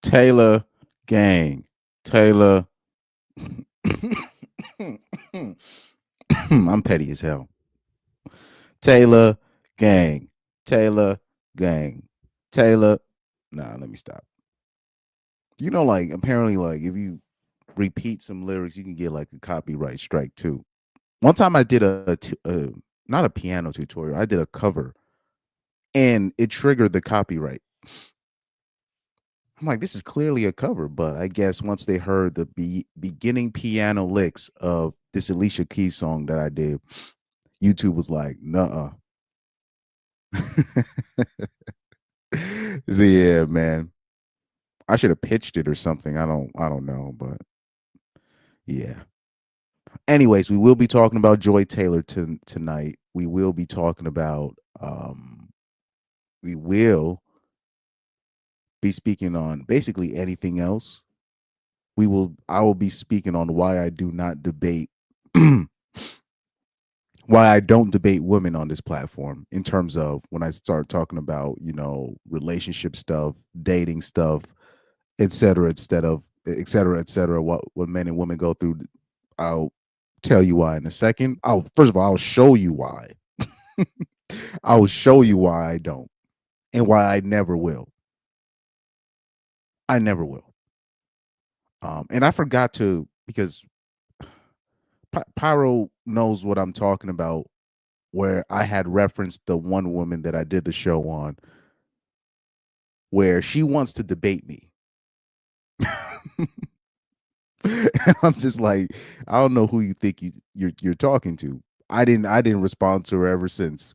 Taylor gang. Taylor. I'm petty as hell. Taylor gang. Taylor gang. Taylor. Nah, let me stop. Like apparently, like if you repeat some lyrics, you can get like a copyright strike too. One time I did not a piano tutorial. I did a cover, and it triggered the copyright. I'm like, this is clearly a cover, but I guess once they heard the beginning piano licks of this Alicia Keys song that I did, YouTube was like, "Nuh-uh." So yeah, man, I should have pitched it or something. I don't know, but yeah. Anyways, we will be talking about Joy Taylor tonight. We will be talking about we will be speaking on basically anything else. I will be speaking on why I do not debate why I don't debate women on this platform in terms of when I start talking about, relationship stuff, dating stuff, et cetera, et cetera, what men and women go through. I'll tell you why in a second. First of all, I'll show you why. I'll show you why I don't and why I never will. I never will. And I forgot to, because Pyro knows what I'm talking about, where I had referenced the one woman that I did the show on, where she wants to debate me. I'm just like, I don't know who you think you're talking to. I didn't respond to her ever since.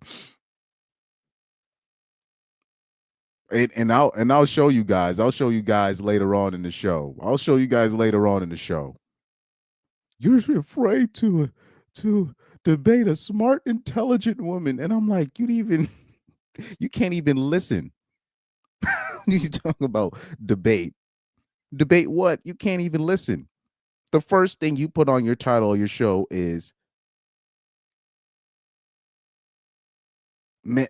And I'll show you guys. I'll show you guys later on in the show. You're afraid to debate a smart, intelligent woman, and I'm like, you can't even listen. You talk about debate. Debate what? You can't even listen. The first thing you put on your title of your show is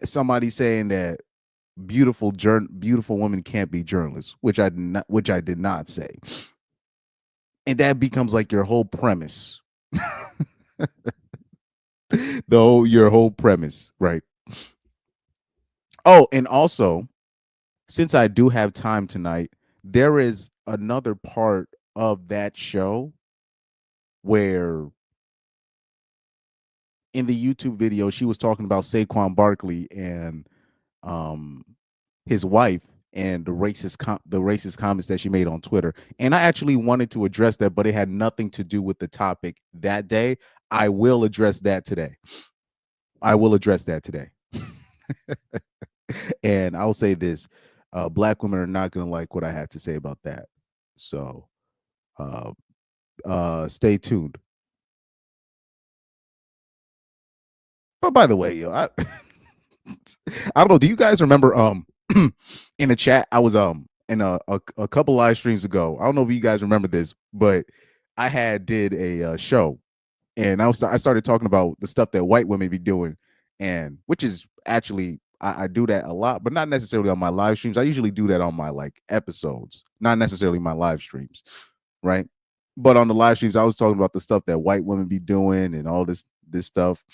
somebody saying that beautiful women can't be journalists, which I did not say. And that becomes like your whole premise. Your whole premise, right? Oh, and also, since I do have time tonight, there is another part of that show where in the YouTube video she was talking about Saquon Barkley and his wife and the racist comments that she made on Twitter. And I actually wanted to address that, but it had nothing to do with the topic that day. I will address that today. And I'll say this, Black women are not going to like what I had to say about that. So stay tuned. But by the way, I don't know. Do you guys remember in the chat? I was in a couple live streams ago. I don't know if you guys remember this, but I did a show, and I started talking about the stuff that white women be doing, and which is actually I do that a lot, but not necessarily on my live streams. I usually do that on my like episodes, not necessarily my live streams, right? But on the live streams, I was talking about the stuff that white women be doing and all this stuff.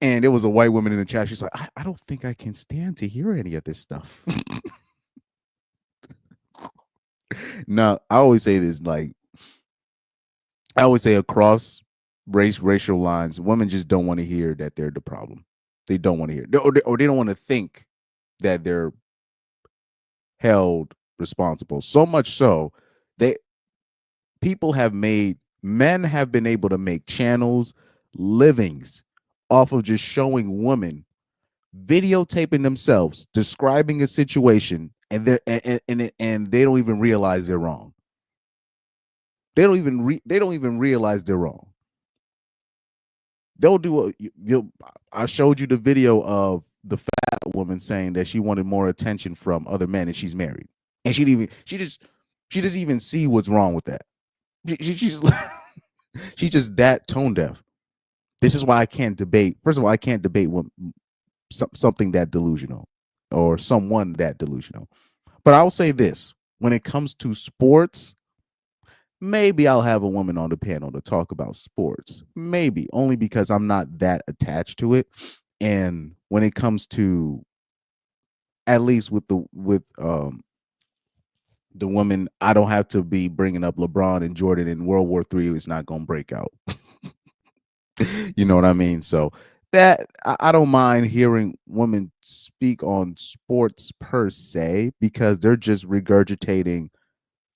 And there was a white woman in the chat. She's like, I don't think I can stand to hear any of this stuff. Now, I always say this, like, I always say across racial lines, women just don't want to hear that they're the problem. They don't want to hear, or they don't want to think that they're held responsible. So much so, men have been able to make channels, livings off of just showing women videotaping themselves describing a situation, and they don't even realize they're wrong. They don't even realize they're wrong. They'll do I showed you the video of the fat woman saying that she wanted more attention from other men and she's married, and she doesn't even see what's wrong with that. She's she's just that tone deaf. This is why I can't debate. First of all, I can't debate something that delusional or someone that delusional. But I'll say this. when it comes to sports, maybe I'll have a woman on the panel to talk about sports. Maybe only because I'm not that attached to it. And when it comes to, at least with the women, I don't have to be bringing up LeBron and Jordan in World War III. It's not going to break out. You know what I mean? So that I don't mind hearing women speak on sports per se, because they're just regurgitating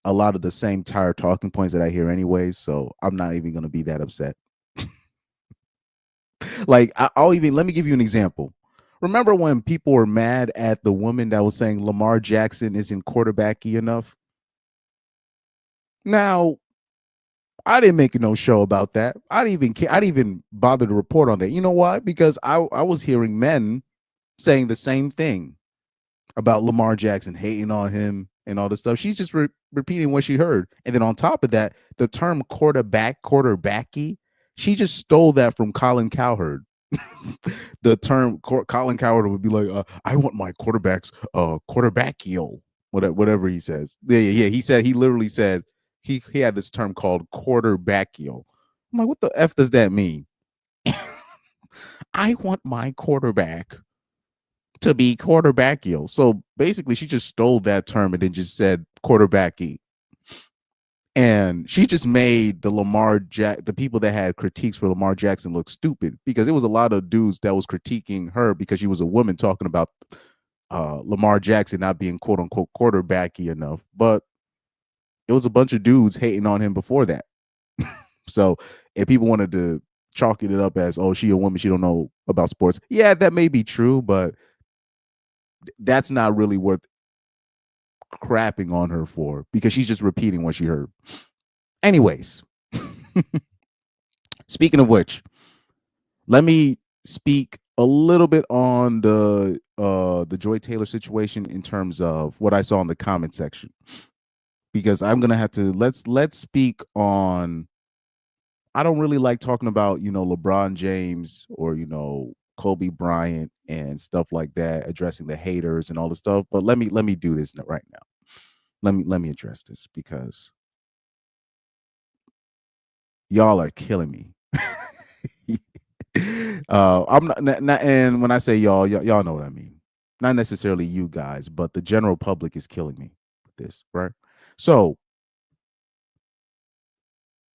a lot of the same tired talking points that I hear anyways. So I'm not even going to be that upset. Like, I'll even, let me give you an example. Remember when people were mad at the woman that was saying Lamar Jackson isn't quarterbacky enough? Now, I didn't make no show about that. I didn't even care. I didn't even bother to report on that. You know why? Because I was hearing men saying the same thing about Lamar Jackson, hating on him and all this stuff. She's just repeating what she heard. And then on top of that, the term quarterbacky, she just stole that from Colin Cowherd. The term Colin Cowherd would be like, I want my quarterbacks quarterbackio, whatever he says. Yeah. He literally said he had this term called quarterbackio. I'm like, what the F does that mean? I want my quarterback to be quarterbackio. So basically, she just stole that term and then just said quarterbacky. And she just made the people that had critiques for Lamar Jackson look stupid, because it was a lot of dudes that was critiquing her because she was a woman talking about Lamar Jackson not being quote unquote quarterbacky enough. But it was a bunch of dudes hating on him before that. So if people wanted to chalk it up as, oh, she a woman, she don't know about sports. Yeah, that may be true, but that's not really worth crapping on her for, because she's just repeating what she heard. Anyways, speaking of which, let me speak a little bit on the Joy Taylor situation in terms of what I saw in the comment section, because I'm gonna have to let's speak on. I don't really like talking about LeBron James or Kobe Bryant and stuff like that, addressing the haters and all the stuff. But let me do this right now. Let me address this, because y'all are killing me. I'm not, and when I say y'all know what I mean. Not necessarily you guys, but the general public is killing me with this, right? So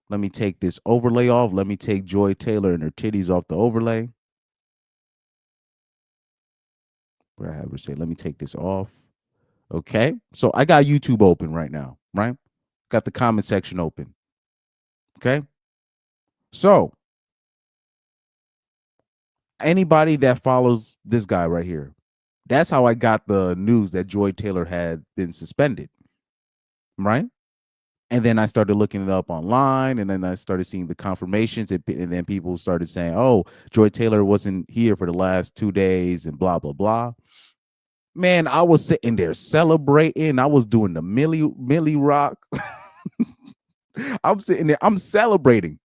let me take this overlay off. Let me take Joy Taylor and her titties off the overlay. Where I have her say, let me take this off. Okay. So I got YouTube open right now, right? Got the comment section open. Okay. So anybody that follows this guy right here, that's how I got the news that Joy Taylor had been suspended, right? And then I started looking it up online, and then I started seeing the confirmations, and then people started saying, oh, Joy Taylor wasn't here for the last 2 days and blah, blah, blah. Man, I was sitting there celebrating. I was doing the Millie rock. I'm sitting there, I'm celebrating.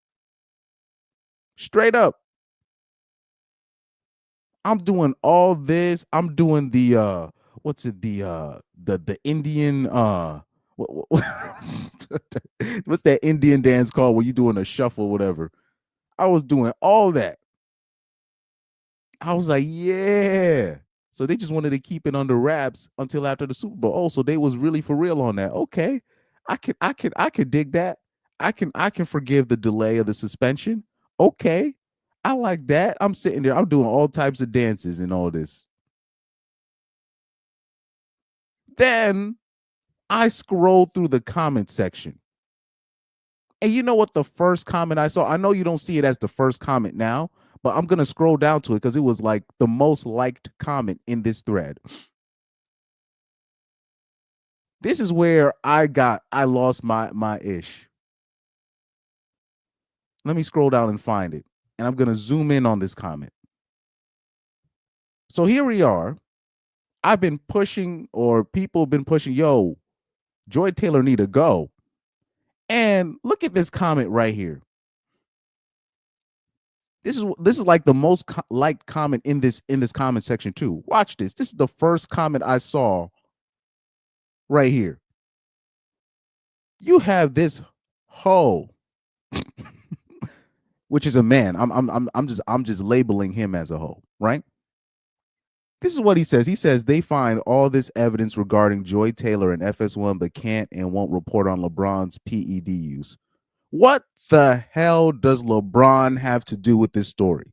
Straight up. I'm doing all this. I'm doing the what's it, the Indian what's that Indian dance called where you doing a shuffle, whatever. I was doing all that. I was like, yeah. So they just wanted to keep it under wraps until after the Super Bowl. Oh, so they was really for real on that. Okay. I could dig that. I can forgive the delay of the suspension. Okay. I like that. I'm sitting there. I'm doing all types of dances and all this. Then I scrolled through the comment section. And you know what the first comment I saw? I know you don't see it as the first comment now, but I'm going to scroll down to it because it was like the most liked comment in this thread. This is where I lost my ish. Let me scroll down and find it. And I'm going to zoom in on this comment. So here we are. I've been pushing, or people have been pushing, yo, Joy Taylor need to go. And look at this comment right here. This is like the most liked comment in this comment section too. Watch this. This is the first comment I saw right here. You have this hoe, which is a man. I'm just labeling him as a hoe, right? This is what he says. He says they find all this evidence regarding Joy Taylor and FS1, but can't and won't report on LeBron's PED use. What the hell does LeBron have to do with this story?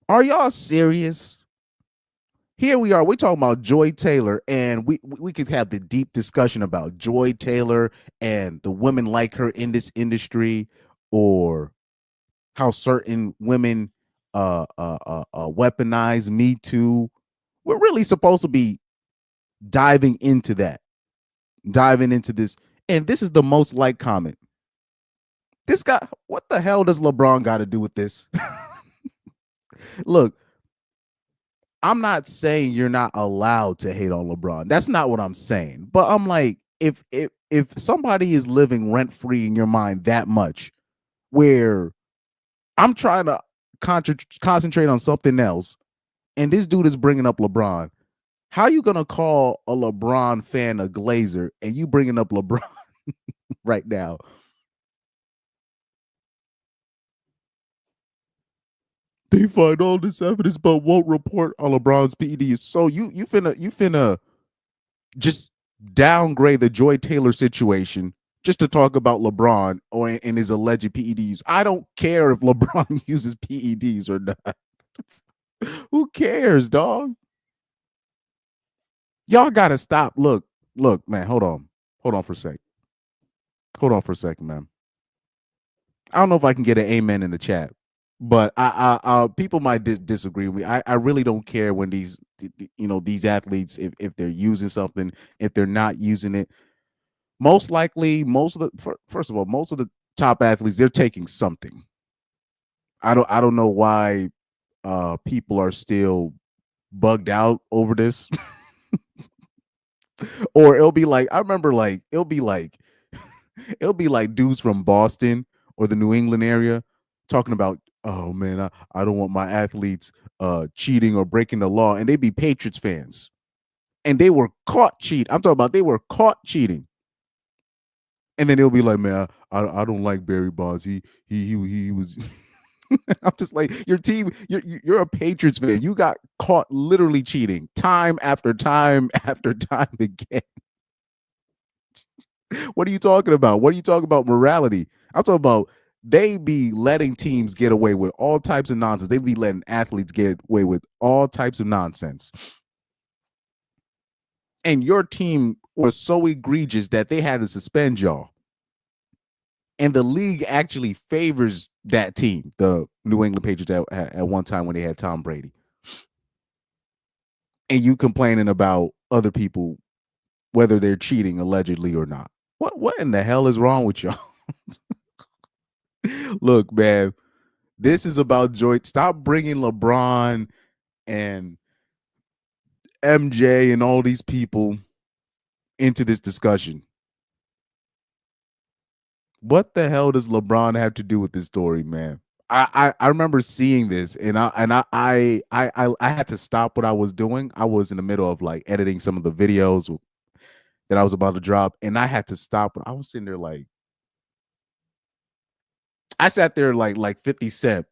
Are y'all serious? Here we are. We're talking about Joy Taylor, and we could have the deep discussion about Joy Taylor and the women like her in this industry, or how certain women weaponize Me Too. We're really supposed to be diving into that, diving into this. And this is the most liked comment. This guy, what the hell does LeBron got to do with this? Look, I'm not saying you're not allowed to hate on LeBron. That's not what I'm saying. But I'm like, if somebody is living rent free in your mind that much, where I'm trying to concentrate on something else, and this dude is bringing up LeBron, how you gonna call a LeBron fan a glazer and you bringing up LeBron right now? They find all this evidence but won't report on LeBron's PEDs. So you finna just downgrade the Joy Taylor situation just to talk about LeBron or in his alleged PEDs. I don't care if LeBron uses PEDs or not. Who cares, dog? Y'all gotta stop. Look, man. Hold on for a sec. Hold on for a second, man. I don't know if I can get an amen in the chat, but people might disagree with me. I really don't care when these athletes, if they're using something, if they're not using it. Most likely, first of all, most of the top athletes, they're taking something. I don't know why people are still bugged out over this. Or it'll be like, I remember, like it'll be like dudes from Boston or the New England area talking about, oh man, I don't want my athletes cheating or breaking the law, and they be Patriots fans, and they were caught cheating. I'm talking about they were caught cheating, and then they'll be like, man, I don't like Barry Bonds. He was. I'm just like, your team. You're a Patriots fan. You got caught literally cheating time after time after time again. What are you talking about? What are you talking about morality? I'm talking about they be letting teams get away with all types of nonsense. They be letting athletes get away with all types of nonsense. And your team was so egregious that they had to suspend y'all. And the league actually favors that team, the New England Patriots, at one time when they had Tom Brady. And you complaining about other people, whether they're cheating allegedly or not. What in the hell is wrong with y'all? Look, man, this is about Joy. Stop bringing LeBron and MJ and all these people into this discussion. What the hell does LeBron have to do with this story, man? I remember seeing this, and I had to stop what I was doing. I was in the middle of like editing some of the videos that I was about to drop, and I had to stop. I was sitting there like, I sat there like 50 Cent,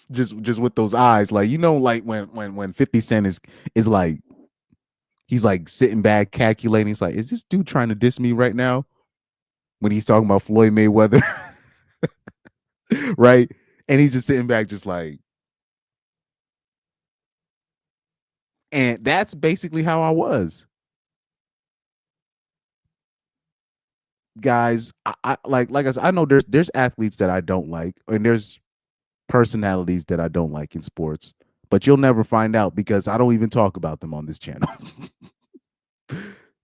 just with those eyes, like, like when 50 Cent is like, he's like sitting back calculating. He's like, is this dude trying to diss me right now? When he's talking about Floyd Mayweather, right? And he's just sitting back, just like, and that's basically how I was, guys. I like I said, I know there's athletes that I don't like, and there's personalities that I don't like in sports, but you'll never find out because I don't even talk about them on this channel.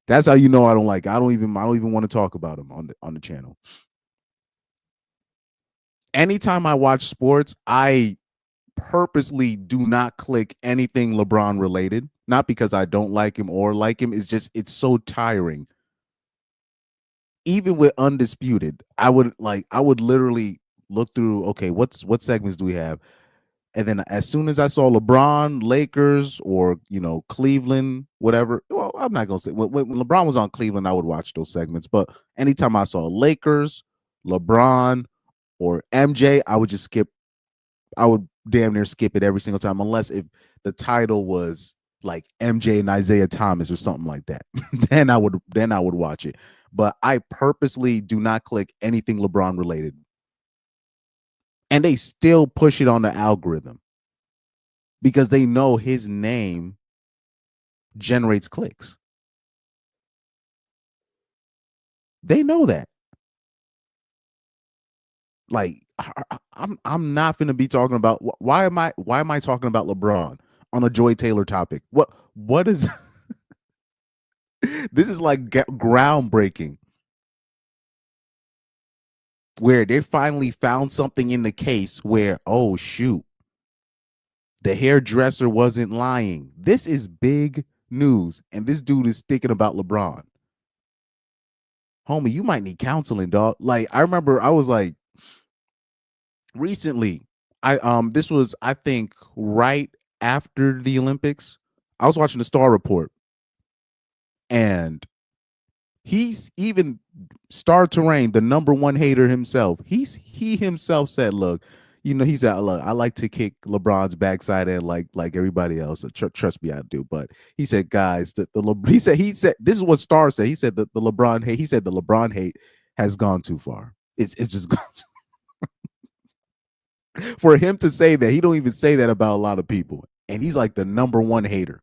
That's how you know I don't like. I don't even want to talk about them on the channel. Anytime I watch sports, I purposely do not click anything LeBron related, not because I don't like him or like him. It's so tiring. Even with Undisputed, I would literally look through, okay, what segments do we have? And then as soon as I saw LeBron, Lakers, or Cleveland, whatever. Well, I'm not gonna say when LeBron was on Cleveland, I would watch those segments. But anytime I saw Lakers, LeBron, or MJ, I would just skip. I would damn near skip it every single time, unless if the title was like MJ and Isaiah Thomas or something like that. then I would watch it. But I purposely do not click anything LeBron related. And they still push it on the algorithm because they know his name generates clicks. They know that. Like I'm not gonna be talking about why am I talking about LeBron on a Joy Taylor topic? What is this is like groundbreaking, where they finally found something in the case where, oh shoot, the hairdresser wasn't lying. This is big news, and this dude is sticking about LeBron. Homie, you might need counseling, dog. Like I remember I was like recently, this was I think right after the Olympics. I was watching the Star Report, and he's even Star Terrain, the number one hater himself. He himself said, "Look, he said, look, I like to kick LeBron's backside and like everybody else. Trust me, I do." But he said, "Guys, he said this is what Star said. He said that the LeBron hate. He said the LeBron hate has gone too far. It's just gone for him to say that. He don't even say that about a lot of people, and he's like the number one hater."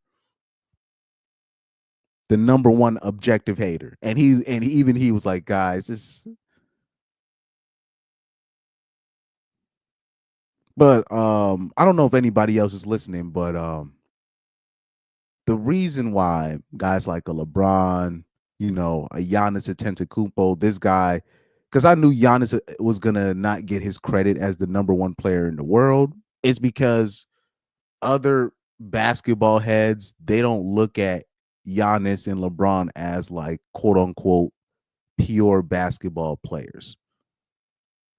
The number one objective hater. And he was like, guys, this. But I don't know if anybody else is listening, but the reason why guys like a LeBron, a Giannis Antetokounmpo, this guy, because I knew Giannis was gonna not get his credit as the number one player in the world, is because other basketball heads, they don't look at Giannis and LeBron as like quote unquote pure basketball players,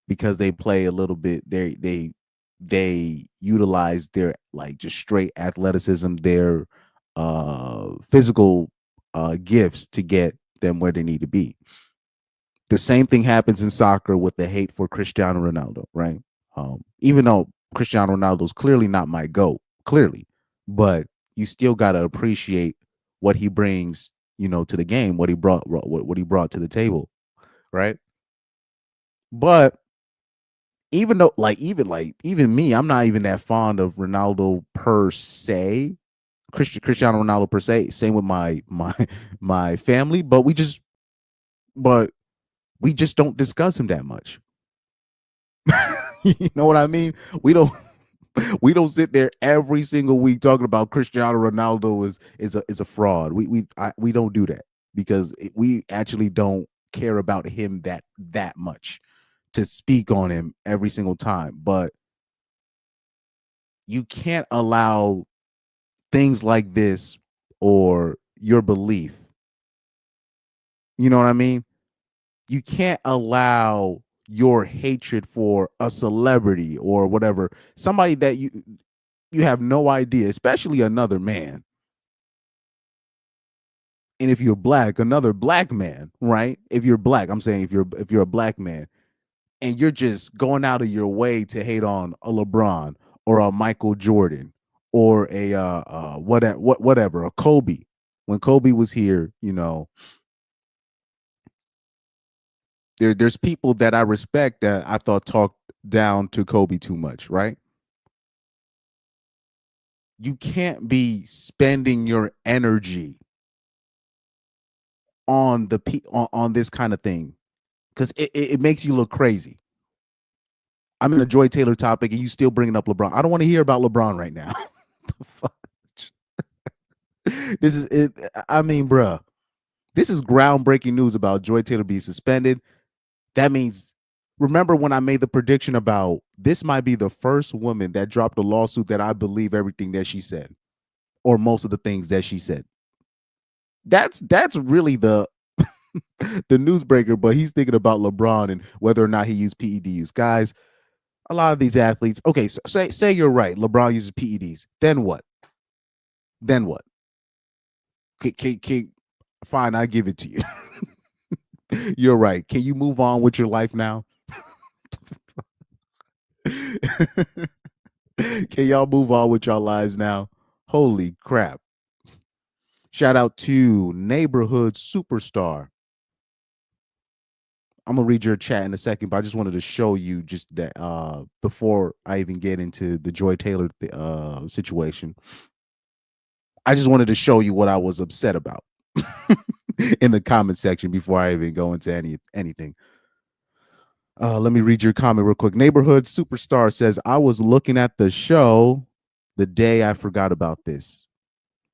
because they play a little bit, they utilize their like just straight athleticism, their physical gifts to get them where they need to be. The same thing happens in soccer with the hate for Cristiano Ronaldo, right? Even though Cristiano Ronaldo's clearly not my GOAT, clearly, but you still got to appreciate what he brings, to the game, what he brought to the table, right? But even though, even me, I'm not even that fond of Ronaldo per se, Cristiano Ronaldo per se. Same with my family, but we just don't discuss him that much. You know what I mean? We don't sit there every single week talking about Cristiano Ronaldo is a fraud. We don't do that because we actually don't care about him that much to speak on him every single time. But you can't allow things like this or your belief. You know what I mean? You can't allow your hatred for a celebrity or whatever, somebody that you have no idea, especially another man. And if you're black, another black man, right? If you're black, I'm saying if you're a black man, and you're just going out of your way to hate on a LeBron or a Michael Jordan or a whatever, a Kobe. When Kobe was here, there's people that I respect that I thought talked down to Kobe too much, right? You can't be spending your energy on on this kind of thing, because it makes you look crazy. I'm in a Joy Taylor topic, and you still bringing up LeBron. I don't want to hear about LeBron right now. This is it. I mean, bruh, this is groundbreaking news about Joy Taylor being suspended. That means, remember when I made the prediction about this might be the first woman that dropped a lawsuit that I believe everything that she said, or most of the things that she said. That's really the the newsbreaker. But he's thinking about LeBron and whether or not he used PEDs. Guys, A lot of these athletes. Okay, so say you're right. LeBron uses PEDs. Then what? Then what? Fine, I give it to you. You're right. Can you move on with your life now? Can y'all move on with y'all lives now? Holy crap. Shout out to Neighborhood Superstar. I'm gonna read your chat in a second, but I just wanted to show you just that before I even get into the Joy Taylor situation. I just wanted to show you what I was upset about in the comment section before I even go into anything. Let me read your comment real quick. Neighborhood Superstar says, I was looking at the show the day I forgot about this.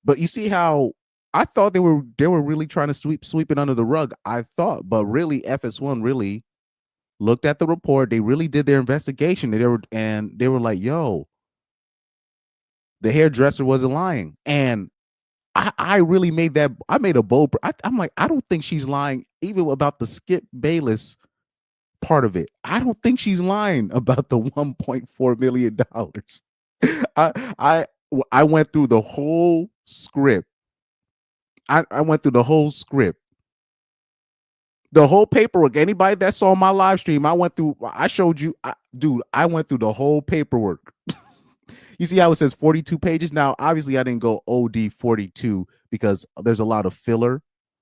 But you see how I thought they were really trying to sweep it under the rug. I thought, but really FS1 really looked at the report. They really did their investigation. They were like, yo, the hairdresser wasn't lying. And I really made that. I made a bold. I'm like, I don't think she's lying even about the Skip Bayless part of it. I don't think she's lying about the $1.4 million. I went through the whole script. I went through the whole script. The whole paperwork. Anybody that saw my live stream, I showed you, dude, I went through the whole paperwork. You see how it says 42 pages? Now, obviously, I didn't go OD 42 because there's a lot of filler,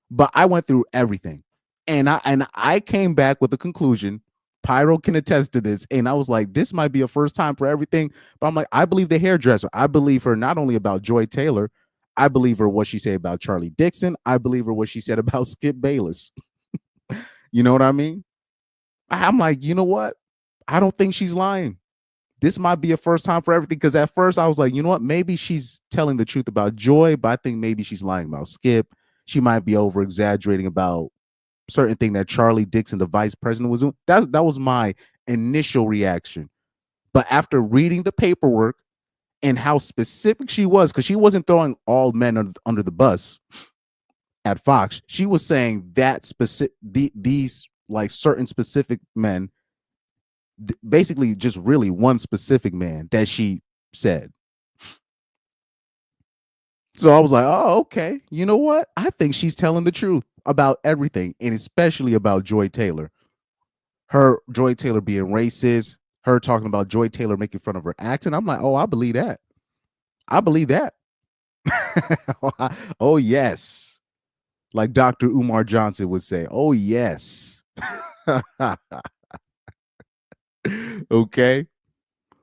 but I went through everything. And I came back with the conclusion. Pyro can attest to this. And I was like, this might be a first time for everything. But I'm like, I believe the hairdresser. I believe her not only about Joy Taylor, I believe her what she said about Charlie Dixon. I believe her what she said about Skip Bayless. You know what I mean? I'm like, you know what? I don't think she's lying. This might be a first time for everything. Because at first I was like, you know what? Maybe she's telling the truth about Joy, but I think maybe she's lying about Skip. She might be over exaggerating about certain thing that Charlie Dixon, the vice president, was doing. That was my initial reaction. But after reading the paperwork and how specific she was, because she wasn't throwing all men under the bus at Fox. She was saying that these like certain specific men, basically just really one specific man that she said. So I was like, oh, okay. You know what? I think she's telling the truth about everything, and especially about Joy Taylor. Her Joy Taylor being racist, her talking about Joy Taylor making fun of her accent. I'm like, oh, I believe that. I believe that. Oh, yes. Like Dr. Umar Johnson would say, oh, yes. Okay.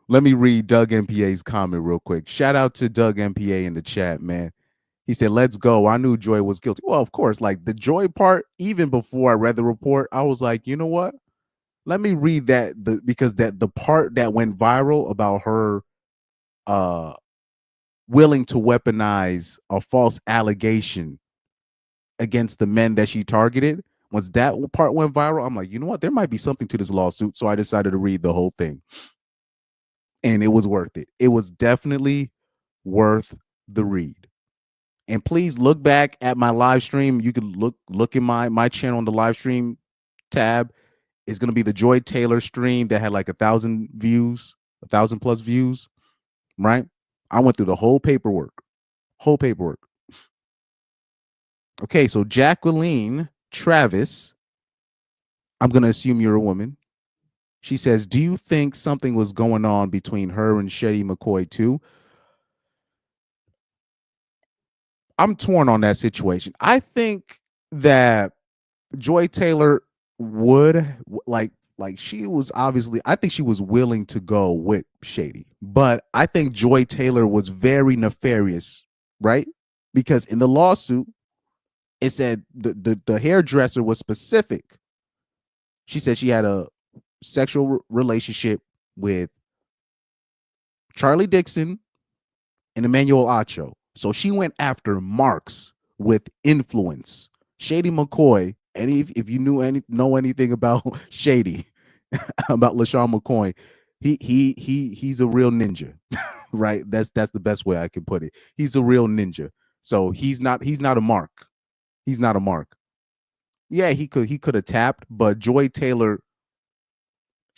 Let me read Doug MPA's comment real quick. Shout out to Doug MPA in the chat, man. He said, let's go. I knew Joy was guilty. Well, of course, like the Joy part, even before I read the report, I was like, you know what? Let me read that because the part that went viral about her willing to weaponize a false allegation against the men that she targeted. Once that part went viral, I'm like, you know what? There might be something to this lawsuit. So I decided to read the whole thing. And it was worth it. It was definitely worth the read. And please look back at my live stream. You can look in my channel on the live stream tab. It's going to be the Joy Taylor stream that had like 1,000 views, 1,000 plus views, right? I went through the whole paperwork. Okay, so Jacqueline Travis, I'm going to assume you're a woman. She says, do you think something was going on between her and Shady McCoy too? I'm torn on that situation. I think that Joy Taylor would like she was obviously, I think she was willing to go with Shady, but I think Joy Taylor was very nefarious, right? Because in the lawsuit, it said the hairdresser was specific. She said she had a sexual relationship with Charlie Dixon and Emmanuel Acho. So she went after marks with influence. Shady McCoy, and if you know anything about Shady, about LaShawn McCoy, he's a real ninja, right? That's the best way I can put it. He's a real ninja. So he's not a mark. He's not a mark. Yeah, he could have tapped, but Joy Taylor,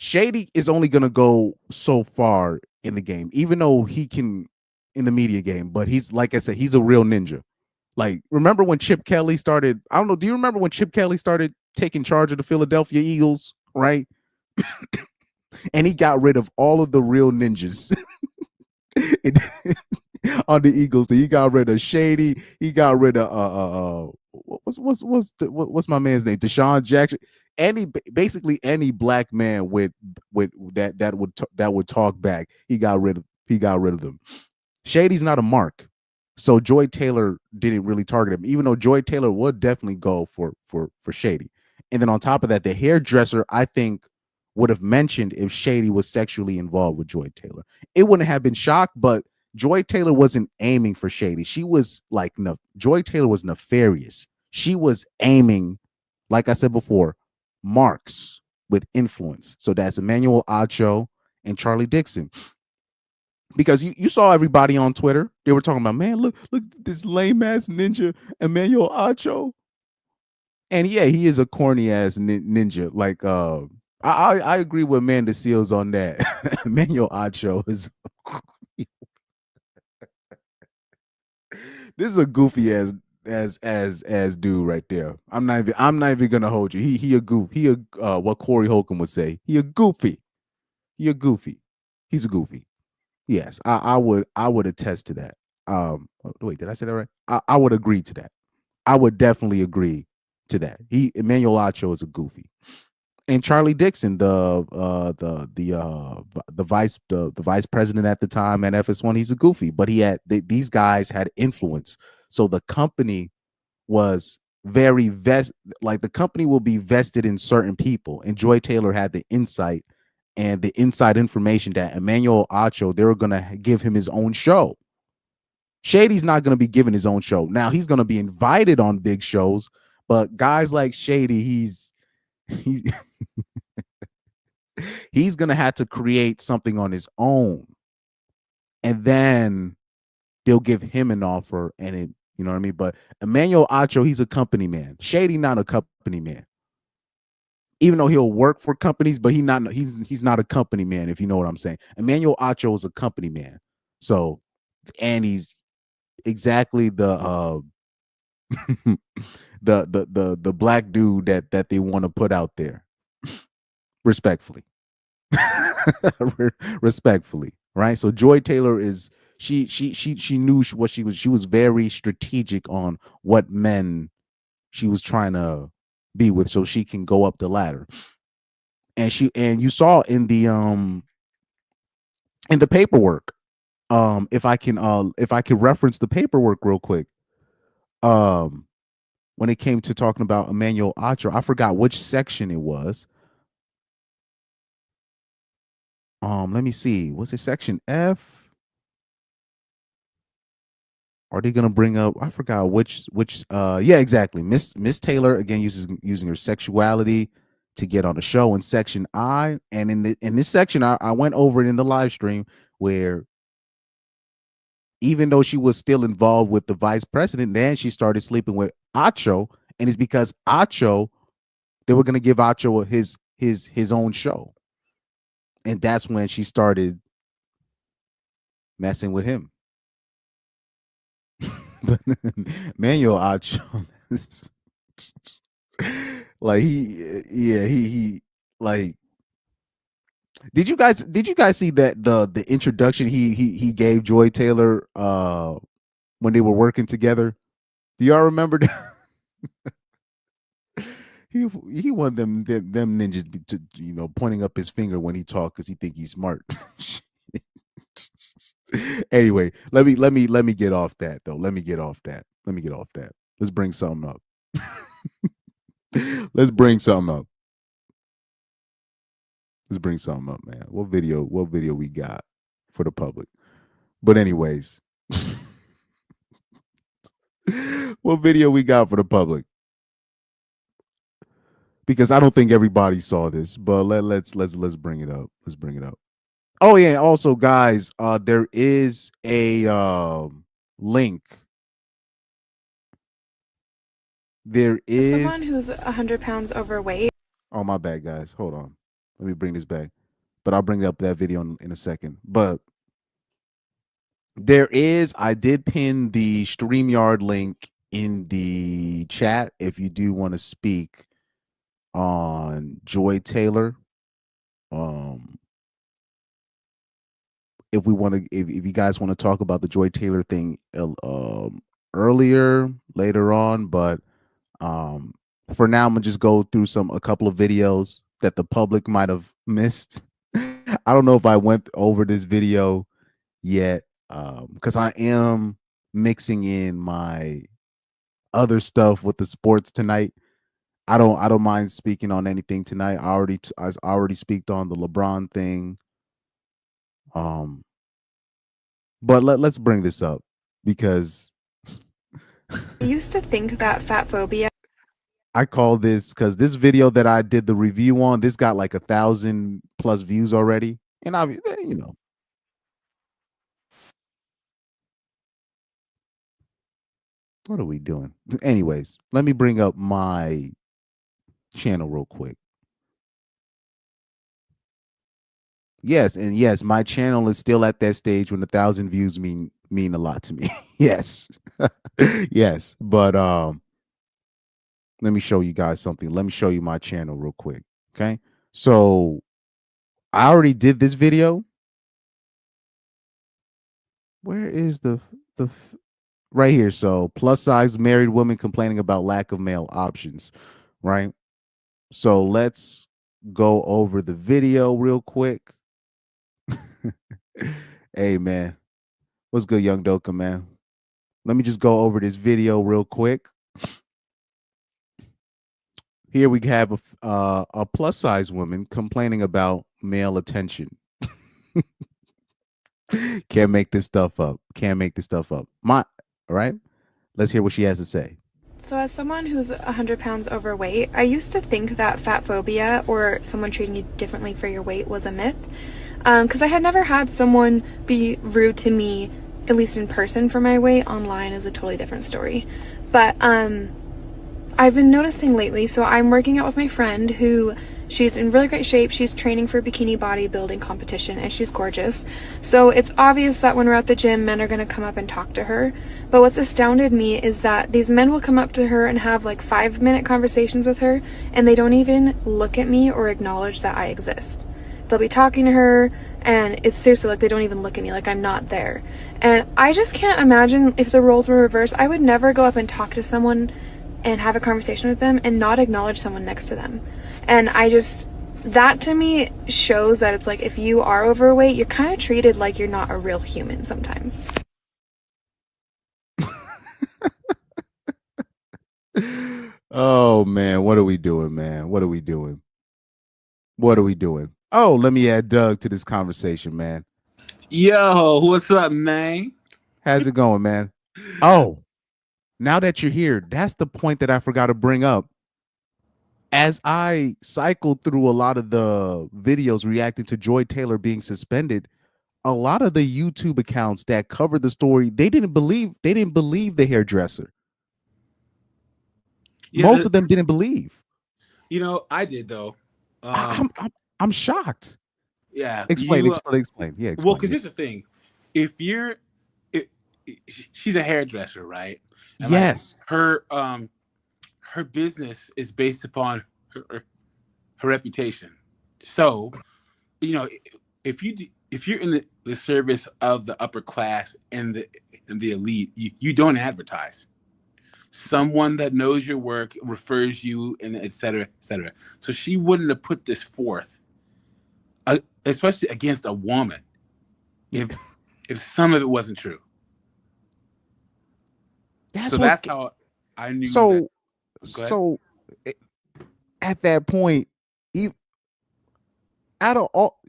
Shady is only gonna go so far in the game, even though he can in the media game. But he's like I said, he's a real ninja. Like, remember when Chip Kelly started? I don't know. Do you remember when Chip Kelly started taking charge of the Philadelphia Eagles? Right, and he got rid of all of the real ninjas on the Eagles. So he got rid of Shady. He got rid of what's my man's name? Deshaun Jackson. Basically any black man with that would talk back. He got rid of them. Shady's not a mark. So Joy Taylor didn't really target him, even though Joy Taylor would definitely go for Shady. And then on top of that, the hairdresser, I think, would have mentioned if Shady was sexually involved with Joy Taylor. It wouldn't have been shocked, but Joy Taylor wasn't aiming for Shady. She was like, no, Joy Taylor was nefarious. She was aiming, like I said before, marks with influence. So that's Emmanuel Acho and Charlie Dixon. Because you saw everybody on Twitter. They were talking about, man, look this lame ass ninja Emmanuel Acho. And yeah, he is a corny ass ninja. Like I agree with Amanda Seals on that. Emmanuel Acho is this is a goofy as dude right there. I'm not even gonna hold you. He a goof. He a what Corey Holcomb would say. He a goofy. He a goofy. He's a goofy. Yes, I would attest to that. Wait, did I say that right? I would agree to that. I would definitely agree to that. Emmanuel Acho is a goofy, and Charlie Dixon, the vice president at the time at FS1, he's a goofy, but these guys had influence, so the company was very like the company will be vested in certain people, and Joy Taylor had the insight and the inside information that Emmanuel Acho, they were going to give him his own show. Shady's not going to be given his own show. Now he's going to be invited on big shows, but guys like Shady, he's he's going to have to create something on his own. And then they'll give him an offer and it, you know what I mean? But Emmanuel Acho, he's a company man. Shady, not a company man. Even though he'll work for companies, but he's not a company man, if you know what I'm saying. Emmanuel Acho is a company man. So, and he's exactly the the black dude that they want to put out there. Respectfully. Respectfully, right? So Joy Taylor is she knew what she was very strategic on what men she was trying to be with so she can go up the ladder. And you saw in the paperwork, if I can reference the paperwork real quick, when it came to talking about Emmanuel Acho, I forgot which section it was. Let me see. Was it section F? Are they gonna bring up? I forgot which. Yeah, exactly. Miss Taylor again using her sexuality to get on the show in section I, and in this section, I went over it in the live stream where even though she was still involved with the vice president, then she started sleeping with Acho, and it's because Acho, they were gonna give Acho his own show, and that's when she started messing with him. But Manuel Acho, like he like. Did you guys see that the introduction he gave Joy Taylor when they were working together? Do y'all remember that? he wanted them ninjas to pointing up his finger when he talked because he think he's smart. Anyway, let me get off that though. Let me get off that. Let's bring something up. Let's bring something up. Man. What video we got for the public? But anyways, what video we got for the public? Because I don't think everybody saw this, but let's bring it up. Let's bring it up. Oh yeah, also guys, there is a link. There is someone who's 100 pounds overweight. Oh, my bad, guys. Hold on. Let me bring this back. but I'll bring up that video in a second. But I did pin the StreamYard link in the chat if you do want to speak on Joy Taylor. If we want to, if you guys want to talk about the Joy Taylor thing later on, but for now, I'm gonna just go through a couple of videos that the public might have missed. I don't know if I went over this video yet, because I am mixing in my other stuff with the sports tonight. I don't mind speaking on anything tonight. I already speaked on the LeBron thing. But let's bring this up because I used to think that fat phobia. I call this because this video that I did the review on, this got like 1,000+ views already, and what are we doing? Anyways, let me bring up my channel real quick. Yes, and yes, my channel is still at that stage when 1,000 views mean a lot to me. Yes. Yes, but let me show you guys something. Let me show you my channel real quick. Okay. So I already did this video. Where is the right here? So plus size married woman complaining about lack of male options, right? So let's go over the video real quick. Hey man, what's good, Young Doka, man? Let me just go over this video real quick. Here we have a plus size woman complaining about male attention. Can't make this stuff up. Can't make this stuff up. All right. Let's hear what she has to say. So as someone who's 100 pounds overweight, I used to think that fat phobia or someone treating you differently for your weight was a myth. Because I had never had someone be rude to me, at least in person, for my weight. Online is a totally different story. But I've been noticing lately, so I'm working out with my friend who, she's in really great shape. She's training for a bikini bodybuilding competition, and she's gorgeous. So it's obvious that when we're at the gym, men are going to come up and talk to her. But what's astounded me is that these men will come up to her and have like 5-minute conversations with her, and they don't even look at me or acknowledge that I exist. They'll be talking to her, and it's seriously like they don't even look at me, like I'm not there. And I just can't imagine if the roles were reversed. I would never go up and talk to someone and have a conversation with them and not acknowledge someone next to them. And that to me shows that it's like if you are overweight, you're kind of treated like you're not a real human sometimes. Oh man, what are we doing, man? What are we doing? What are we doing? Oh, let me add Doug to this conversation, man. Yo, what's up, man? How's it going, man? Oh, now that you're here, that's the point that I forgot to bring up. As I cycled through a lot of the videos reacting to Joy Taylor being suspended, a lot of the YouTube accounts that covered the story, they didn't believe the hairdresser. Yeah, most of them didn't believe. You know, I did though. I'm shocked. Yeah. Explain. Yeah. Explain. Well, because here's the thing: she's a hairdresser, right? And yes. Like her business is based upon her reputation. So, you know, if you're in the service of the upper class and the elite, you don't advertise. Someone that knows your work refers you, and et cetera, et cetera. So she wouldn't have put this forth, especially against a woman, if some of it wasn't true. That's how I knew. So at that point,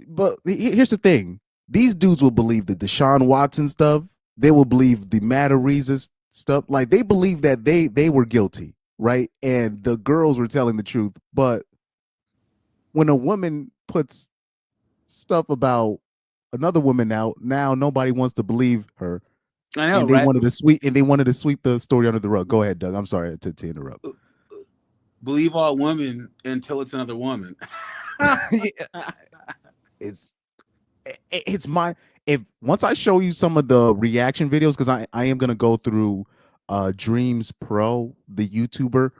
but here's the thing: these dudes will believe the Deshaun Watson stuff. They will believe the Matt Ariza stuff. Like they believe that they were guilty, right? And the girls were telling the truth. But when a woman puts stuff about another woman out, now nobody wants to believe her. I know, and they wanted to sweep the story under the rug. Go ahead, Doug. I'm sorry to interrupt. Believe all women until it's another woman. it's it's my if once I show you some of the reaction videos, because I am gonna go through Dreams Pro, the YouTuber.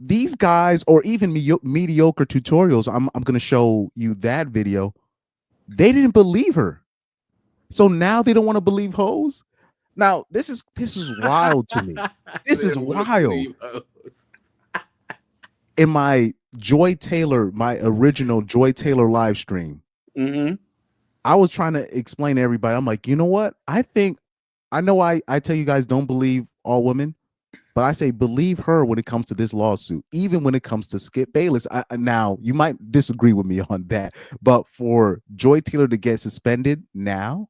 These guys, or even mediocre tutorials, I'm gonna show you that video. They didn't believe her, so now they don't want to believe hoes. Now this is wild to me. This is wild. In my my original Joy Taylor live stream, I was trying to explain to everybody. I'm like, you know what? I know I tell you guys don't believe all women, but I say believe her when it comes to this lawsuit, even when it comes to Skip Bayless. Now, you might disagree with me on that, but for Joy Taylor to get suspended now,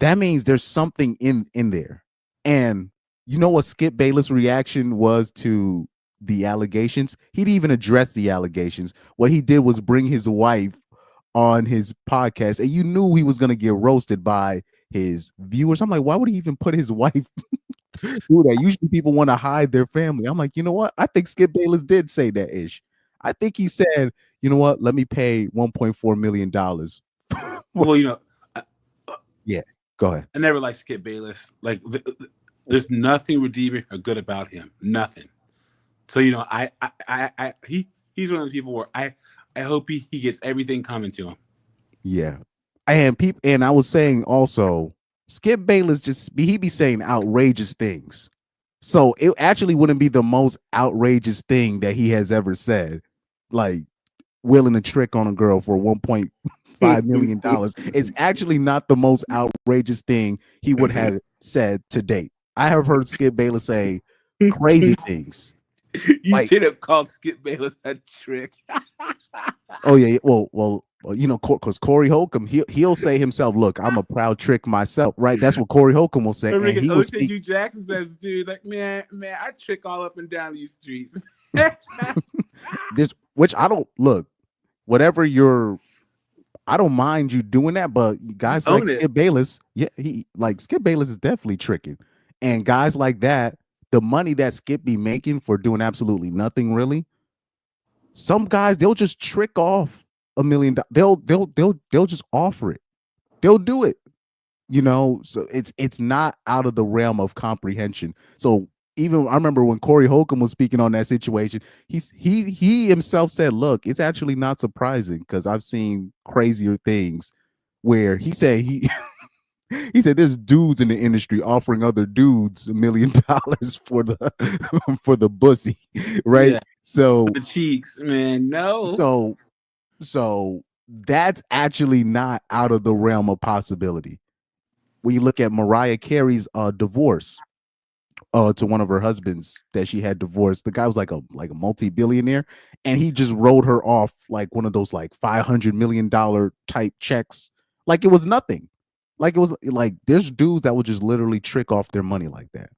that means there's something in there. And you know what Skip Bayless' reaction was to the allegations? He didn't even address the allegations. What he did was bring his wife on his podcast, and you knew he was going to get roasted by his viewers. I'm like, why would he even put his wife do that? Usually people want to hide their family. I'm like, you know what? I think Skip Bayless did say that ish. I think he said, you know what? Let me pay $1.4 million. Well, you know, yeah, go ahead. I never liked Skip Bayless. Like, there's nothing redeeming or good about him. Nothing. So, you know, he's one of the people where I hope he gets everything coming to him. Yeah. And I was saying also, Skip Bayless he be saying outrageous things. So it actually wouldn't be the most outrageous thing that he has ever said. Like willing a trick on a girl for $1.5 million. It's actually not the most outrageous thing he would have said to date. I have heard Skip Bayless say crazy things. You should have called Skip Bayless a trick. Oh yeah, well, you know, because Corey Holcomb, he'll say himself, "Look, I'm a proud trick myself." Right? That's what Corey Holcomb will say. And he was Hugh Jackson says, "Dude, like, man, I trick all up and down these streets." Which I don't look. Whatever I don't mind you doing that, but guys like Skip Bayless, yeah, Skip Bayless is definitely tricking, and guys like that, the money that Skip be making for doing absolutely nothing really. Some guys, they'll just trick off $1 million. They'll just offer it. They'll do it. You know, so it's not out of the realm of comprehension. So even I remember when Corey Holcomb was speaking on that situation, he himself said, "Look, it's actually not surprising because I've seen crazier things." Where he said he said there's dudes in the industry offering other dudes $1 million for the bussy, right? Yeah. So the cheeks, man. No. So that's actually not out of the realm of possibility. When you look at Mariah Carey's divorce to one of her husbands that she had divorced, the guy was like a multi-billionaire, and he just wrote her off like one of those like $500 million type checks, like it was nothing. Like it was like there's dudes that would just literally trick off their money like that.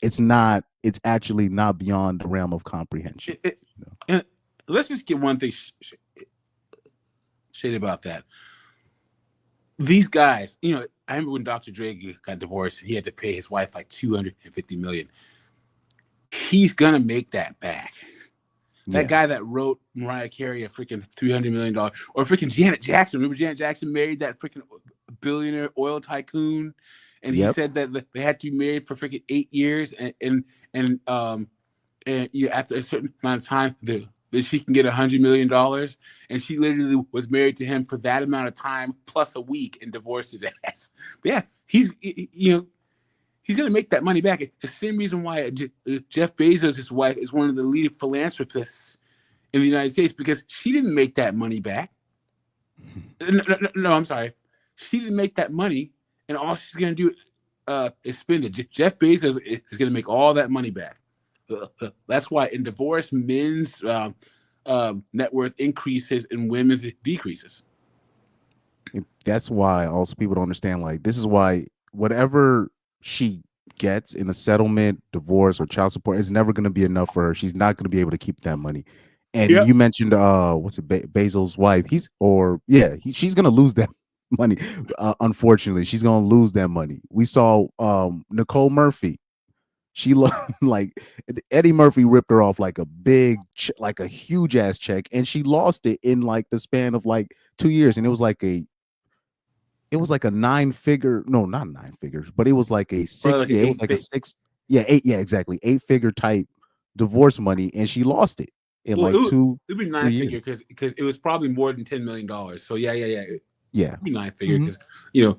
It's actually not beyond the realm of comprehension. And let's just get one thing shade about that. These guys, you know, I remember when Dr. Dre got divorced, he had to pay his wife like $250 million. He's gonna make that back. That guy that wrote Mariah Carey a freaking $300 million, or freaking Janet Jackson. Remember Janet Jackson married that freaking billionaire oil tycoon, and he said that they had to be married for freaking 8 years, and after a certain amount of time, that she can get $100 million, and she literally was married to him for that amount of time plus a week and divorced his ass. But yeah, he's gonna make that money back. It's the same reason why Jeff Bezos, his wife, is one of the leading philanthropists in the United States, because she didn't make that money back. No, I'm sorry. She didn't make that money, and all she's going to do is spend it. Jeff Bezos is going to make all that money back. That's why in divorce, men's net worth increases and women's decreases. That's why also people don't understand, like, this is why whatever she gets in a settlement, divorce, or child support is never going to be enough for her. She's not going to be able to keep that money. And you mentioned Bezos' wife. She's going to lose that money. Unfortunately, she's going to lose that money. We saw Nicole Murphy. She like Eddie Murphy ripped her off like a like a huge ass check, and she lost it in like the span of like 2 years, and it was like a nine figure, no, not nine figures, but it was like a Or six, like yeah, it was like a six, yeah, eight, yeah, exactly, 8 figure type divorce money, and she lost it in well, like it'd be 2 3 years. nine figure because it was probably more than $10 million. So yeah, it'd Yeah. be nine figure Mhm. because you know,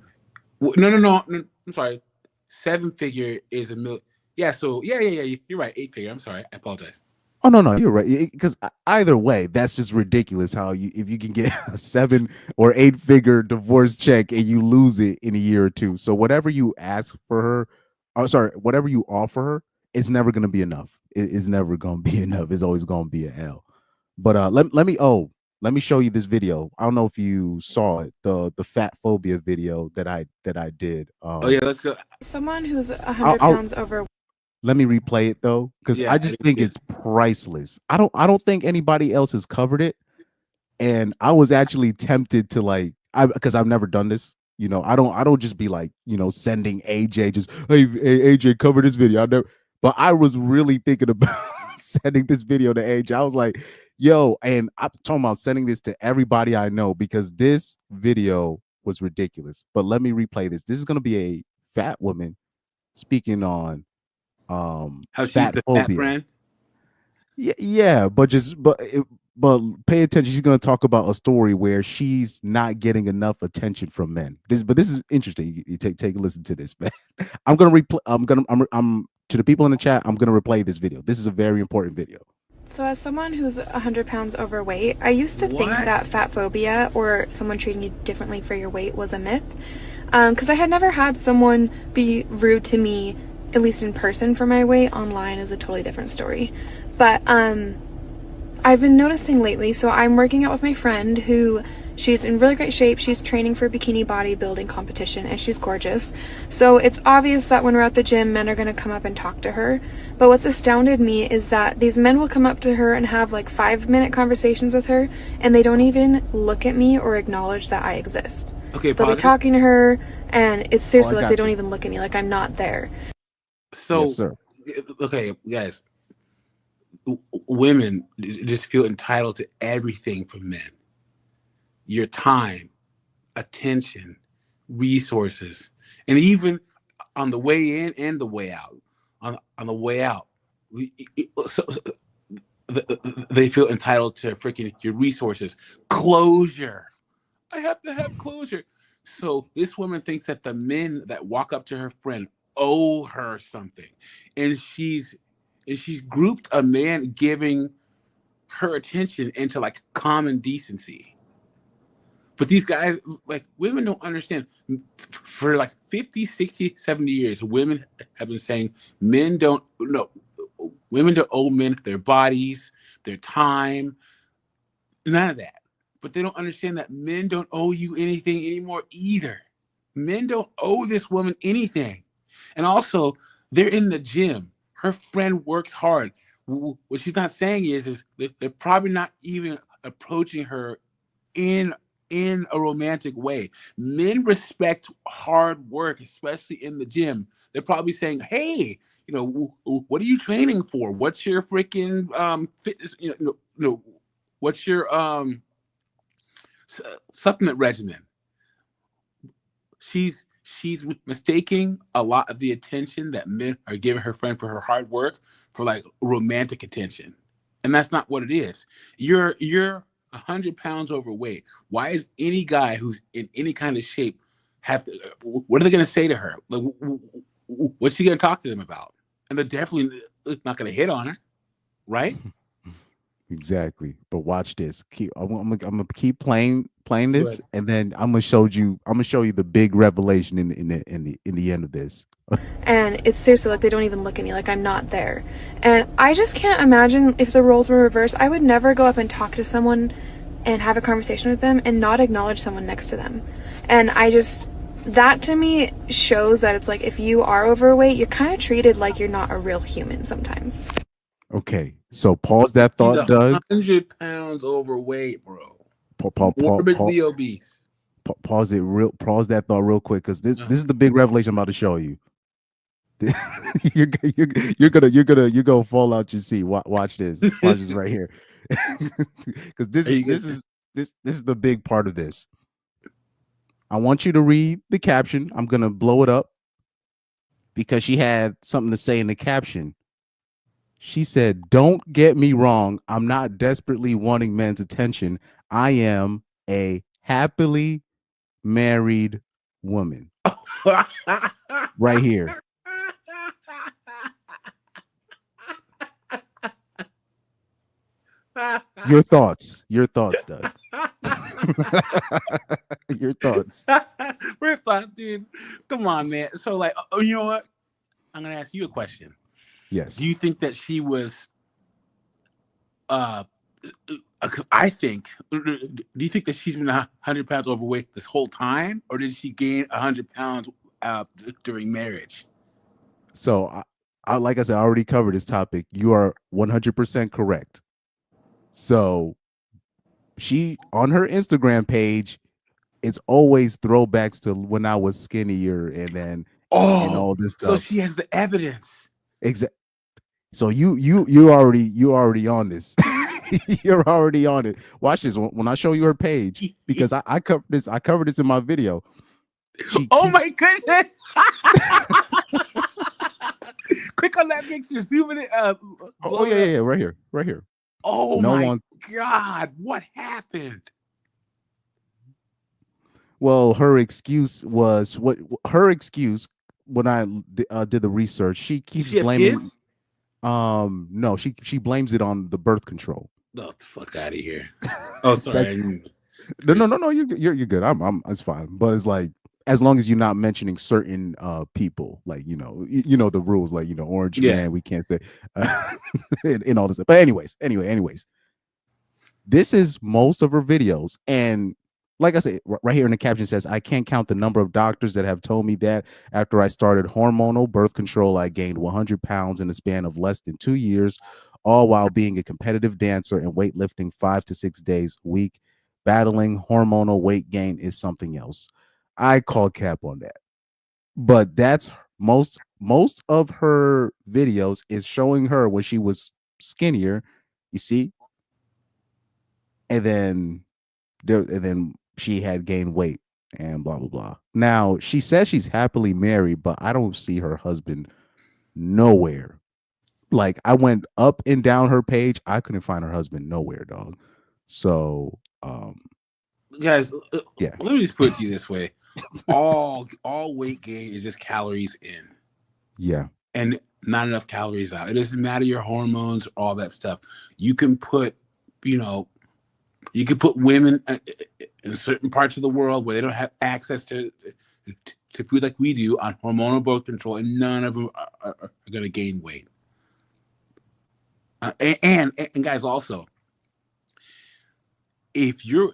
no, I'm sorry, 7 figure is a million. Yeah, so yeah, you're right, 8 figure. I'm sorry, I apologize. Oh no, you're right. Because either way, that's just ridiculous. How if you can get a 7 or 8 figure divorce check and you lose it in a year or two. So whatever you ask for her, oh sorry, whatever you offer her, it's never gonna be enough. It's never gonna be enough. It's always gonna be an L. But let me show you this video. I don't know if you saw it, the fat phobia video that I did. Oh yeah, let's go. Someone who's I'll, 100 I'll pounds over. let me replay it though, because Yeah, I I just didn't think see it. it's priceless. I don't think anybody else has covered it, and I was actually tempted to like, I because I've never done this. I don't just be like, sending AJ just, hey AJ, cover this video. I never, but I was really thinking about sending this video to AJ. I was like, yo, and I'm talking about sending this to everybody I know because this video was ridiculous. But let me replay this. This is gonna be a fat woman speaking on How she's fat the fat phobia. friend. Yeah, but pay attention. She's going to talk about a story where she's not getting enough attention from men. This is interesting. You take a listen to this, man. I'm going to replay. I'm to the people in the chat. I'm going to replay this video. This is a very important video. So, as someone who's 100 pounds overweight, I used to think What? that fat phobia or someone treating you differently for your weight was a myth. Because I had never had someone be rude to me, at least in person, for my weight. Online is a totally different story. But I've been noticing lately, so I'm working out with my friend who, she's in really great shape. She's training for a bikini bodybuilding competition and she's gorgeous. So it's obvious that when we're at the gym, men are going to come up and talk to her. But what's astounded me is that these men will come up to her and have like 5-minute conversations with her, and they don't even look at me or acknowledge that I exist. Okay, They'll be pause it. talking to her, and it's seriously I like got they don't you. even look at me, like I'm not there. So, Yes, sir. okay, guys, women just feel entitled to everything from men. Your time, attention, resources, and even on the way in and the way out. On the way out, they feel entitled to freaking your resources, closure. I have to have closure. So this woman thinks that the men that walk up to her friend owe her something, and she's grouped a man giving her attention into like common decency. But these guys, like, women don't understand. For like 50, 60, 70 years, women have been saying women don't owe men their bodies, their time, none of that. But they don't understand that men don't owe you anything anymore either. Men don't owe this woman anything. And also, they're in the gym. Her friend works hard. What she's not saying is they're probably not even approaching her in a romantic way. Men respect hard work, especially in the gym. They're probably saying, "Hey, what are you training for? What's your freaking fitness? What's your supplement regimen?" She's mistaking a lot of the attention that men are giving her friend for her hard work for like romantic attention, and that's not what it is. You're 100 pounds overweight. Why is any guy who's in any kind of shape have to? What are they going to say to her? Like, what's she going to talk to them about? And they're definitely not going to hit on her, right? Exactly. But watch this. I'm gonna keep playing this, Good. and then I'm gonna show you the big revelation in the end of this. And it's seriously like they don't even look at me, like I'm not there. And I just can't imagine if the roles were reversed. I would never go up and talk to someone and have a conversation with them and not acknowledge someone next to them. And that to me shows that it's like if you are overweight, you're kind of treated like you're not a real human sometimes. Okay, so pause that thought, She's Doug. 100 pounds overweight, bro. Morbidly obese. Pause that thought real quick, because this is the big revelation I'm about to show you. you're you're gonna fall out your seat. Watch this. Watch this right here. Because this is the big part of this. I want you to read the caption. I'm gonna blow it up because she had something to say in the caption. She said, "Don't get me wrong. I'm not desperately wanting men's attention. I am a happily married woman." Right here. Your thoughts, Doug. Your thoughts. First off, dude, come on, man. So, like, you know what? I'm gonna ask you a question. Yes. Do you think that she was? Because I think. Do you think that she's been 100 pounds overweight this whole time, or did she gain 100 pounds during marriage? So, I like I said, I already covered this topic. You are 100% correct. So, she on her Instagram page, it's always throwbacks to when I was skinnier, and all this stuff. So she has the evidence. Exactly. So you already on this. You're already on it. Watch this when I show you her page, because I covered this in my video. My goodness. Click on that picture, zoom it. Yeah, right here. Oh my God, what happened? Well, her excuse was when I did the research. She keeps blaming. Kids? No, she blames it on the birth control. Oh, the fuck out of here. Oh, sorry. No. You're good. I'm. It's fine. But it's like, as long as you're not mentioning certain people, like you know the rules, like Orange Man, we can't say and all this stuff. But anyways, this is most of her videos, and like I said, right here in the caption says, "I can't count the number of doctors that have told me that after I started hormonal birth control, I gained 100 pounds in the span of less than 2 years, all while being a competitive dancer and weightlifting 5 to 6 days a week. Battling hormonal weight gain is something else." I call cap on that. But that's most of her videos is showing her when she was skinnier, you see? And then she had gained weight and blah blah blah. Now, she says she's happily married, but I don't see her husband nowhere. Like, I went up and down her page, I couldn't find her husband nowhere, dog. So, guys, let me just put it to you this way. all weight gain is just calories in. Yeah. And not enough calories out. It doesn't matter your hormones, all that stuff. You can put, women in certain parts of the world where they don't have access to food like we do on hormonal birth control, and none of them are going to gain weight. And guys, also, if you're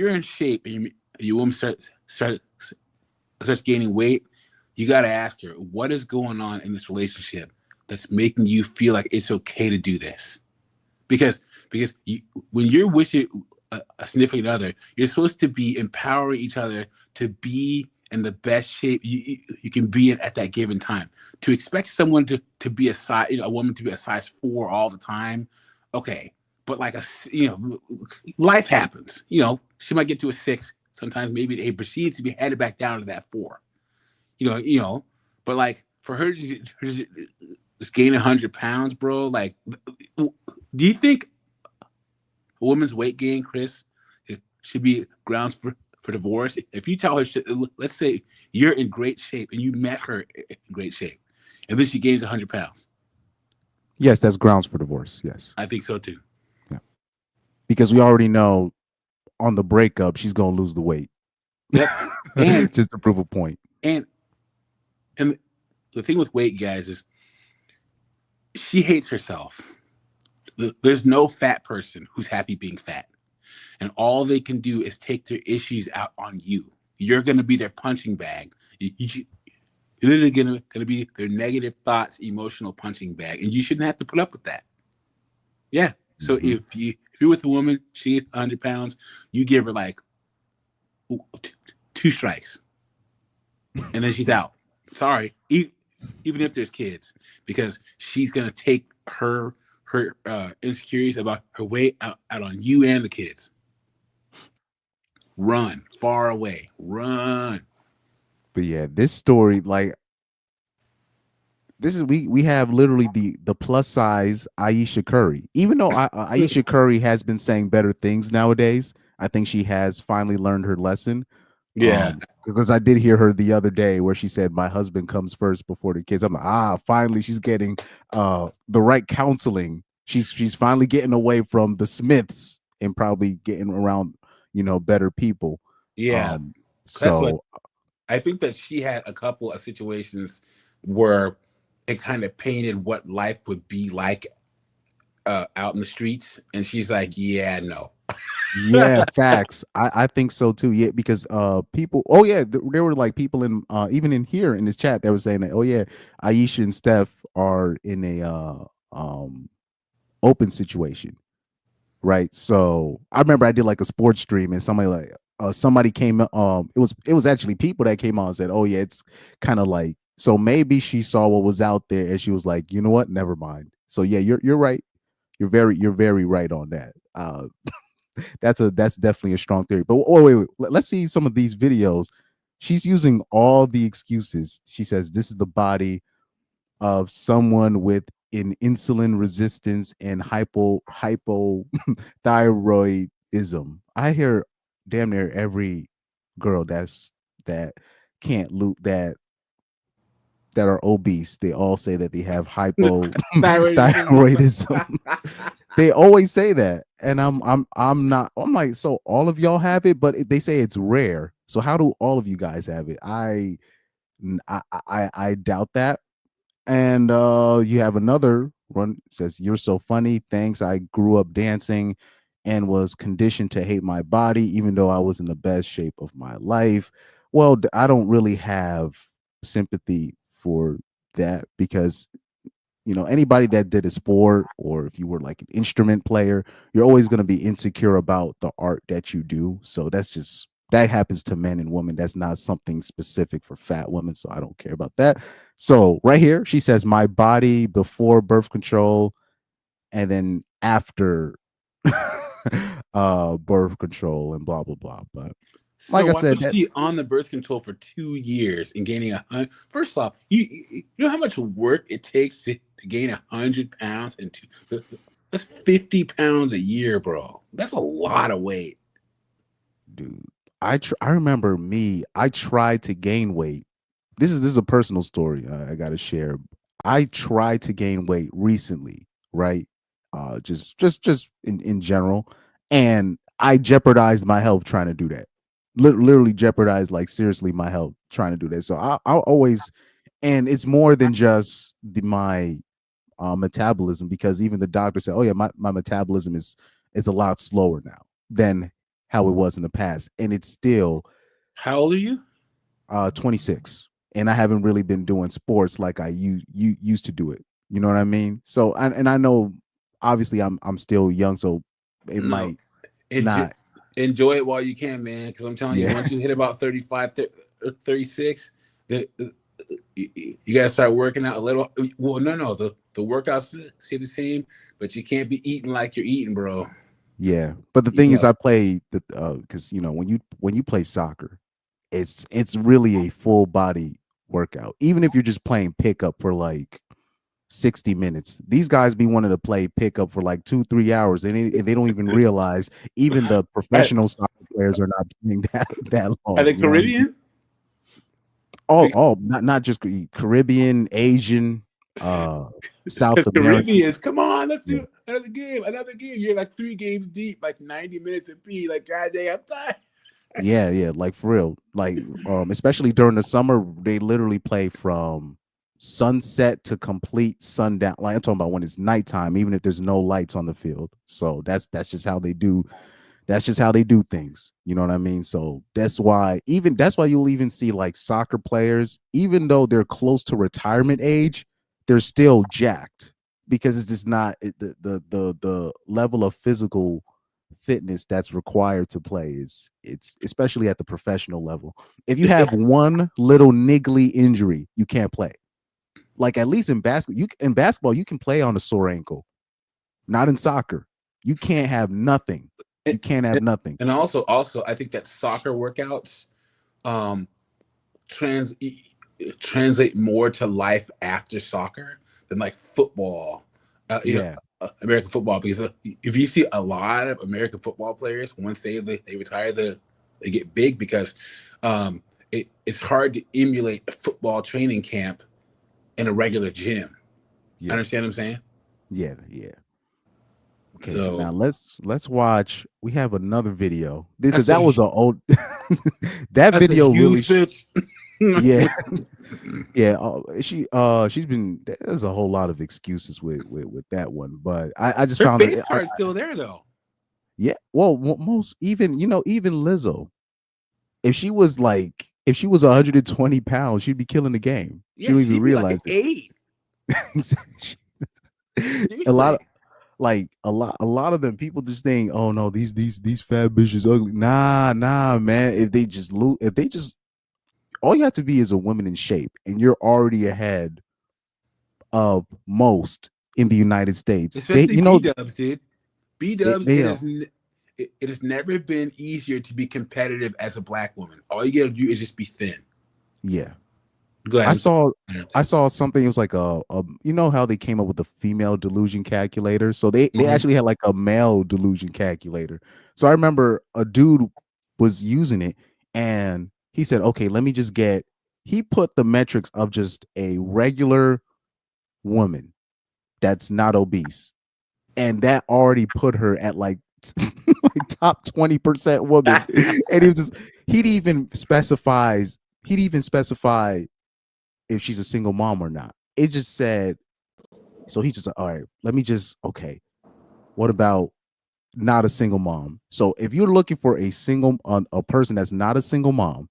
in shape and your woman starts gaining weight, you got to ask her, what is going on in this relationship that's making you feel like it's okay to do this? Because when you're with a significant other, you're supposed to be empowering each other to be in the best shape you can be in at that given time. To expect someone to be a woman to be a size 4 all the time, okay. But like life happens. She might get to a 6, sometimes maybe an 8, but she needs to be headed back down to that 4. But like for her to just gain 100 pounds, bro. Like, do you think a woman's weight gain, Chris, should be grounds for divorce? If you tell her, let's say you're in great shape and you met her in great shape, and then she gains 100 pounds. Yes, that's grounds for divorce. Yes, I think so too. Yeah, because we already know on the breakup she's gonna lose the weight. Yep. And just to prove a point. And the thing with weight, guys, is she hates herself. There's no fat person who's happy being fat. And all they can do is take their issues out on you. You're going to be their punching bag. You're literally going to be their negative thoughts, emotional punching bag. And you shouldn't have to put up with that. Yeah. So if you're with a woman, she's 100 pounds, you give her like 2 strikes. And then she's out. Sorry. even if there's kids, because she's gonna take her insecurities about her weight out on you and the kids. Run far away, run. But yeah, this story, like this is we have literally the plus size Aisha Curry. Even though Aisha Curry has been saying better things nowadays, I think she has finally learned her lesson. Yeah, Because I did hear her the other day where she said, "My husband comes first before the kids." I'm like, finally she's getting the right counseling. She's finally getting away from the Smiths and probably getting around, better people. yeah. That's what So I think, that she had a couple of situations where it kind of painted what life would be like out in the streets, and she's like, "Yeah, no." yeah, facts. I think so too. Yeah, because people. Oh yeah, there were like people in even in here in this chat that were saying that. Oh yeah, Aisha and Steph are in a open situation, right? So I remember I did like a sports stream and somebody came. It was actually people that came on and said, "Oh yeah, it's kind of like." So maybe she saw what was out there and she was like, "You know what? Never mind." So yeah, you're right. You're very right on that. That's definitely a strong theory. But wait. Let's see some of these videos. She's using all the excuses. She says this is the body of someone with an insulin resistance and hypothyroidism. I hear damn near every girl that can't loop that are obese. They all say that they have Thyroidism. hypothyroidism. They always say that, and I'm not. I'm like, so all of y'all have it, but they say it's rare. So how do all of you guys have it? I doubt that. And you have another one says, "You're so funny. Thanks. I grew up dancing and was conditioned to hate my body, even though I was in the best shape of my life." Well, I don't really have sympathy for that because anybody that did a sport, or if you were like an instrument player, you're always going to be insecure about the art that you do. So that happens to men and women. That's not something specific for fat women, so I don't care about that. So right here she says, "My body before birth control and then after birth control," and blah blah blah. But like So I why said, was she on the birth control for 2 years and gaining First off, you know how much work it takes to gain 100 pounds and that's 50 pounds a year, bro. That's a lot of weight. dude, I remember I tried to gain weight. This is a personal story I got to share. I tried to gain weight recently, right? Just in general, and I jeopardized my health trying to do that. Literally jeopardized, like seriously, my health trying to do that. So I'll always, and it's more than just my metabolism, because even the doctor said, "Oh yeah, my metabolism is a lot slower now than how it was in the past," and it's still How old are you? 26, and I haven't really been doing sports like I used to do it. You know what I mean? So and I know obviously I'm still young, so it No. might Enjoy, not. enjoy it while you can, man. Because I'm telling you, Yeah, once you hit about 35, 36, you got to start working out a little. Well, no. The workouts stay the same, but you can't be eating like you're eating, bro. yeah. But the You thing is, know, I play the because when you play soccer, it's really a full body workout. Even if you're just playing pickup for like 60 minutes. These guys be wanting to play pickup for like 2-3 hours, and they don't even realize even the are, professional soccer players are not playing that are long. they You know what I mean? Caribbean? All not just Caribbean, Asian, South Because American. Caribbeans, come on, let's Yeah. do another game, another game. You're like 3 games deep, like 90 minutes apiece. Like, God dang, I'm tired. Yeah, like for real. Like especially during the summer, they literally play from sunset to complete sundown. Like I'm talking about when it's nighttime, even if there's no lights on the field. So that's just how they do. That's just how they do things. You know what I mean? So that's why you'll even see like soccer players, even though they're close to retirement age, they're still jacked because it's just not the level of physical fitness that's required to play is it's especially at the professional level. If you have one little niggly injury, you can't play. Like at least in basketball, you can play on a sore ankle. Not in soccer. You can't have nothing. You can't have nothing. And also, I think that soccer workouts translate more to life after soccer than like football. American football, because if you see a lot of American football players, once they retire, they get big because it's hard to emulate a football training camp in a regular gym. Yeah. Understand what I'm saying? Yeah. Okay, so now let's watch. We have another video because that was an old. That video really. Yeah. She's been. There's a whole lot of excuses with that one, but I just found her face part's still there though. Yeah. Well, most even Lizzo, if she was 120 pounds, she'd be killing the game. She don't even realize it. A lot of them people just think, oh no, these fat bitches ugly. Nah, man. If they just all you have to be is a woman in shape, and you're already ahead of most in the United States. Especially B-dubs, dude. B-dubs, it has never been easier to be competitive as a black woman. All you gotta do is just be thin. Yeah. Go ahead. I saw something. It was like a you know how they came up with the female delusion calculator. So they actually had like a male delusion calculator. So I remember a dude was using it, and he said, "Okay, let me just get." He put the metrics of just a regular woman that's not obese, and that already put her at like top 20% woman. And he'd even specify if she's a single mom or not. It just said, so he just, all right, let me just, okay, what about not a single mom? So if you're looking for a person that's not a single mom,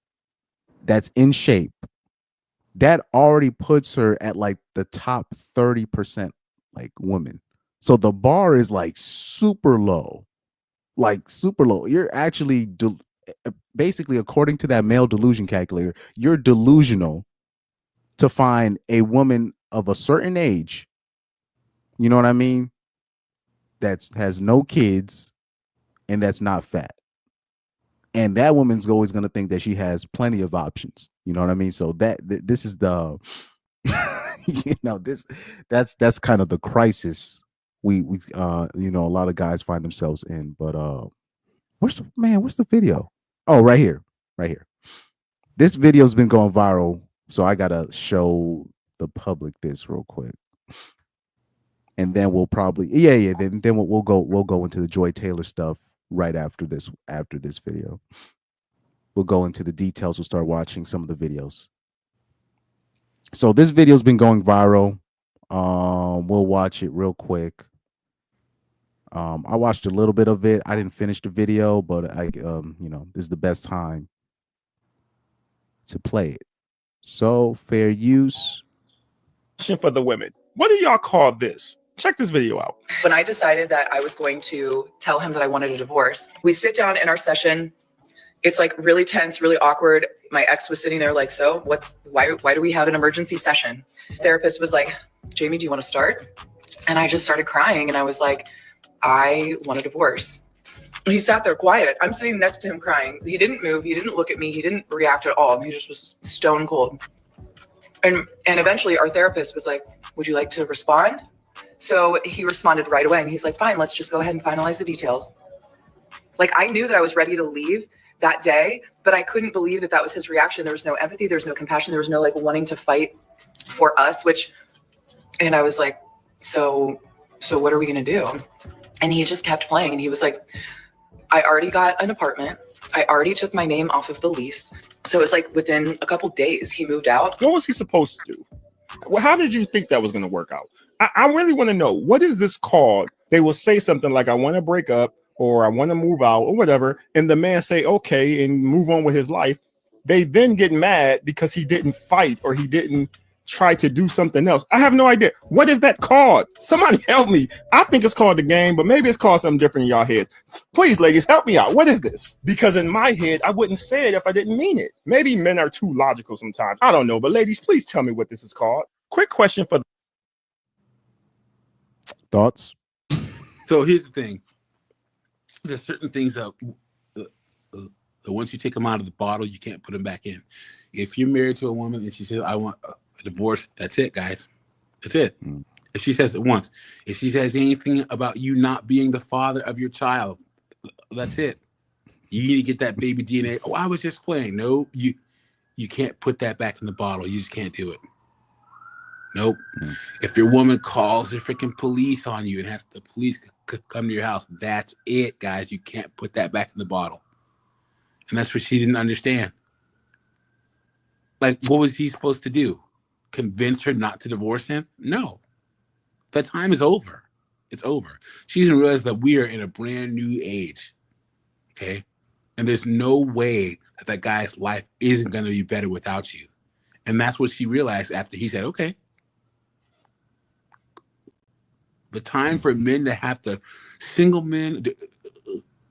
that's in shape, that already puts her at like the top 30% like women. So the bar is like super low. You're actually basically, according to that male delusion calculator, you're delusional to find a woman of a certain age, you know what I mean, that has no kids and that's not fat. And that woman's always going to think that she has plenty of options. You know what I mean? So this is the, that's kind of the crisis we a lot of guys find themselves in. But what's the video? Oh, right here. This video's been going viral, so I gotta show the public this real quick, and then we'll probably then we'll go into the Joy Taylor stuff right after this video. We'll go into the details. We'll start watching some of the videos. So this video's been going viral. We'll watch it real quick. I watched a little bit of it. I didn't finish the video, but this is the best time to play it. So fair use. For the women, what do y'all call this? Check this video out. When I decided that I was going to tell him that I wanted a divorce, we sit down in our session. It's like really tense, really awkward. My ex was sitting there like, so why do we have an emergency session? The therapist was like, Jamie, do you want to start? And I just started crying, and I was like, I want a divorce. He sat there quiet. I'm sitting next to him crying. He didn't move. He didn't look at me. He didn't react at all. He just was stone cold. And eventually our therapist was like, would you like to respond? So he responded right away. And he's like, fine, let's just go ahead and finalize the details. Like, I knew that I was ready to leave that day, but I couldn't believe that was his reaction. There was no empathy. There was no compassion. There was no like wanting to fight for us, and I was like, so what are we going to do? And he just kept playing. And he was like, I already got an apartment. I already took my name off of the lease. So it was like within a couple days he moved out. What was he supposed to do? Well, how did you think that was going to work out? I really want to know, what is this called? They will say something like, I want to break up, or I want to move out, or whatever. And the man say, okay, and move on with his life. They then get mad because he didn't fight, or he didn't try to do something else. I have no idea. What is that called? Somebody help me. I think it's called the game, but maybe it's called something different in y'all heads. Please, ladies, help me out. What is this? Because in my head, I wouldn't say it if I didn't mean it. Maybe men are too logical sometimes. I don't know. But ladies, please tell me what this is called. Quick question for Thoughts? So here's the thing. There's certain things that once you take them out of the bottle, you can't put them back in. If you're married to a woman and she says, I want a divorce, that's it, guys. That's it. If she says it once, if she says anything about you not being the father of your child, that's it. You need to get that baby DNA. Oh, I was just playing. No, you can't put that back in the bottle. You just can't do it. Nope. If your woman calls the freaking police on you and has the police come to your house, that's it, guys. You can't put that back in the bottle. And that's what she didn't understand. Like, what was he supposed to do? Convince her not to divorce him? No. That time is over. It's over. She doesn't realize that we are in a brand new age. Okay? And there's no way that guy's life isn't going to be better without you. And that's what she realized after he said, okay. The time for men to have to, single men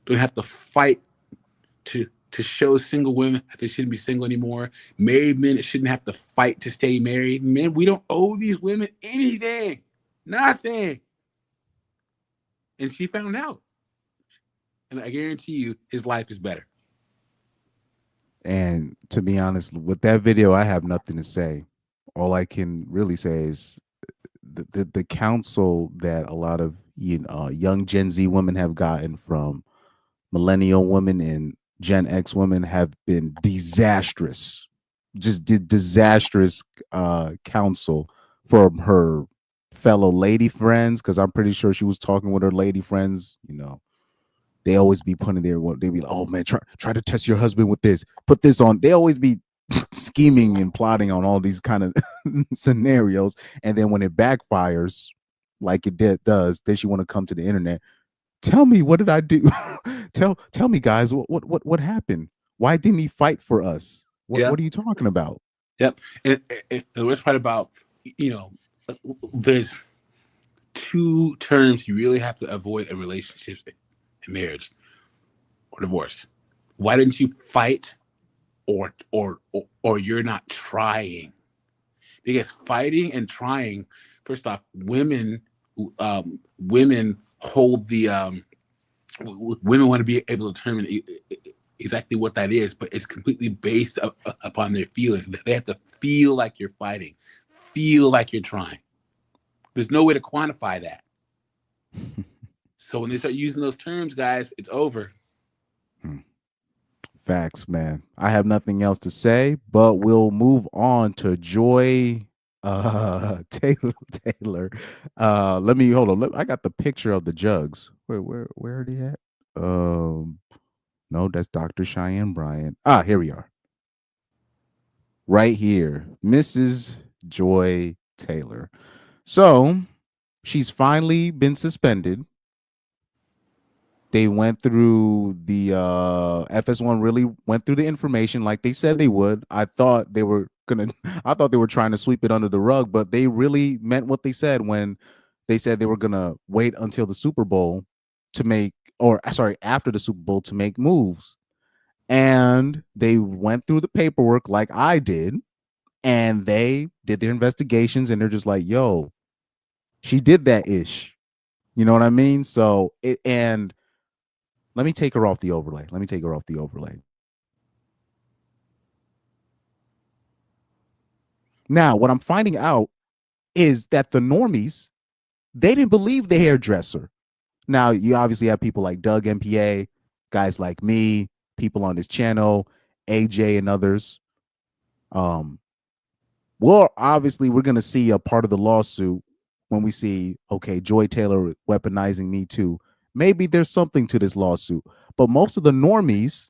don't have to fight to show single women that they shouldn't be single anymore. Married men shouldn't have to fight to stay married. Men, we don't owe these women anything. Nothing. And she found out. And I guarantee you, his life is better. And to be honest, with that video, I have nothing to say. All I can really say is the counsel that a lot of young Gen Z women have gotten from millennial women and Gen X women have been disastrous. Just disastrous counsel from her fellow lady friends, because I'm pretty sure she was talking with her lady friends. They always be putting there. They be like, "Oh man, try to test your husband with this. Put this on." They always be scheming and plotting on all these kind of scenarios, and then when it backfires, like it does, then she want to come to the internet. Tell me, what did I do? tell me, guys, what happened? Why didn't he fight for us? What are you talking about? Yep. And the worst part about, there's two terms you really have to avoid in relationships, in marriage or divorce. Why didn't you fight, or you're not trying? Because fighting and trying, first off, women hold the women want to be able to determine exactly what that is, but it's completely based upon their feelings. They have to feel like you're fighting, feel like you're trying. There's no way to quantify that. So when they start using those terms, guys, it's over. Facts, man. I have nothing else to say, but we'll move on to Joy Taylor. Let me hold on. I got the picture of the jugs. Where are they at? No, that's Dr. Cheyenne Bryant. Here we are. Right here, Mrs. Joy Taylor. So she's finally been suspended. They went through the FS1, really went through the information like they said they would. I thought they were trying to sweep it under the rug, but they really meant what they said when they said they were gonna wait until the Super Bowl after the Super Bowl to make moves. And they went through the paperwork like I did, and they did their investigations, and they're just like, yo, she did that ish. You know what I mean? So let me take her off the overlay. Now, what I'm finding out is that the normies, they didn't believe the hairdresser. Now, you obviously have people like Doug MPA, guys like me, people on this channel, AJ and others. Well, obviously, we're going to see a part of the lawsuit when we see, okay, Joy Taylor weaponizing Me Too. Maybe there's something to this lawsuit. But most of the normies,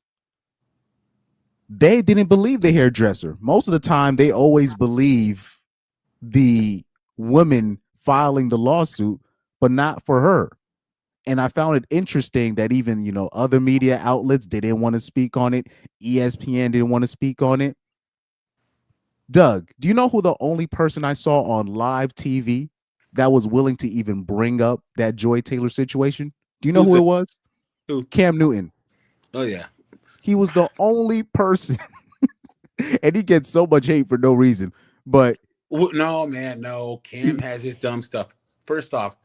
they didn't believe the hairdresser. Most of the time, they always believe the woman filing the lawsuit, but not for her. And I found it interesting that even, other media outlets, they didn't want to speak on it. ESPN didn't want to speak on it. Doug, do you know who the only person I saw on live TV that was willing to even bring up that Joy Taylor situation? Do you know who it was? Who? Cam Newton. Oh, yeah. He was the only person. And he gets so much hate for no reason. But No, man, no. Cam has his dumb stuff. First off,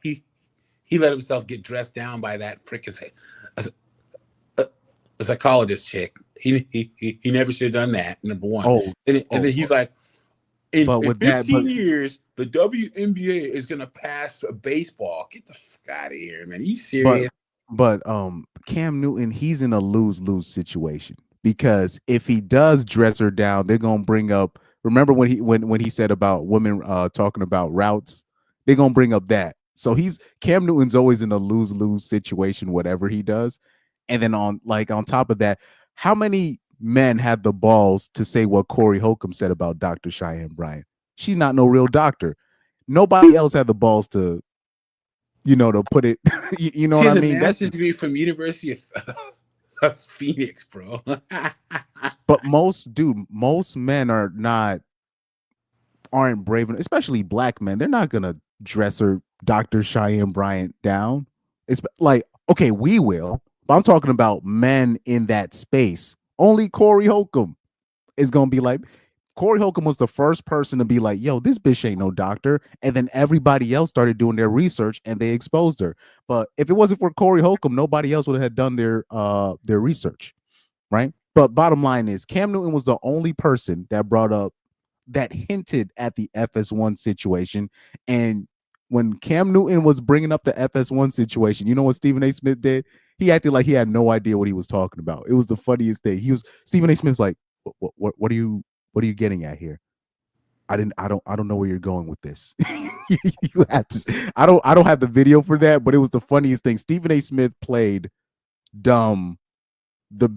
he let himself get dressed down by that freaking a psychologist chick. He never should have done that. Number one, Oh, and then he's like, in but with that, 15 years, the WNBA is gonna pass baseball. Get the fuck out of here, man. Are you serious? But Cam Newton, he's in a lose-lose situation because if he does dress her down, they're gonna bring up. Remember when he said about women talking about routes, they're gonna bring up that. So Cam Newton's always in a lose-lose situation, whatever he does. And then on top of that, how many men had the balls to say what Corey Holcomb said about Dr. Cheyenne Bryant? She's not no real doctor. Nobody else had the balls to put it. You know what I mean? She has a master's degree from University of Phoenix, bro. But most men aren't brave enough, especially black men. They're not gonna dress her Dr. Cheyenne Bryant down. It's like, okay, we will, but I'm talking about men in that space. Only Corey Holcomb is gonna be like. Corey Holcomb was the first person to be like, yo, this bitch ain't no doctor. And then everybody else started doing their research and they exposed her. But if it wasn't for Corey Holcomb, nobody else would have done their research. Right. But bottom line is Cam Newton was the only person that hinted at the FS1 situation. And when Cam Newton was bringing up the FS1 situation, you know what Stephen A. Smith did? He acted like he had no idea what he was talking about. It was the funniest thing. Stephen A. Smith's like, what are you getting at here? I don't know where you're going with this. You have to. I don't have the video for that, but it was the funniest thing. Stephen A. Smith played dumb, the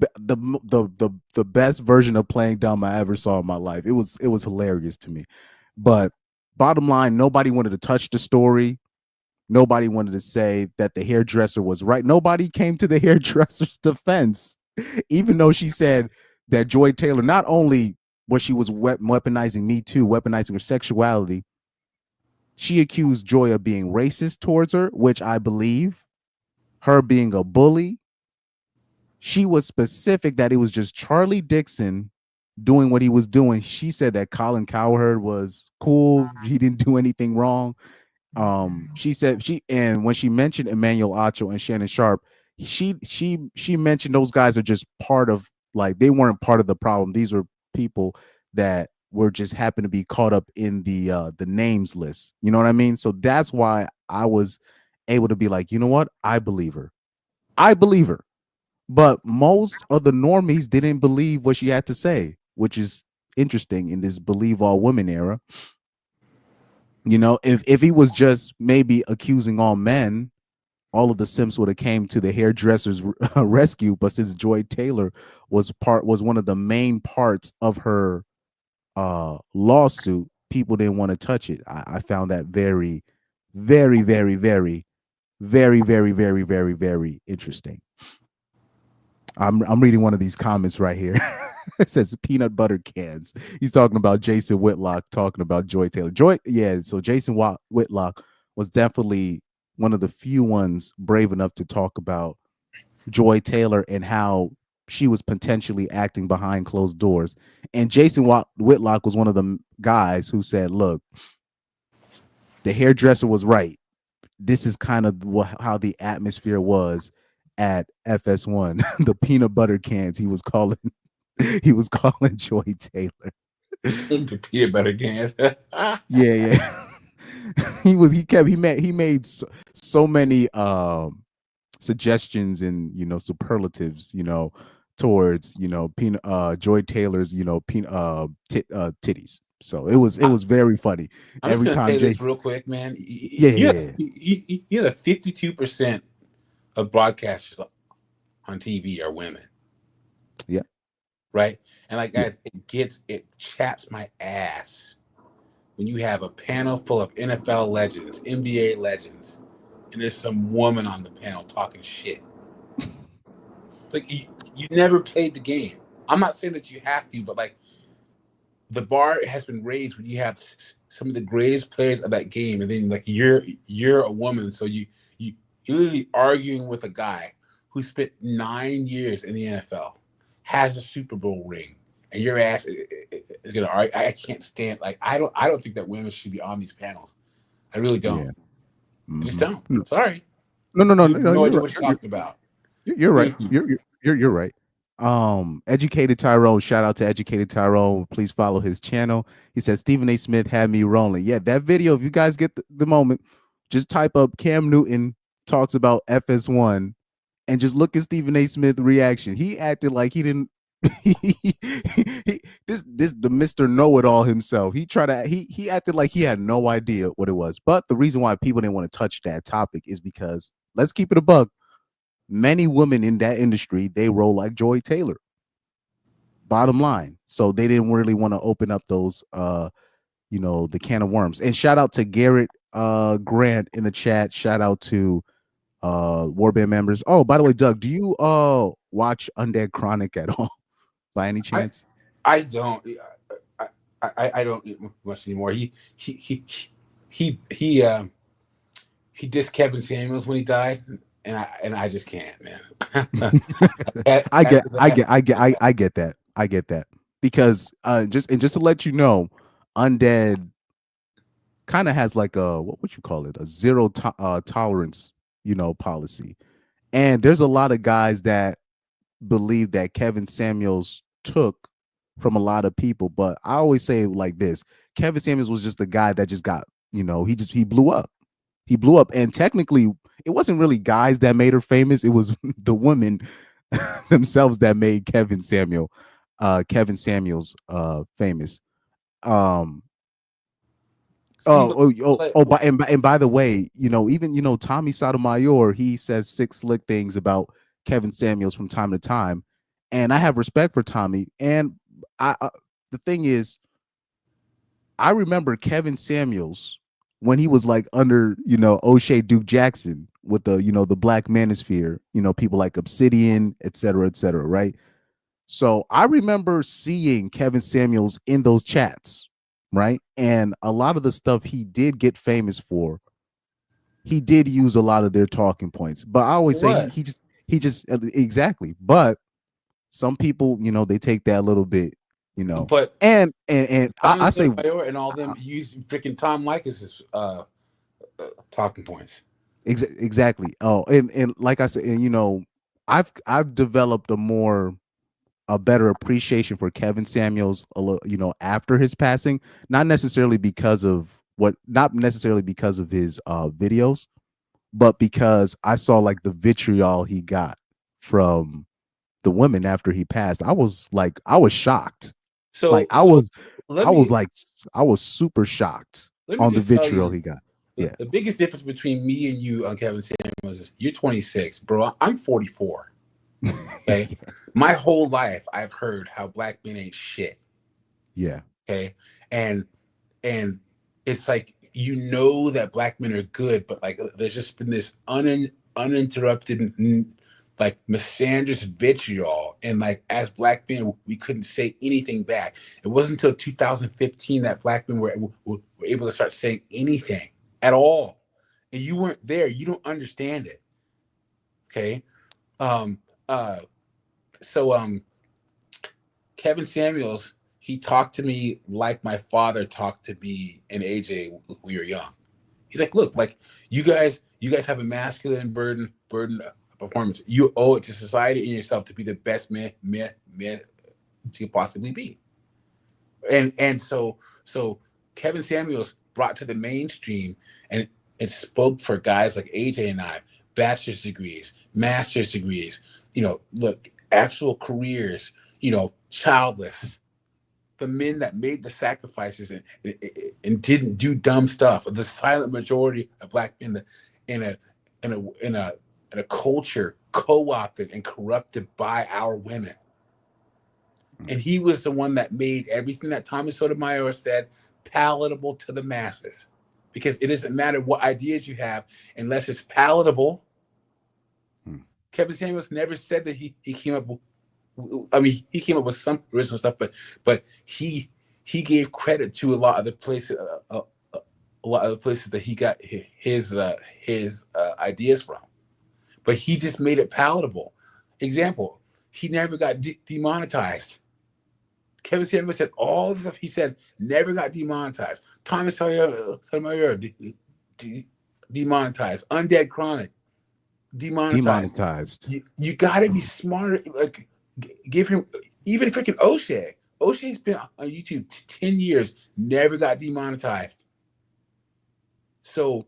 best version of playing dumb I ever saw in my life. It was hilarious to me. But bottom line, nobody wanted to touch the story. Nobody wanted to say that the hairdresser was right. Nobody came to the hairdresser's defense, even though she said that Joy Taylor not only she was weaponizing Me Too, weaponizing her sexuality. She accused Joy of being racist towards her, which I believe, her being a bully. She was specific that it was just Charlie Dixon doing what he was doing. She said that Colin Cowherd was cool. He didn't do anything wrong. She said and when she mentioned Emmanuel Acho and Shannon Sharp, she mentioned those guys are just part of, like, they weren't part of the problem. These were people that were just happen to be caught up in the names list. You know what I mean? So that's why I was able to be like, you know what? I believe her. But most of the normies didn't believe what she had to say, which is interesting in this believe all women era. You know, if he was just maybe accusing all men, all of the simps would have came to the hairdresser's rescue. But since Joy Taylor was one of the main parts of her lawsuit, people didn't want to touch it. I found that very, very, very, very, very, very, very, very, very interesting. I'm reading one of these comments right here. It says peanut butter cans. He's talking about Jason Whitlock talking about Joy Taylor. So Jason Whitlock was definitely one of the few ones brave enough to talk about Joy Taylor and how she was potentially acting behind closed doors. And Jason Whitlock was one of the guys who said, look, the hairdresser was right. This is kind of how the atmosphere was at FS1. The peanut butter cans he was calling Joy Taylor. The peanut butter cans. Yeah. He made so many suggestions and superlatives towards Joy Taylor's titties. So it was very funny. I'm Every just gonna time say this real quick, man. Yeah. You know, 52% of broadcasters on TV are women. Yeah. Right. And like, guys, it chaps my ass when you have a panel full of NFL legends, NBA legends, and there's some woman on the panel talking shit. It's like you never played the game. I'm not saying that you have to, but like, the bar has been raised when you have some of the greatest players of that game, and then like you're a woman, so you're literally arguing with a guy who spent 9 years in the NFL, has a Super Bowl ring, and your ass is gonna argue. I can't stand, like, I don't think that women should be on these panels. I really don't. Yeah. I just Mhm. don't. Sorry. No. You have no idea You're what right. you're talking about. You're right. You're right. Educated Tyrone. Shout out to Educated Tyrone. Please follow his channel. He says Stephen A. Smith had me rolling. Yeah, that video. If you guys get the moment, just type up Cam Newton talks about FS1 and just look at Stephen A. Smith reaction. He acted like he didn't. This the Mr. Know-it-all himself. He acted like he had no idea what it was. But the reason why people didn't want to touch that topic is because, let's keep it a buck, many women in that industry, they roll like Joy Taylor. Bottom line. So they didn't really want to open up those the can of worms. And shout out to Garrett Grant in the chat. Shout out to Warband members. Oh, by the way, Doug, do you watch Undead Chronic at all by any chance? I don't. I don't eat much anymore. He dissed Kevin Samuels when he died, and I just can't, man. I get that because just to let you know, Undead kind of has like a, what would you call it, a zero tolerance policy, and there's a lot of guys that believe that Kevin Samuels took from a lot of people, but I always say it like this: Kevin Samuels was just the guy that just got, he blew up. He blew up, and technically it wasn't really guys that made her famous. It was the women themselves that made Kevin Samuels famous. By the way, even Tommy Sotomayor, he says 6 slick things about Kevin Samuels from time to time, and I have respect for Tommy. And the thing is, I remember Kevin Samuels when he was like under O'Shea Duke Jackson with the the Black Manosphere, people like Obsidian, et cetera, right? So I remember seeing Kevin Samuels in those chats, right? And a lot of the stuff he did get famous for, he did use a lot of their talking points. But I always say he just exactly. But some people, they take that a little bit, But and I say, and all them use freaking Tom Likas' talking points. Exactly. Oh, and like I said, and I've developed a better appreciation for Kevin Samuels a little, after his passing, not necessarily because of his videos, but because I saw like the vitriol he got from the women after he passed. I was shocked. So I was super shocked on the vitriol he got. Yeah. The biggest difference between me and you on Kevin Samuels is you're 26, bro. I'm 44. Okay. Yeah. My whole life I've heard how black men ain't shit. Yeah. Okay. And it's like, that black men are good, but like there's just been this uninterrupted like misandrous vitriol, and like as black men we couldn't say anything back. It wasn't until 2015 that black men were able to start saying anything at all, and you weren't there. You don't understand it. Okay. So Kevin Samuels, he talked to me like my father talked to me and AJ when we were young. He's like, look, like you guys have a masculine burden of performance. You owe it to society and yourself to be the best man to possibly be. And so Kevin Samuels brought to the mainstream and it spoke for guys like AJ and I, bachelor's degrees, master's degrees, look, actual careers, childless, the men that made the sacrifices and didn't do dumb stuff. The silent majority of black men in a culture co-opted and corrupted by our women. And he was the one that made everything that Tommy Sotomayor said palatable to the masses, because it doesn't matter what ideas you have unless it's palatable. Kevin Samuels never said that he came up with, he came up with some original stuff, but he gave credit to a lot of the places that he got his ideas from, but he just made it palatable. Example, he never got demonetized. Kevin Samuels said all the stuff he said never got demonetized. Thomas Sotomayor demonetized. Undead Chronic demonetized. Demonetized. You got to be smarter. Like, give him even freaking O'Shea. O'Shea's been on YouTube 10 years, never got demonetized. So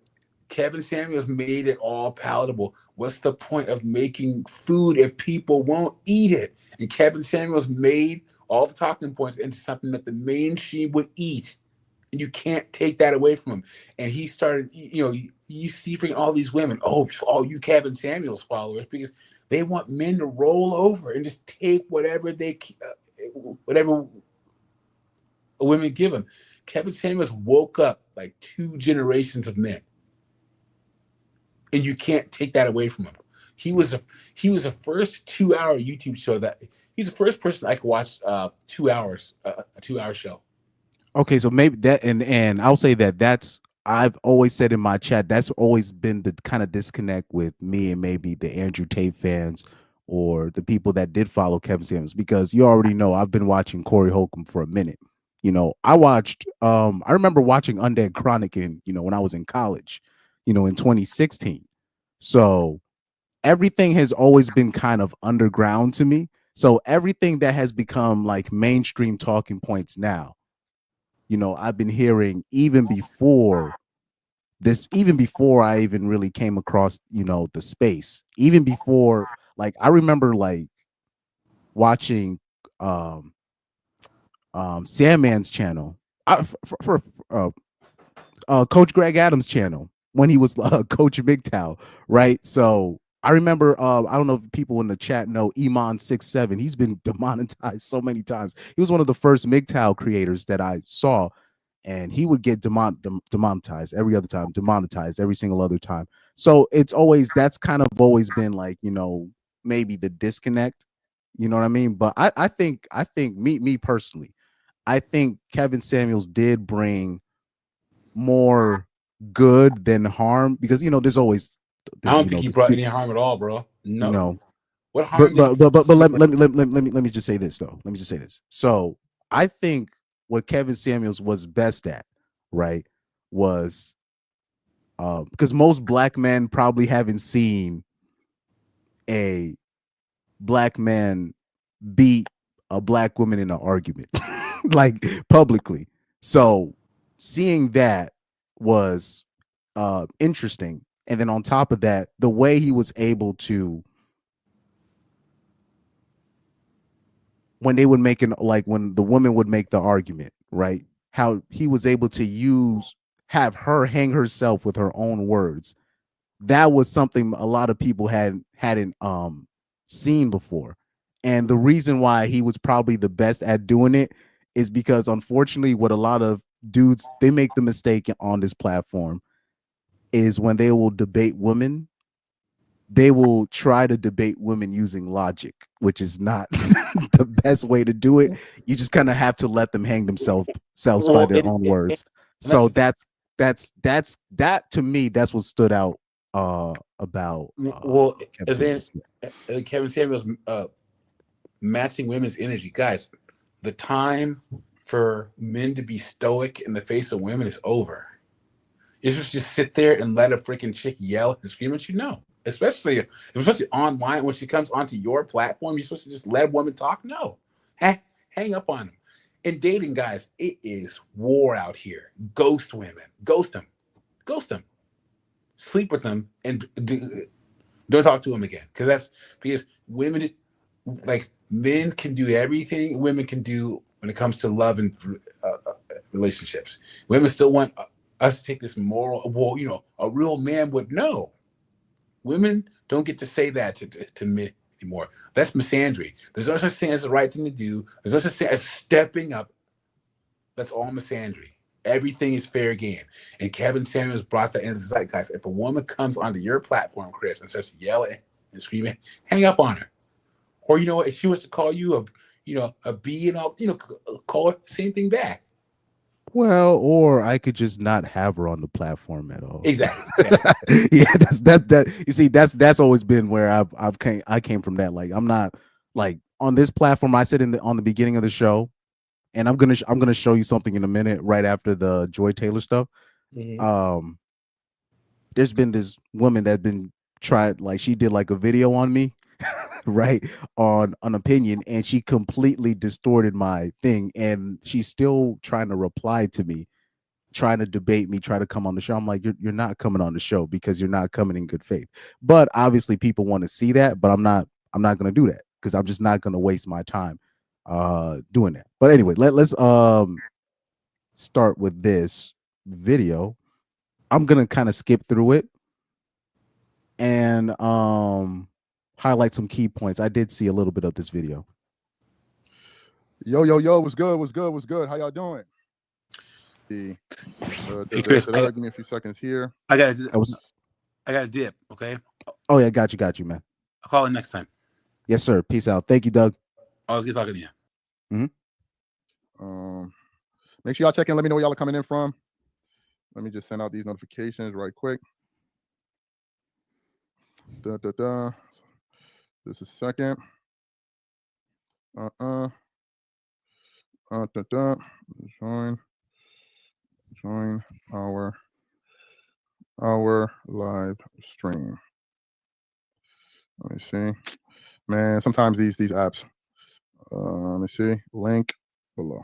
Kevin Samuels made it all palatable. What's the point of making food if people won't eat it? And Kevin Samuels made all the talking points into something that the mainstream would eat. And you can't take that away from him. And he started, you see freaking all these women, all you Kevin Samuels followers, because they want men to roll over and just take whatever women give them. Kevin Samuels woke up like 2 generations of men. And you can't take that away from him. He was the first 2-hour YouTube show that he's the first person I could watch 2 hours, a 2-hour show. Okay, so maybe that, and I'll say that's, I've always said in my chat, that's always been the kind of disconnect with me and maybe the Andrew Tate fans or the people that did follow Kevin Samuels, because you already know I've been watching Corey Holcomb for a minute. I watched, I remember watching Undead Chronic when I was in college, in 2016. So everything has always been kind of underground to me. So everything that has become like mainstream talking points now, I've been hearing even before I even really came across, the space, even before, like, I remember like watching Sandman's channel for Coach Greg Adams' channel when he was Coach MGTOW, right? So I remember, I don't know if people in the chat know Iman67. He's been demonetized so many times. He was one of the first MGTOW creators that I saw, and he would get demonetized every other time, demonetized every single other time. So that's kind of always been like, maybe the disconnect, you know what I mean? But I think me personally, I think Kevin Samuels did bring more good than harm, because there's always I don't think he brought any harm at all, bro. No. What harm? But let me just say this though. Let me just say this. So I think what Kevin Samuels was best at, right, was because most black men probably haven't seen a black man beat a black woman in an argument like publicly. So seeing that was interesting. And then on top of that, the way he was able to, when they would when the woman would make the argument, right, how he was able to have her hang herself with her own words. That was something a lot of people hadn't seen before. And the reason why he was probably the best at doing it is because, unfortunately, what a lot of dudes, they make the mistake on this platform is when they will debate women, they will try to debate women using logic, which is not the best way to do it. You just kind of have to let them hang themselves by their own words. So that to me, that's what stood out about Kevin Samuels matching women's energy. Guys, the time for men to be stoic in the face of women is over. You're supposed to just sit there and let a freaking chick yell and scream at you? No. Especially online, when she comes onto your platform, you're supposed to just let a woman talk? No. Hang up on them. In dating, guys, it is war out here. Ghost women. Ghost them. Sleep with them and don't talk to them again. Because women, like, men can do everything women can do when it comes to love and relationships. Women still want us to take this moral, a real man would know. Women don't get to say that to men anymore. That's misandry. There's no such thing as the right thing to do. There's no such thing as stepping up. That's all misandry. Everything is fair game. And Kevin Samuels brought that into the zeitgeist. If a woman comes onto your platform, Chris, and starts yelling and screaming, hang up on her. Or, if she wants to call you a B and all, call her same thing back. Well, or I could just not have her on the platform at all. Exactly. Yeah, that. You see, that's always been where I came from. That, like, I'm not, like, on this platform. I said on the beginning of the show, and I'm gonna show you something in a minute right after the Joy Taylor stuff. There's been this woman that been tried, like she did like a video on me, right, on an opinion, and she completely distorted my thing, and she's still trying to reply to me, trying to debate me, try to come on the show. I'm like, you're not coming on the show because you're not coming in good faith. But obviously people want to see that, but I'm not gonna do that because I'm just not gonna waste my time doing that. But anyway, let's start with this video. I'm gonna kind of skip through it and highlight some key points. I did see a little bit of this video. Yo, what's good? How y'all doing? Hey, Chris, give me a few seconds here. I got a dip, okay? Oh yeah, got you, man. I'll call it next time. Yes, sir. Peace out. Thank you, Doug. Always good talking to you. Make sure y'all check in. Let me know where y'all are coming in from. Let me just send out these notifications right quick. Just a second. Join our live stream. Let me see. Man, sometimes these apps. Let me see. Link below.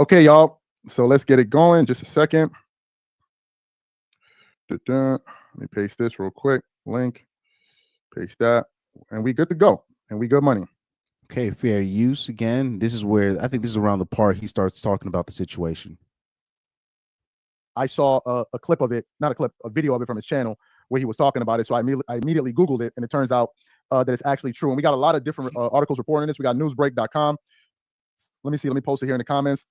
Okay, y'all. So let's get it going. Just a second. Let me paste this real quick. Link. Paste that. And we good to go. And we good money. Okay, fair use again. This is where I think this is around the part he starts talking about the situation. I saw a clip of it, not a clip, a video of it from his channel where he was talking about it. So I immediately Googled it, and it turns out that it's actually true. And we got a lot of different articles reporting this. We got newsbreak.com. Let me see. Let me post it here in the comments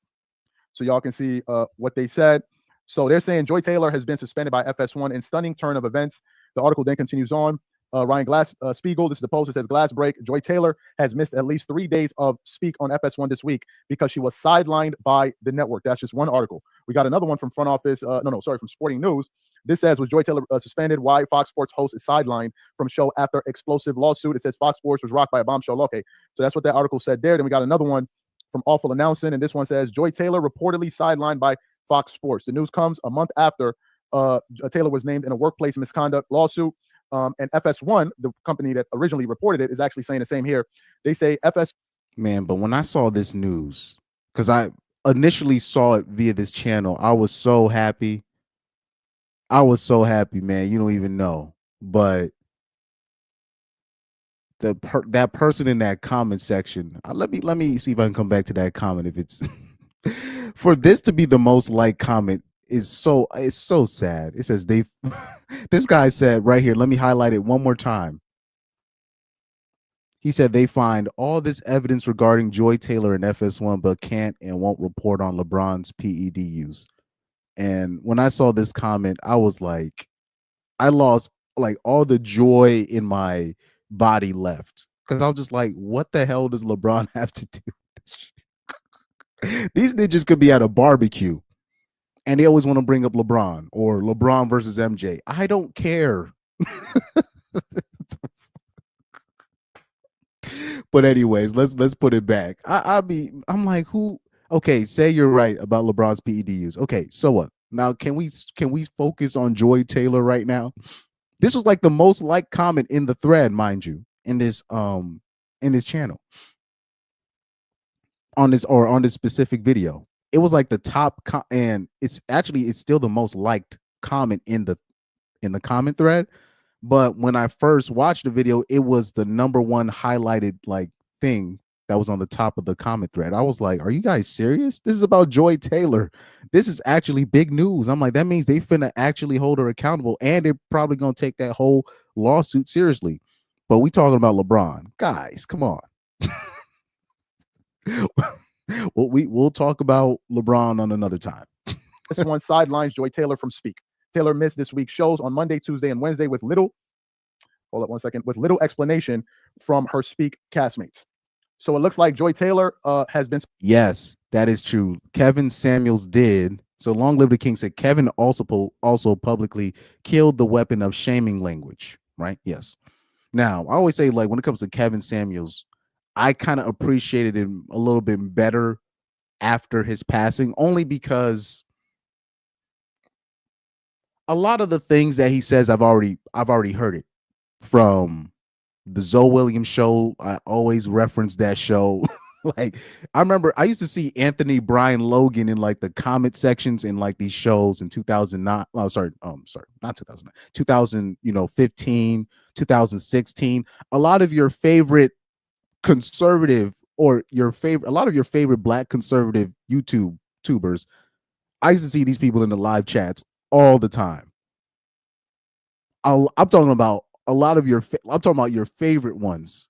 so y'all can see what they said. So they're saying Joy Taylor has been suspended by FS1 in stunning turn of events. The article then continues on. Ryan Glass Spiegel, this is the post. It says Glass break. Joy Taylor has missed at least 3 days of Speak on FS1 this week because she was sidelined by the network. That's just one article. We got another one from Front Office. From Sporting News. This says, was Joy Taylor suspended? Why Fox Sports host is sidelined from show after explosive lawsuit? It says Fox Sports was rocked by a bombshell. Okay, so that's what that article said there. Then we got another one from Awful Announcing, and this one says Joy Taylor reportedly sidelined by Fox Sports. The news comes a month after Taylor was named in a workplace misconduct lawsuit. And FS1, the company that originally reported it, is actually saying the same here. They say Man, but when I saw this news, because I initially saw it via this channel, I was so happy. Man. You don't even know. But that person in that comment section, let me see if I can come back to that comment. If it's for this to be the most liked comment, it's so sad. It says this guy said right here, let me highlight it one more time. He said they find all this evidence regarding Joy Taylor and FS1, but can't and won't report on LeBron's PED use. And when I saw this comment, I was like, I lost like all the joy in my body left, because I was just like, what the hell does LeBron have to do with this shit? These ninjas could be at a barbecue and they always want to bring up LeBron or LeBron versus MJ. I don't care. But anyways, let's put it back. I'm like, who? Okay, say you're right about LeBron's PED use. Okay, so what? Now can we focus on Joy Taylor right now? This was like the most liked comment in the thread, mind you, in this channel. On this specific video. It was like the top and it's still the most liked comment in the comment thread. But when I first watched the video, it was the number one highlighted like thing that was on the top of the comment thread. I was like, are you guys serious? This is about Joy Taylor. This is actually big news. I'm like, that means they finna actually hold her accountable, and they're probably gonna take that whole lawsuit seriously. But we talking about LeBron. Guys, come on. We'll talk about LeBron on another time. This one sidelines Joy Taylor from Speak. Taylor missed this week's shows on Monday, Tuesday, and Wednesday with little explanation from her Speak castmates. So it looks like Joy Taylor has been. Yes, that is true. Kevin Samuels did. So Long Live the King said Kevin also publicly killed the weapon of shaming language, right? Yes. Now, I always say, like, when it comes to Kevin Samuels, I kind of appreciated him a little bit better after his passing, only because a lot of the things that he says I've already heard it from the Zoe Williams show. I always reference that show. Like, I remember I used to see Anthony Brian Logan in like the comment sections in like these shows in 2009. Oh, sorry, not 2009, 2015, 2016. A lot of your favorite conservative or a lot of your favorite black conservative YouTube tubers, I used to see these people in the live chats all the time. I'm talking about a lot of I'm talking about your favorite ones.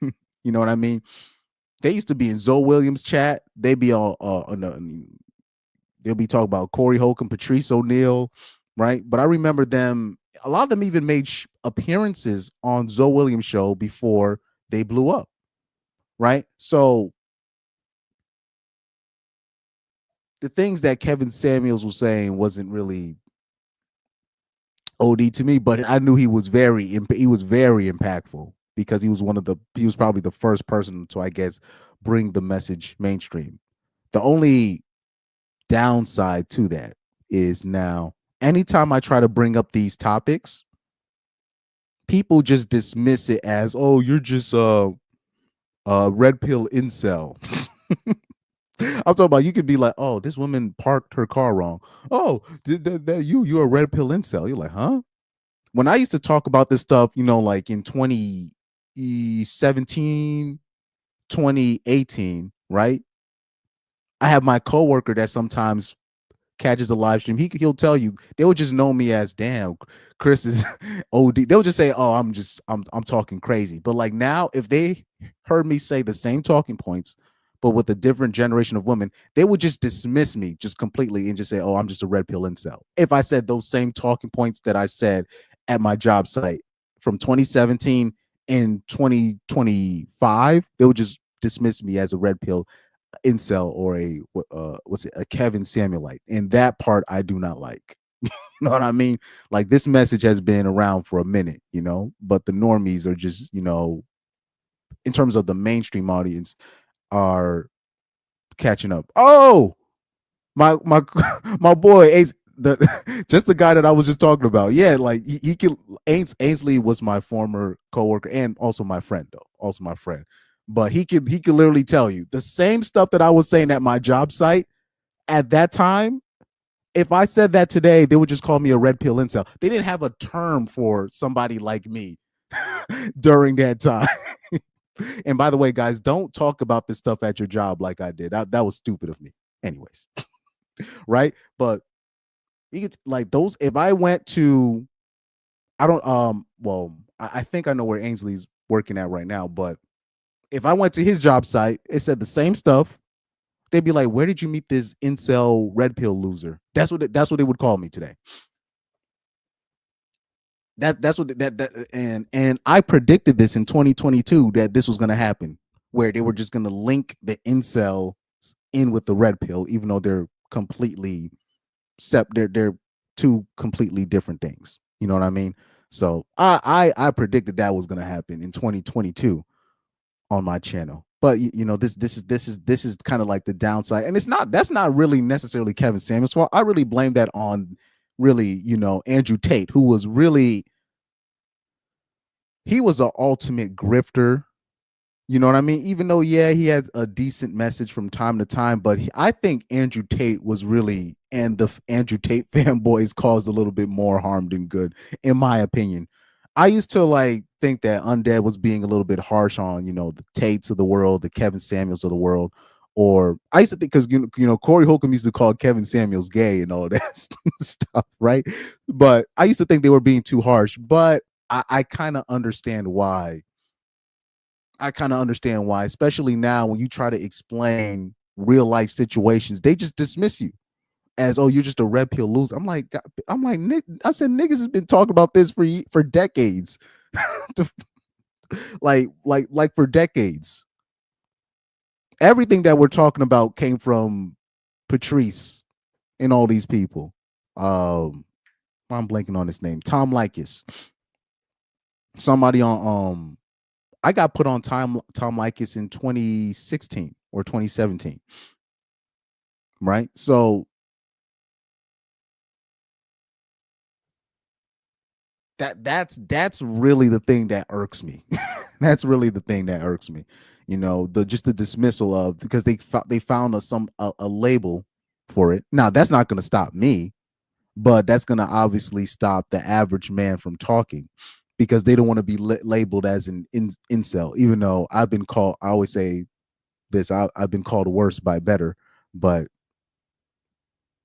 You know what I mean? They used to be in Zoe Williams chat. They'd be all they'll be talking about Corey Holcomb, Patrice O'Neal, right? But I remember them. A lot of them even made appearances on Zoe Williams show before they blew up, right? So the things that Kevin Samuels was saying wasn't really OD to me, but I knew he was very impactful because he was probably the first person to, I guess, bring the message mainstream. The only downside to that is now anytime I try to bring up these topics, people just dismiss it as, oh, you're just a red pill incel. I'm talking about, you could be like, oh, this woman parked her car wrong. Oh, you're a red pill incel. You're like, huh? When I used to talk about this stuff, like in 2017, 2018, right? I have my coworker that sometimes catches a live stream. He'll tell you, they would just know me as, damn, Chris is OD. They'll just say, oh, I'm talking crazy. But like now, if they heard me say the same talking points, but with a different generation of women, they would just dismiss me just completely and just say, oh, I'm just a red pill incel. If I said those same talking points that I said at my job site from 2017 and 2025, they would just dismiss me as a red pill incel or a Kevin Samuelite. And that part I do not like. You know what I mean? Like, this message has been around for a minute, but the normies are just, in terms of the mainstream audience, are catching up. Oh, my my boy just the guy that I was just talking about. Yeah, like he can. Ainsley was my former coworker and also my friend, though. Also my friend. But he could literally tell you the same stuff that I was saying at my job site at that time. If I said that today, they would just call me a red pill incel. They didn't have a term for somebody like me during that time. And by the way, guys, don't talk about this stuff at your job like I did. That was stupid of me. Anyways, right? But you get like those. If I went to, I don't well, I think I know where Ainsley's working at right now, but if I went to his job site, it said the same stuff. They'd be like, "Where did you meet this incel red pill loser?" That's what they would call me today. That's what and I predicted this in 2022 that this was going to happen, where they were just going to link the incel in with the red pill, even though they're completely they're two completely different things. You know what I mean? So I predicted that was going to happen in 2022 on my channel. But this is kind of like the downside, and that's not really necessarily Kevin Samuels' fault. I really blame that on really Andrew Tate, who was really, he was an ultimate grifter. You know what I mean? Even though, yeah, he had a decent message from time to time, but I think Andrew Tate was really, and the Andrew Tate fanboys caused a little bit more harm than good, in my opinion. I used to like think that Undead was being a little bit harsh on, the Tates of the world, the Kevin Samuels of the world, or I used to think, because Corey Holcomb used to call Kevin Samuels gay and all that stuff, right? But I used to think they were being too harsh, but I kind of understand why. Especially now when you try to explain real life situations, they just dismiss you as, oh, you're just a red pill loser. I'm like, Nick, I said, niggas has been talking about this for decades. like for decades. Everything that we're talking about came from Patrice and all these people. I'm blanking on his name. Tom Likas. Somebody on I got put on Tom Likas in 2016 or 2017. right? So that's really the thing that irks me. That's really the thing that irks me. You know, the just the dismissal of, because they found a label for it. Now that's not going to stop me, but that's going to obviously stop the average man from talking, because they don't want to be labeled as an incel. Even though I've been called, I always say this, I've been called worse by better, but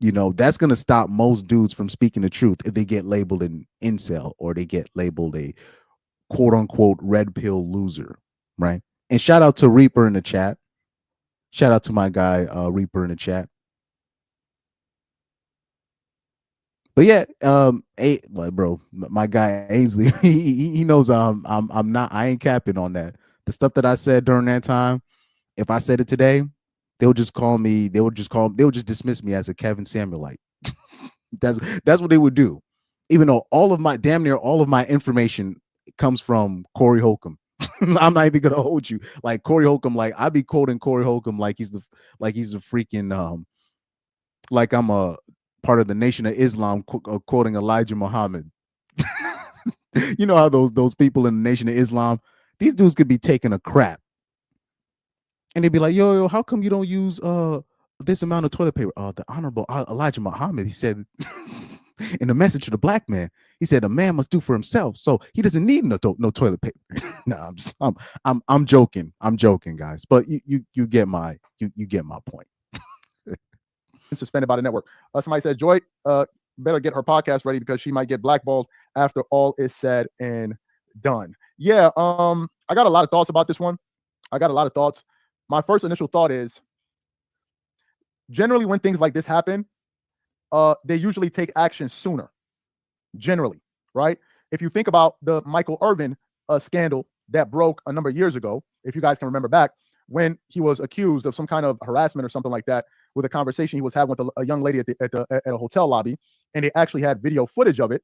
you know, that's going to stop most dudes from speaking the truth if they get labeled an incel, or they get labeled a quote unquote red pill loser, right? And shout out to Reaper in the chat. Shout out to my guy Reaper in the chat. But yeah, like bro, my guy Ainsley, he knows I'm not, I ain't capping on that. The stuff that I said during that time, if I said it today, they would just dismiss me as a Kevin Samuelite. That's what they would do. Even though damn near all of my information comes from Corey Holcomb. I'm not even gonna hold you. Like Corey Holcomb, like I be quoting Corey Holcomb like he's the freaking like I'm a part of the Nation of Islam, quoting Elijah Muhammad. You know how those people in the Nation of Islam, these dudes could be taking a crap, and they'd be like, yo, how come you don't use this amount of toilet paper? The Honorable Elijah Muhammad, he said in the message to the black man, he said a man must do for himself, so he doesn't need no toilet paper. No, I'm joking, guys, but you get my point. Suspended by the network. Somebody said Joy better get her podcast ready because she might get blackballed after all is said and done. Yeah, I got a lot of thoughts about this one. My first initial thought is, generally when things like this happen, they usually take action sooner. Generally, right? If you think about the Michael Irvin scandal that broke a number of years ago, if you guys can remember back, when he was accused of some kind of harassment or something like that, with a conversation he was having with a young lady at a hotel lobby, and they actually had video footage of it.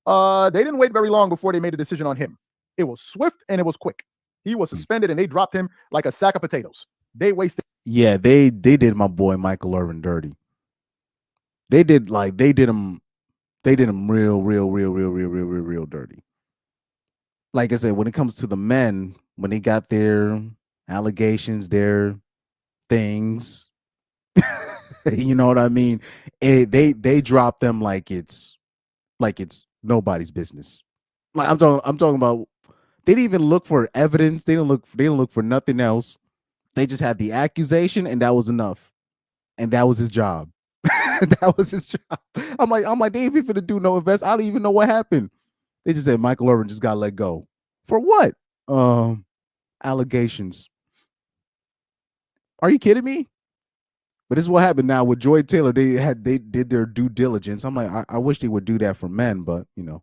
They didn't wait very long before they made a decision on him. It was swift and it was quick. He was suspended and they dropped him like a sack of potatoes. They wasted. Yeah, they did my boy Michael Irvin dirty. They did him real dirty. Like I said, when it comes to the men, when they got their allegations, their things, you know what I mean? They dropped them like it's nobody's business. Like I'm talking about, they didn't even look for evidence. They didn't look for nothing else. They just had the accusation, and that was enough. And that was his job. That was his job. I'm like, they ain't even to do no invest. I don't even know what happened. They just said Michael Irvin just got let go. For what? Allegations. Are you kidding me? But this is what happened now with Joy Taylor. They did their due diligence. I'm like, I wish they would do that for men, but you know,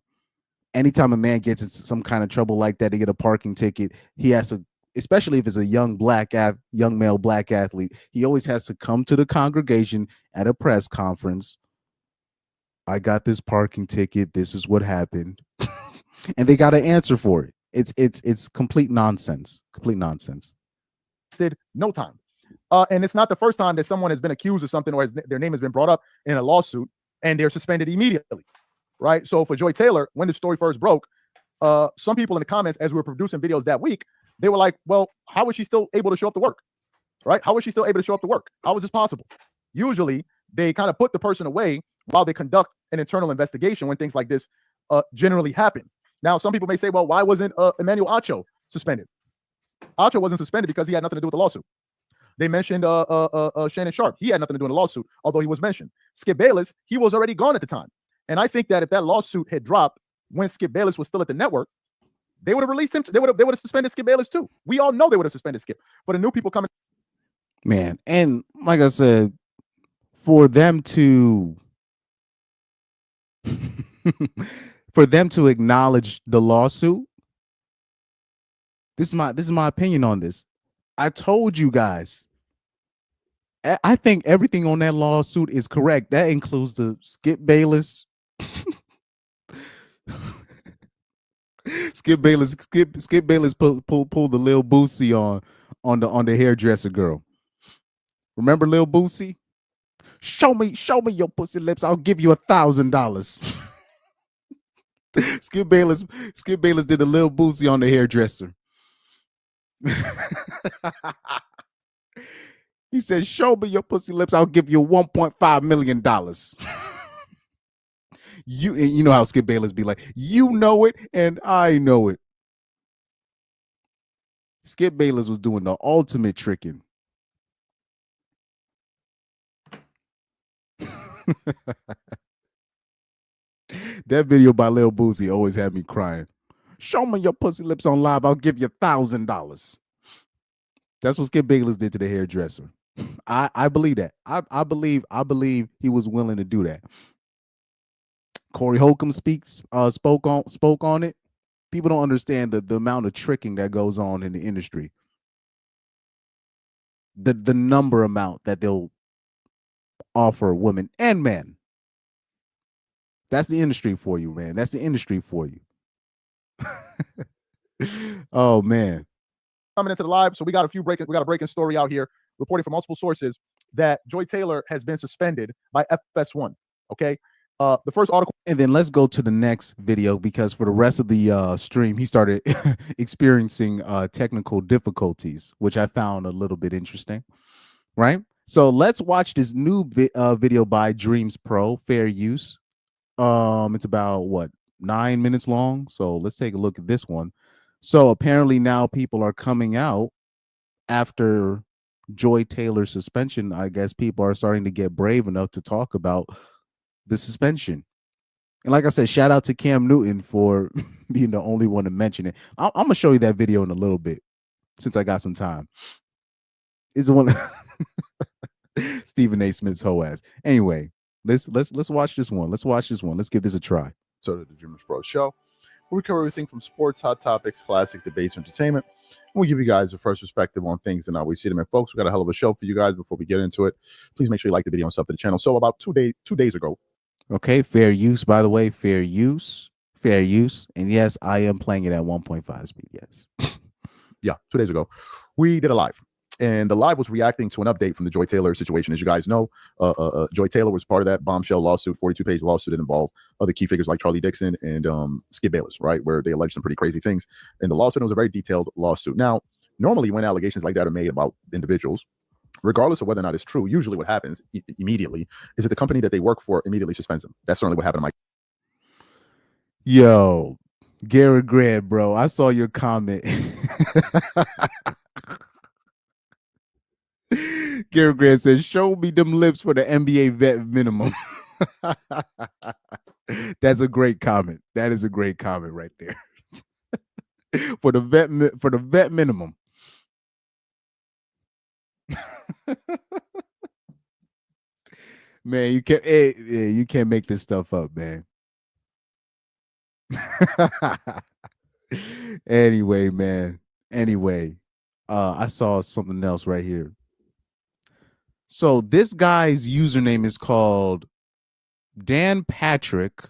anytime a man gets in some kind of trouble like that, they get a parking ticket, he has to, especially if it's a young male black athlete, he always has to come to the congregation at a press conference. I got this parking ticket. This is what happened. And they got to answer for it. It's complete nonsense. Complete nonsense. No time. And it's not the first time that someone has been accused of something or their name has been brought up in a lawsuit and they're suspended immediately. Right. So for Joy Taylor, when the story first broke, some people in the comments, as we were producing videos that week, they were like, well, how was she still able to show up to work? Right? How was she still able to show up to work? How is this possible? Usually they kind of put the person away while they conduct an internal investigation when things like this generally happen. Now, some people may say, well, why wasn't Emmanuel Acho suspended? Acho wasn't suspended because he had nothing to do with the lawsuit. They mentioned Shannon Sharp. He had nothing to do in the lawsuit, although he was mentioned. Skip Bayless, he was already gone at the time. And I think that if that lawsuit had dropped when Skip Bayless was still at the network, they would have released him. They would have suspended Skip Bayless too. We all know they would have suspended Skip. But the new people coming, man, and like I said, for them to acknowledge the lawsuit, this is my opinion on this. I told you guys, I think everything on that lawsuit is correct. That includes the Skip Bayless. Skip Bayless pulled the Lil Boosie on the hairdresser girl. Remember Lil Boosie? Show me your pussy lips. I'll give you $1,000. Skip Bayless did a little Boosie on the hairdresser. He said, show me your pussy lips. I'll give you $1.5 million. You know how Skip Bayless be like, you know it and I know it. Skip Bayless was doing the ultimate tricking. That video by Lil Boosie always had me crying. Show me your pussy lips on live. I'll give you $1,000. That's what Skip Bayless did to the hairdresser. I believe that. I believe he was willing to do that. Corey Holcomb spoke on it. People don't understand the amount of tricking that goes on in the industry. The number amount that they'll offer women and men. That's the industry for you, man. That's the industry for you. Oh man. Coming into the live, so we got a breaking story out here, reporting from multiple sources that Joy Taylor has been suspended by FS1. Okay, the first article, and then let's go to the next video, because for the rest of the stream, he started experiencing technical difficulties, which I found a little bit interesting. Right, so let's watch this new video by Dreams Pro, Fair Use. It's about 9 minutes long. So let's take a look at this one. So apparently now people are coming out after Joy Taylor's suspension. I guess people are starting to get brave enough to talk about the suspension. And like I said, shout out to Cam Newton for being the only one to mention it. I'm gonna show you that video in a little bit since I got some time. It's the one Stephen A. Smith's whole ass. Anyway, let's watch this one. Let's give this a try. So the Dreamers Pro Show. We cover everything from sports, hot topics, classic debates, entertainment. And we give you guys a first perspective on things and how we see them. And folks, we got a hell of a show for you guys. Before we get into it, please make sure you like the video and sub to the channel. So about 2 days ago. Okay, fair use, by the way, fair use. And yes, I am playing it at 1.5 speed. Yes. Yeah, 2 days ago, we did a live. And the live was reacting to an update from the Joy Taylor situation. As you guys know, Joy Taylor was part of that bombshell lawsuit, 42-page lawsuit that involved other key figures like Charlie Dixon and Skip Bayless, right, where they alleged some pretty crazy things. And the lawsuit was a very detailed lawsuit. Now, normally when allegations like that are made about individuals, regardless of whether or not it's true, usually what happens immediately is that the company that they work for immediately suspends them. That's certainly what happened to Mike. Yo, Garrett Grant, bro, I saw your comment. Garrett Grant says, show me them lips for the NBA vet minimum. That's a great comment. That is a great comment right there. for the vet minimum. Man, you can't make this stuff up, man. Anyway, man. I saw something else right here. So this guy's username is called Dan Patrick.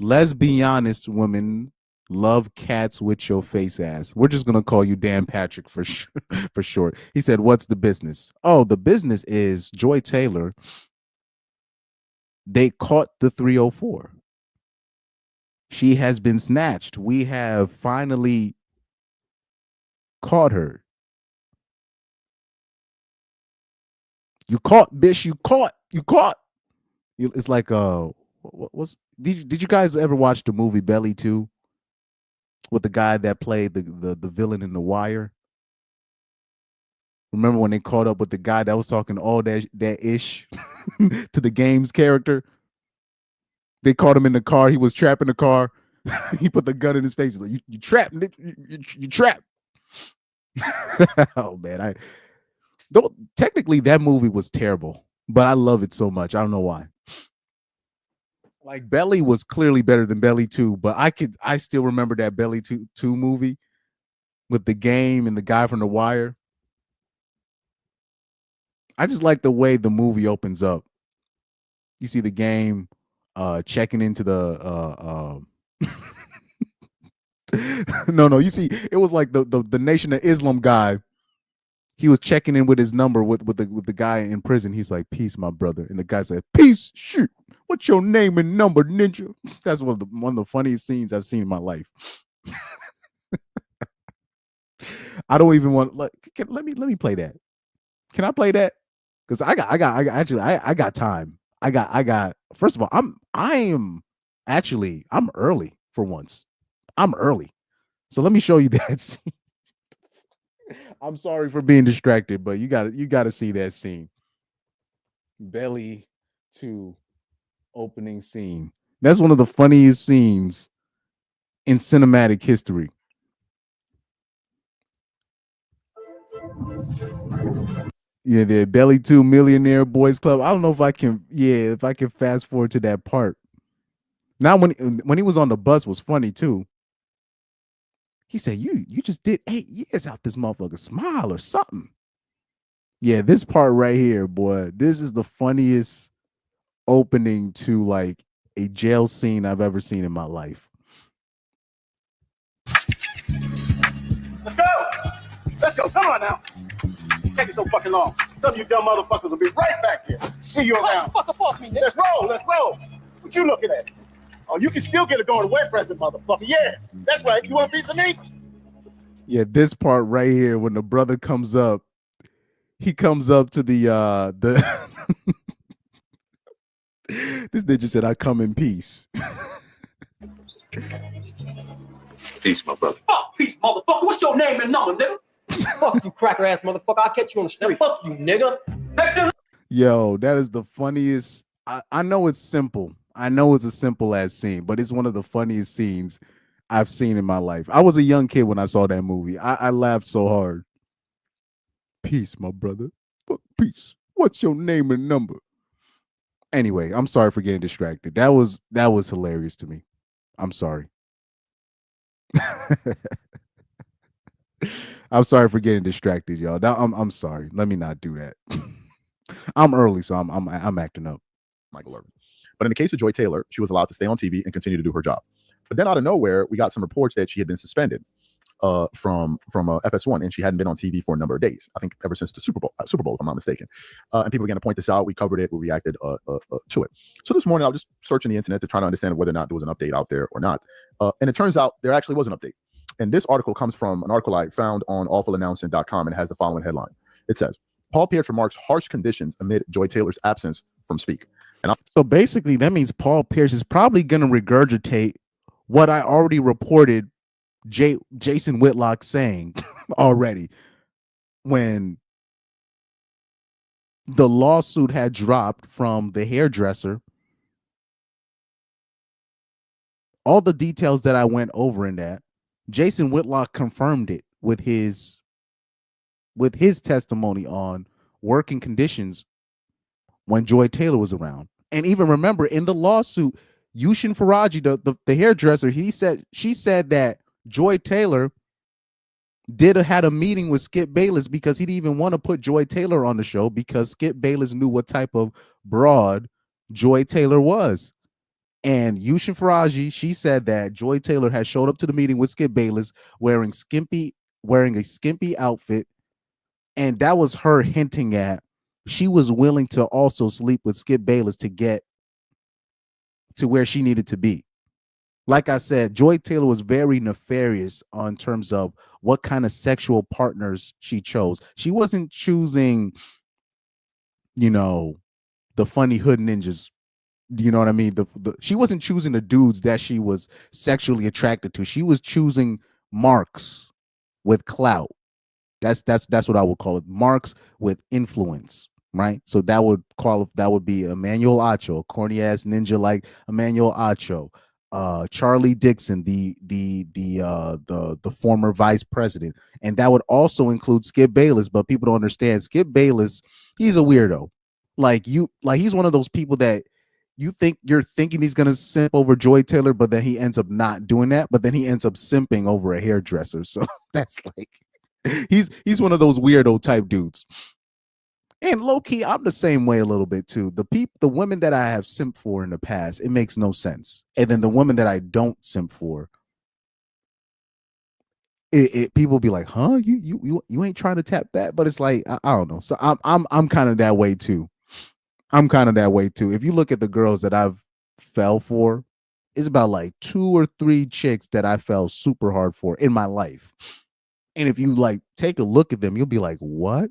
Let's be honest, women love cats with your face ass. We're just gonna call you Dan Patrick for short. He said, "What's the business?" Oh, the business is Joy Taylor. They caught the 304. She has been snatched. We have finally caught her. You caught, bitch. You caught. It's like did you guys ever watch the movie Belly 2 with the guy that played the villain in The Wire? Remember when they caught up with the guy that was talking all that ish to the game's character? They caught him in the car. He was trapped in the car. He put the gun in his face. He's like, you trapped, you trapped. Oh man, technically that movie was terrible, but I love it so much. I don't know why. Like Belly was clearly better than Belly 2, but I still remember that Belly 2 movie with the game and the guy from The Wire. I just like the way the movie opens up. You see the game checking into the no, you see, it was like the Nation of Islam guy he was checking in with his number with the guy in prison. He's like, "Peace, my brother," and the guy said, "Peace, shoot. What's your name and number, ninja?" That's one of the funniest scenes I've seen in my life. I don't even want. Let me play that. Can I play that? Because I got time. I got. First of all, I'm early for once. I'm early, so let me show you that scene. I'm sorry for being distracted, but you got to see that scene. Belly to opening scene. That's one of the funniest scenes in cinematic history. Yeah, the Belly 2 Millionaire Boys Club. I don't know if I can fast forward to that part. Now when he was on the bus was funny too. He said, you just did 8 years out this motherfucker. Smile or something. Yeah, this part right here, boy. This is the funniest opening to like a jail scene I've ever seen in my life. Let's go. Let's go. Come on now. Take it so fucking long. Some of you dumb motherfuckers will be right back here. See you around. Fuck up off me, nigga. Let's roll. Let's roll. What you looking at? Oh, you can still get a going away present, motherfucker. Yeah, that's right. You want a piece of me? Yeah, this part right here when the brother comes up, he comes up to the this ninja said, "I come in peace." Peace, my brother. Fuck peace, motherfucker. What's your name and number, nigga? Fuck you, cracker ass motherfucker. I'll catch you on the street. Fuck you, nigga. Yo, that is the funniest. I know it's simple. I know it's a simple ass scene, but it's one of the funniest scenes I've seen in my life. I was a young kid when I saw that movie. I laughed so hard. Peace, my brother. Fuck peace. What's your name and number? Anyway, I'm sorry for getting distracted. That was hilarious to me. I'm sorry. I'm sorry for getting distracted, y'all. I'm sorry. Let me not do that. I'm early, so I'm acting up. Michael Irvin. But in the case of Joy Taylor, she was allowed to stay on TV and continue to do her job. But then out of nowhere, we got some reports that she had been suspended from FS1, and she hadn't been on TV for a number of days. I think ever since the Super Bowl, if I'm not mistaken. And people began to point this out. We covered it. We reacted to it. So this morning, I was just searching the internet to try to understand whether or not there was an update out there or not. And it turns out there actually was an update. And this article comes from an article I found on awfulannouncing.com and has the following headline. It says, Paul Pierce remarks harsh conditions amid Joy Taylor's absence from Speak. And so basically, that means Paul Pierce is probably going to regurgitate what I already reported Jason Whitlock saying already when the lawsuit had dropped from the hairdresser. All the details that I went over in that, Jason Whitlock confirmed it with his testimony on working conditions when Joy Taylor was around. And even remember in the lawsuit, Yushin Faraji, the hairdresser, she said that Joy Taylor had a meeting with Skip Bayless because he didn't even want to put Joy Taylor on the show because Skip Bayless knew what type of broad Joy Taylor was. And Yushin Faraji, she said that Joy Taylor had showed up to the meeting with Skip Bayless wearing a skimpy outfit. And that was her hinting at she was willing to also sleep with Skip Bayless to get to where she needed to be. Like I said, Joy Taylor was very nefarious on terms of what kind of sexual partners she chose. She wasn't choosing, the funny hood ninjas. Do you know what I mean? She wasn't choosing the dudes that she was sexually attracted to. She was choosing marks with clout. That's what I would call it. Marks with influence, right? So that would be Emmanuel Acho, corny ass ninja like Emmanuel Acho, Charlie Dixon, the former vice president, and that would also include Skip Bayless. But people don't understand Skip Bayless. He's a weirdo. He's one of those people that you're thinking he's gonna simp over Joy Taylor, but then he ends up not doing that. But then he ends up simping over a hairdresser. So that's like he's one of those weirdo type dudes. And low key, I'm the same way a little bit too. The women that I have simped for in the past, it makes no sense. And then the women that I don't simp for, people be like, huh, you ain't trying to tap that, but it's like I don't know. So I'm kind of that way too. I'm kind of that way too. If you look at the girls that I've fell for, it's about like 2 or 3 chicks that I fell super hard for in my life. And if you like take a look at them, you'll be like, what?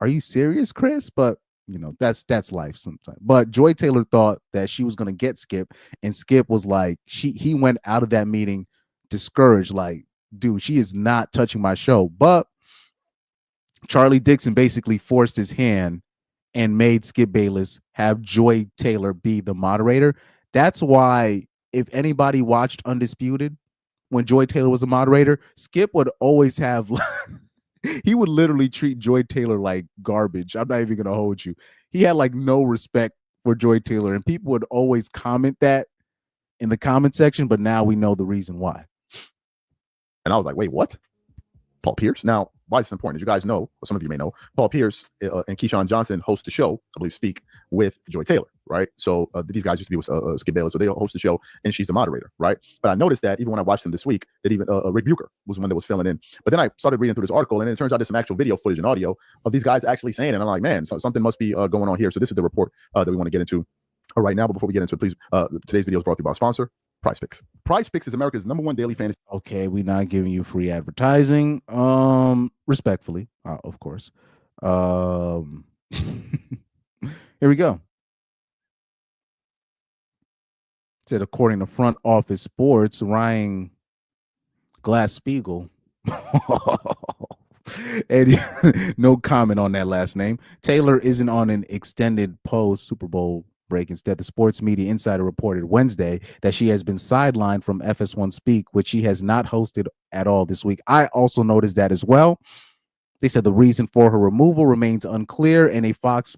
Are you serious, Chris? But that's life sometimes. But Joy Taylor thought that she was gonna get Skip, and Skip was like, he went out of that meeting discouraged, like, dude, she is not touching my show. But Charlie Dixon basically forced his hand and made Skip Bayless have Joy Taylor be the moderator. That's why if anybody watched Undisputed when Joy Taylor was a moderator, Skip would always have he would literally treat Joy Taylor like garbage. I'm not even gonna hold you. He had like no respect for Joy Taylor, and people would always comment that in the comment section, but now we know the reason why. And I was like, wait, what? Paul Pierce? Now, why is this important? As you guys know, or some of you may know, Paul Pierce and Keyshawn Johnson host the show, I believe, Speak with Joy Taylor, right? So these guys used to be with Skip Bayless, so they host the show, and she's the moderator, right? But I noticed that even when I watched them this week, that even Rick Bucher was the one that was filling in. But then I started reading through this article, and it turns out there's some actual video footage and audio of these guys actually saying it. And I'm like, man, something must be going on here. So this is the report that we want to get into right now. But before we get into it, please, today's video is brought to you by our sponsor, Prize Picks. Prize Picks is America's #1 daily fantasy. Okay, we're not giving you free advertising. Respectfully, of course. Here we go. It said according to Front Office Sports, Ryan Glass-Steagall. And no comment on that last name. Taylor isn't on an extended post Super Bowl break. Instead, the Sports Media Insider reported Wednesday that she has been sidelined from FS1 Speak, which she has not hosted at all this week. I also noticed that as well. They said the reason for her removal remains unclear, and a Fox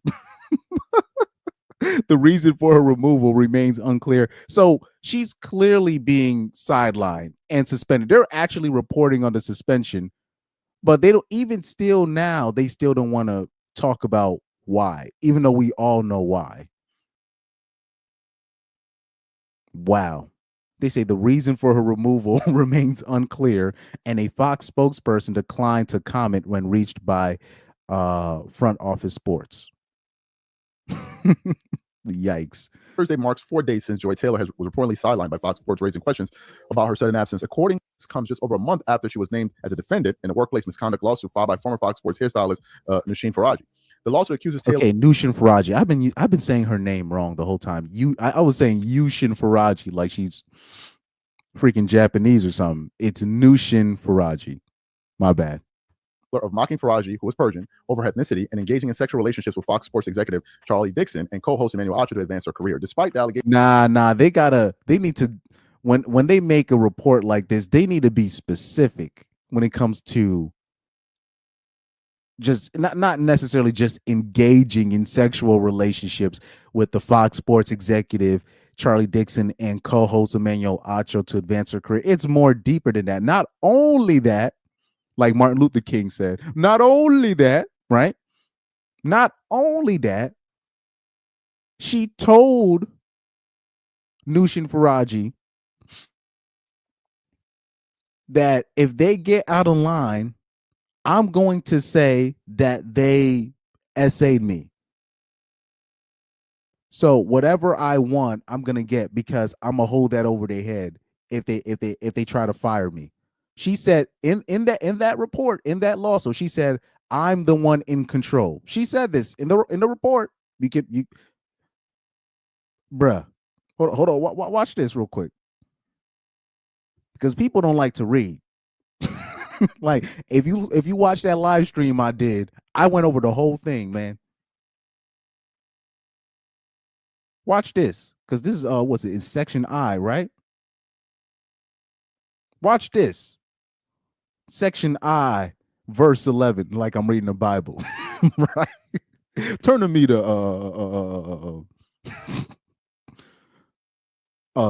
the reason for her removal remains unclear. So she's clearly being sidelined and suspended. They're actually reporting on the suspension, but they don't even still now, they still don't want to talk about why, even though we all know why. Wow. They say the reason for her removal remains unclear, and a Fox spokesperson declined to comment when reached by Front Office Sports. Yikes. Thursday marks 4 days since Joy Taylor was reportedly sidelined by Fox Sports, raising questions about her sudden absence. According, this comes just over a month after she was named as a defendant in a workplace misconduct lawsuit filed by former Fox Sports hairstylist Nushin Faraji. The lawsuit accuses Taylor. Okay, Nushin Faraji. I've been saying her name wrong the whole time. I was saying Yushin Faraji like she's freaking Japanese or something. It's Nushin Faraji. My bad. Of mocking Faraji, who was Persian, over ethnicity and engaging in sexual relationships with Fox Sports executive Charlie Dixon and co-host Emmanuel Acho to advance her career. Despite the allegation, they need to when they make a report like this, they need to be specific when it comes to just not necessarily just engaging in sexual relationships with the Fox Sports executive Charlie Dixon and co-host Emmanuel Acho to advance her career. It's more deeper than that. Not only that, like Martin Luther King said, not only that, right? Not only that, she told Nushin Faraji that if they get out of line, I'm going to say that they essayed me. So whatever I want, I'm gonna get, because I'm gonna hold that over their head if they try to fire me. She said in that report, in that lawsuit, she said, I'm the one in control. She said this in the report. Bruh, hold on, watch this real quick, because people don't like to read. Like if you watch that live stream I did, I went over the whole thing, man. Watch this, because this is what's it? It's section I, right? Watch this. Section I, verse 11, like I'm reading the Bible. Right? Turn to me to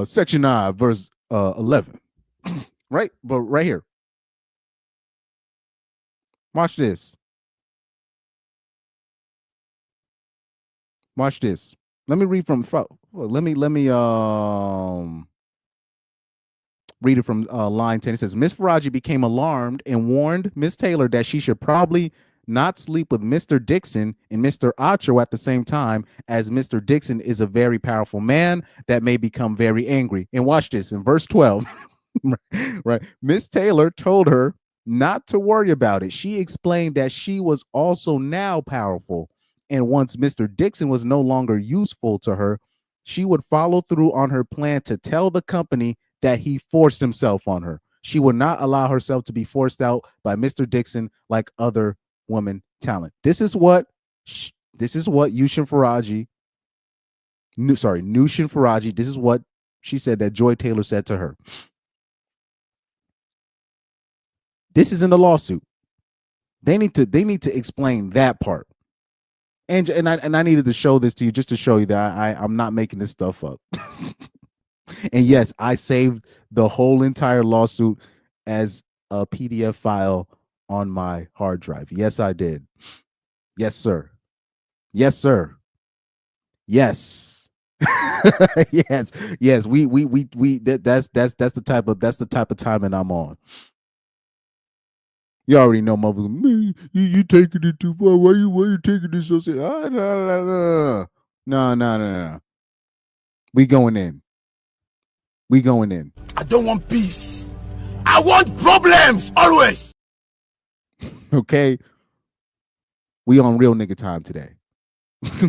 section I, verse 11. Right? But right here. Watch this. Watch this. Let me read from let me read it from line 10. It says, Miss Faraji became alarmed and warned Miss Taylor that she should probably not sleep with Mr. Dixon and Mr. Acho at the same time, as Mr. Dixon is a very powerful man that may become very angry. And watch this in verse 12. Right. Miss Taylor told her not to worry about it. She explained that she was also now powerful. And once Mr. Dixon was no longer useful to her, she would follow through on her plan to tell the company that he forced himself on her. She would not allow herself to be forced out by Mr. Dixon like other women talent. This is what Nushin Faraji, this is what she said that Joy Taylor said to her. This is in the lawsuit. They need to explain that part. And I needed to show this to you just to show you that I'm not making this stuff up. And yes, I saved the whole entire lawsuit as a PDF file on my hard drive. Yes, I did. Yes, sir. Yes, sir. Yes. Yes. Yes. That's the type of timing I'm on. You already know, motherfucker. You taking it too far. Why you taking this so serious? No. We going in. I don't want peace. I want problems always. Okay. We on real nigga time today.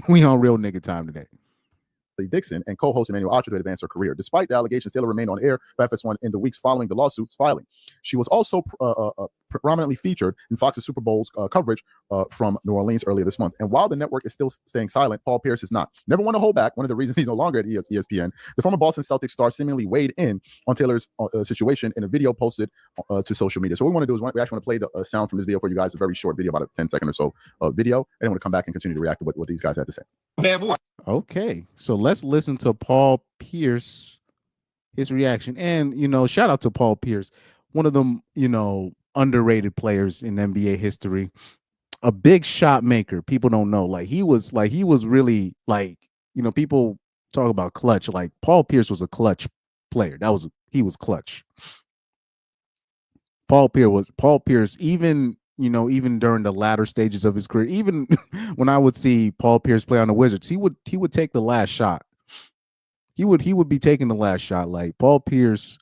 We on real nigga time today. Dixon and co-host Emmanuel Acho to advance her career. Despite the allegations, Taylor remained on air for FS1 in the weeks following the lawsuit's filing. She was also prominently featured in Fox's Super Bowl's coverage from New Orleans earlier this month. And while the network is still staying silent, Paul Pierce is not. Never want to hold back. One of the reasons he's no longer at ESPN, the former Boston Celtics star seemingly weighed in on Taylor's situation in a video posted to social media. So what we want to do is we actually want to play the sound from this video for you guys, a very short video, about a 10-second or so video. And then we're going to come back and continue to react to what these guys had to say. Bad boy. Okay, so let's listen to Paul Pierce, his reaction. And, shout out to Paul Pierce, one of them, underrated players in NBA history, a big shot maker. People don't know. He was really people talk about clutch. Like, Paul Pierce was a clutch player. He was clutch. Paul Pierce, even during the latter stages of his career, even when I would see Paul Pierce play on the Wizards, he would take the last shot. He would be taking the last shot. Like, Paul Pierce,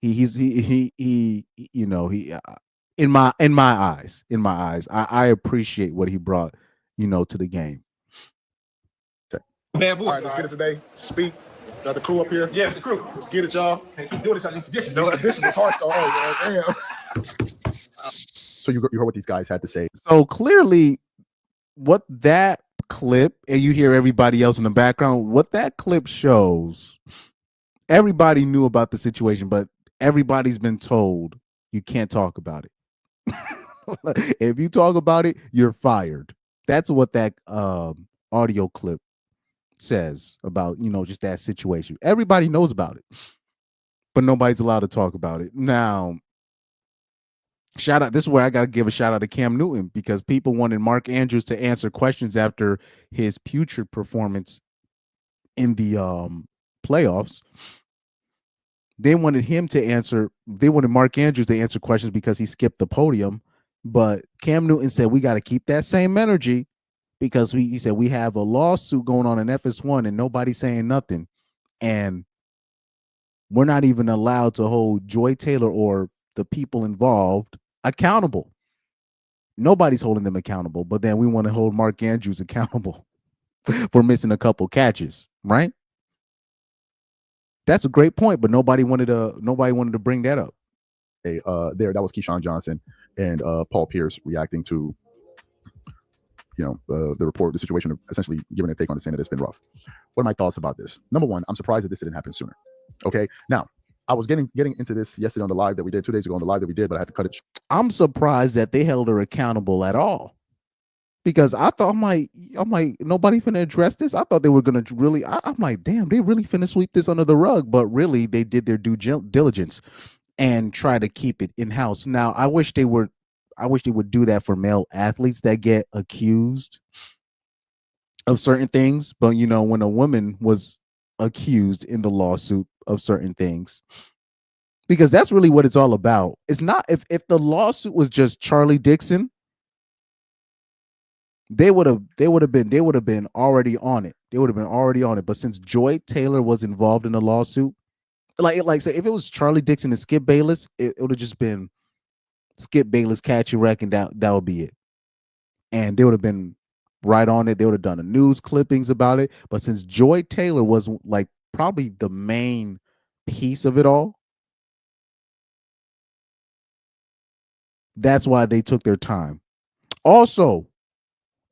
he in my eyes, I appreciate what he brought, to the game. Bad boy. All right, let's get it today. Speak. Got the crew up here. Yeah, it's the crew. Let's get it, y'all. Can't keep doing this on these dishes. No, this is harsh though. Oh, man, damn. So you heard what these guys had to say. So clearly, what that clip, and you hear everybody else in the background, what that clip shows, everybody knew about the situation, but everybody's been told you can't talk about it. If you talk about it, you're fired. That's what that audio clip says about, just that situation. Everybody knows about it, but nobody's allowed to talk about it. Now, shout out, this is where I got to give a shout out to Cam Newton, because people wanted Mark Andrews to answer questions after his putrid performance in the playoffs. They wanted Mark Andrews to answer questions because he skipped the podium. But Cam Newton said, we got to keep that same energy, because he said we have a lawsuit going on in FS1 and nobody's saying nothing. And we're not even allowed to hold Joy Taylor or the people involved accountable. Nobody's holding them accountable, but then we want to hold Mark Andrews accountable for missing a couple catches, right? That's a great point, but nobody wanted to bring that up. That was Keyshawn Johnson and Paul Pierce reacting to the report, the situation, essentially giving a take on it, saying that it's been rough. What are my thoughts about this? Number one, I'm surprised that this didn't happen sooner. Okay, now I was getting into this yesterday on the live that we did, 2 days ago on the live that we did, but I had to cut it. I'm surprised that they held her accountable at all, because I thought, I'm like, nobody finna address this. I thought they were gonna really. I'm like, damn, they really finna sweep this under the rug. But really, they did their due diligence and try to keep it in house. Now, I wish they would do that for male athletes that get accused of certain things. But when a woman was accused in the lawsuit of certain things, because that's really what it's all about. It's not if the lawsuit was just Charlie Dixon, they would have been already on it. They would have been already on it. But since Joy Taylor was involved in the lawsuit, like say if it was Charlie Dixon and Skip Bayless, it would have just been Skip Bayless, catch you wrecking, that would be it. And they would have been right on it. They would have done a news clippings about it. But since Joy Taylor was like probably the main piece of it all, that's why they took their time. Also,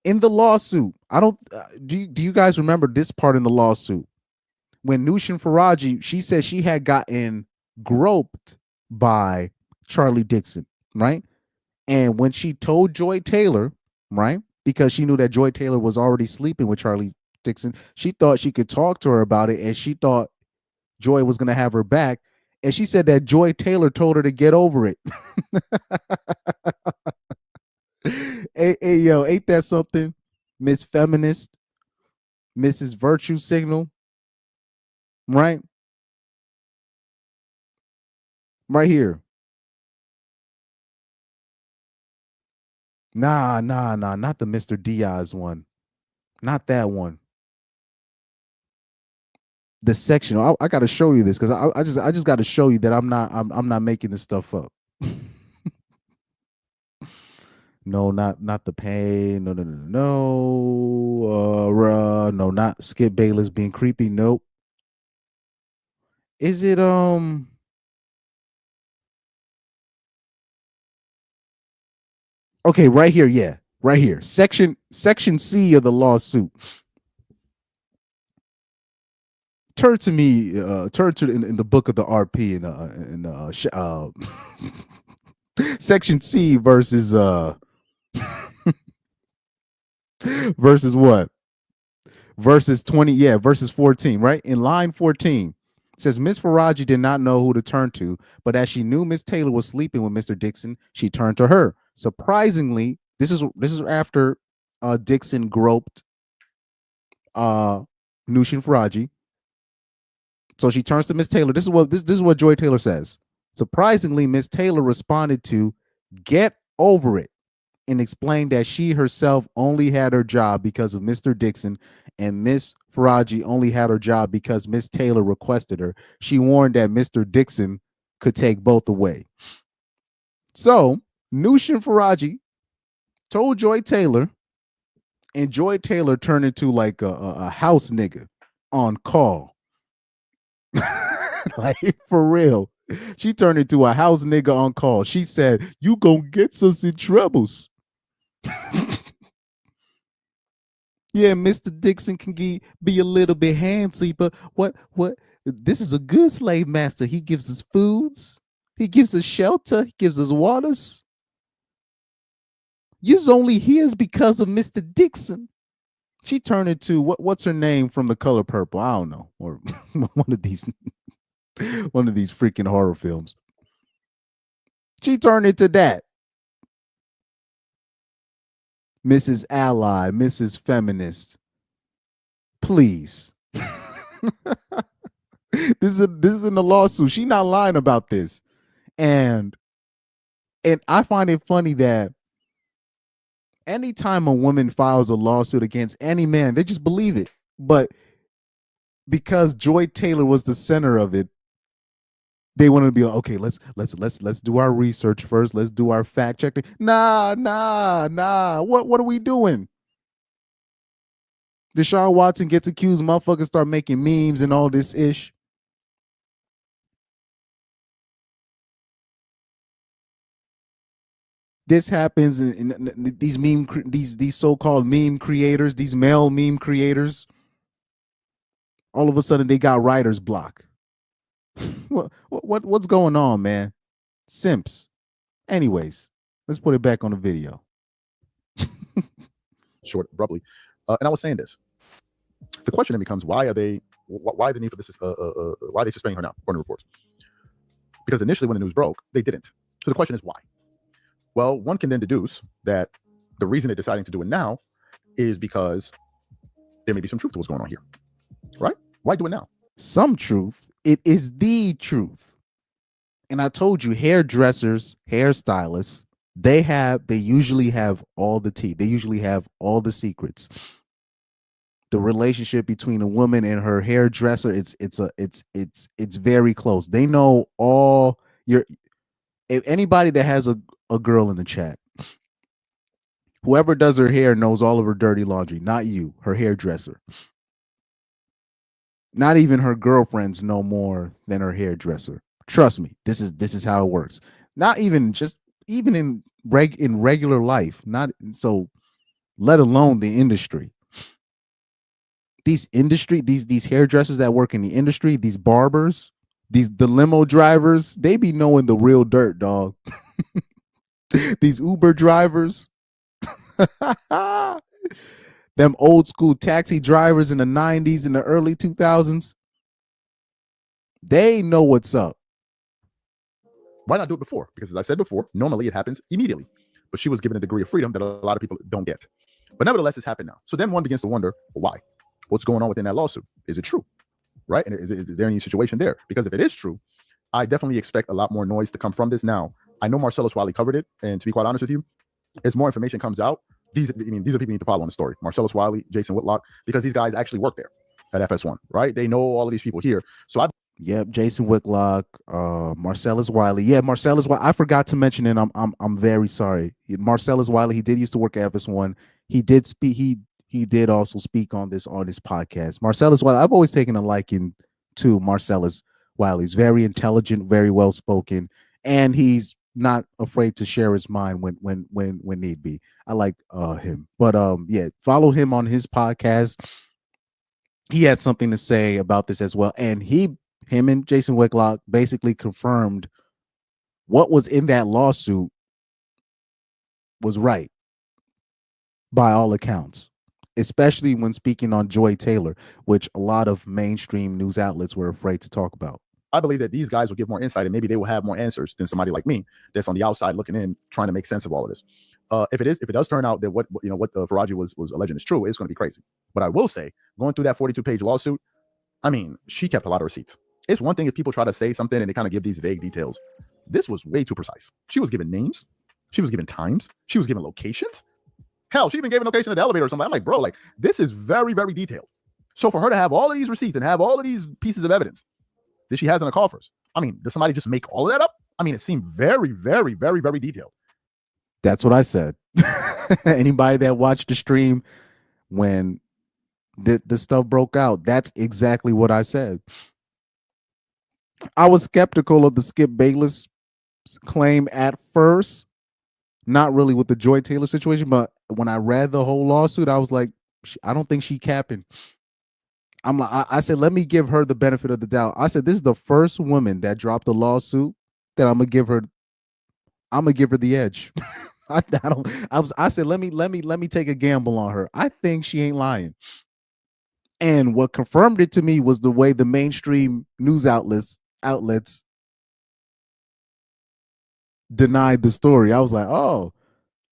in the lawsuit, I don't do you guys remember this part in the lawsuit? When Nushin Faraji, she said she had gotten groped by Charlie Dixon, right? And when she told Joy Taylor, right, because she knew that Joy Taylor was already sleeping with Charlie Dixon, she thought she could talk to her about it, and she thought Joy was going to have her back. And she said that Joy Taylor told her to get over it. Hey, yo, ain't that something? Miss Feminist, Mrs. Virtue Signal, right? Right here. Nah, not the Mr. Diaz one. Not that one. The section. I got to show you this because I just got to show you that I'm not making this stuff up. No, not the pain. No. No, not Skip Bayless being creepy. Nope. Is it okay, right here, yeah. Right here. Section C of the lawsuit. Turn to me, turn to in the book of the RP section C versus versus what? Verses 20, yeah, verses 14, right? In line 14, it says Miss Faraji did not know who to turn to, but as she knew Miss Taylor was sleeping with Mr. Dixon, she turned to her. Surprisingly, this is after Dixon groped Nushin Faraji. So she turns to Miss Taylor. This is what Joy Taylor says. Surprisingly, Miss Taylor responded to "Get over it" and explained that she herself only had her job because of Mr. Dixon, and Miss Faraji only had her job because Miss Taylor requested her. She warned that Mr. Dixon could take both away. So Nushin Faraji told Joy Taylor, and Joy Taylor turned into like a house nigga on call. Like for real. She turned into a house nigga on call. She said, "You gonna get us in troubles." Yeah, Mr. Dixon can be a little bit handsy, but what? This is a good slave master. He gives us foods. He gives us shelter. He gives us waters. You's only here's because of Mr. Dixon. She turned into what's her name from The Color Purple? I don't know, or one of these freaking horror films. She turned into that. Mrs. Ally, Mrs. Feminist. Please. This is in the lawsuit. She's not lying about this. And I find it funny that anytime a woman files a lawsuit against any man, they just believe it. But because Joy Taylor was the center of it, they want to be like, okay, let's do our research first. Let's do our fact checking. Nah. What are we doing? Deshaun Watson gets accused, motherfuckers start making memes and all this ish. This happens in these so-called meme creators, these male meme creators. All of a sudden they got writer's block. What's going on, man? Simps. Anyways, let's put it back on the video. Short abruptly. And I was saying this. The question then becomes, why the need for this? Why are they suspending her now, according to reports? Because initially when the news broke, they didn't. So the question is why? Well, one can then deduce that the reason they're deciding to do it now is because there may be some truth to what's going on here, right? Why do it now? Some truth. It is the truth. And I told you, hairdressers, hairstylists, they usually have all the tea. They usually have all the secrets. The relationship between a woman and her hairdresser, it's very close. They know all your, if anybody that has a girl in the chat, whoever does her hair knows all of her dirty laundry, not you, her hairdresser. Not even her girlfriends know more than her hairdresser. Trust me, this is how it works. Not even just even in regular life, not so, let alone the industry. These hairdressers that work in the industry, these barbers, the limo drivers, they be knowing the real dirt, dog. These Uber drivers, them old school taxi drivers in the 90s and the early 2000s, they know what's up. Why not do it before? Because as I said before, normally it happens immediately. But she was given a degree of freedom that a lot of people don't get. But nevertheless, it's happened now. So then one begins to wonder, well, why? What's going on within that lawsuit? Is it true? Right? And is there any situation there? Because if it is true, I definitely expect a lot more noise to come from this. Now, I know Marcellus Wiley covered it. And to be quite honest with you, as more information comes out, these are people you need to follow on the story. Marcellus Wiley, Jason Whitlock, because these guys actually work there at FS1, right? They know all of these people here. So Yep, Jason Whitlock, Marcellus Wiley. Yeah, Marcellus Wiley. I forgot to mention it. I'm very sorry. Marcellus Wiley, he did used to work at FS1. He did speak. He did also speak on this podcast. Marcellus Wiley. I've always taken a liking to Marcellus Wiley. He's very intelligent, very well spoken, and he's not afraid to share his mind when need be. I like him. But yeah, follow him on his podcast. He had something to say about this as well, and him and Jason Whitlock basically confirmed what was in that lawsuit was right by all accounts, especially when speaking on Joy Taylor, which a lot of mainstream news outlets were afraid to talk about. I believe that these guys will give more insight, and maybe they will have more answers than somebody like me that's on the outside looking in, trying to make sense of all of this. If it does turn out that what Faraji was alleging is true, it's going to be crazy. But I will say, going through that 42-page lawsuit, I mean, she kept a lot of receipts. It's one thing if people try to say something and they kind of give these vague details. This was way too precise. She was given names. She was given times. She was given locations. Hell, she even gave a location of the elevator or something. I'm like, bro, like, this is very, very detailed. So for her to have all of these receipts and have all of these pieces of evidence that she has in the coffers, I mean, does somebody just make all of that up? I mean, it seemed very, very, very, very detailed. That's what I said. Anybody that watched the stream when the stuff broke out, that's exactly what I said. I was skeptical of the Skip Bayless claim at first, not really with the Joy Taylor situation, but when I read the whole lawsuit, I was like, I don't think she capping. I said, let me give her the benefit of the doubt. I said, this is the first woman that dropped a lawsuit that I'm gonna give her the edge. I said, let me take a gamble on her. I think she ain't lying. And what confirmed it to me was the way the mainstream news outlets denied the story. I was like, oh,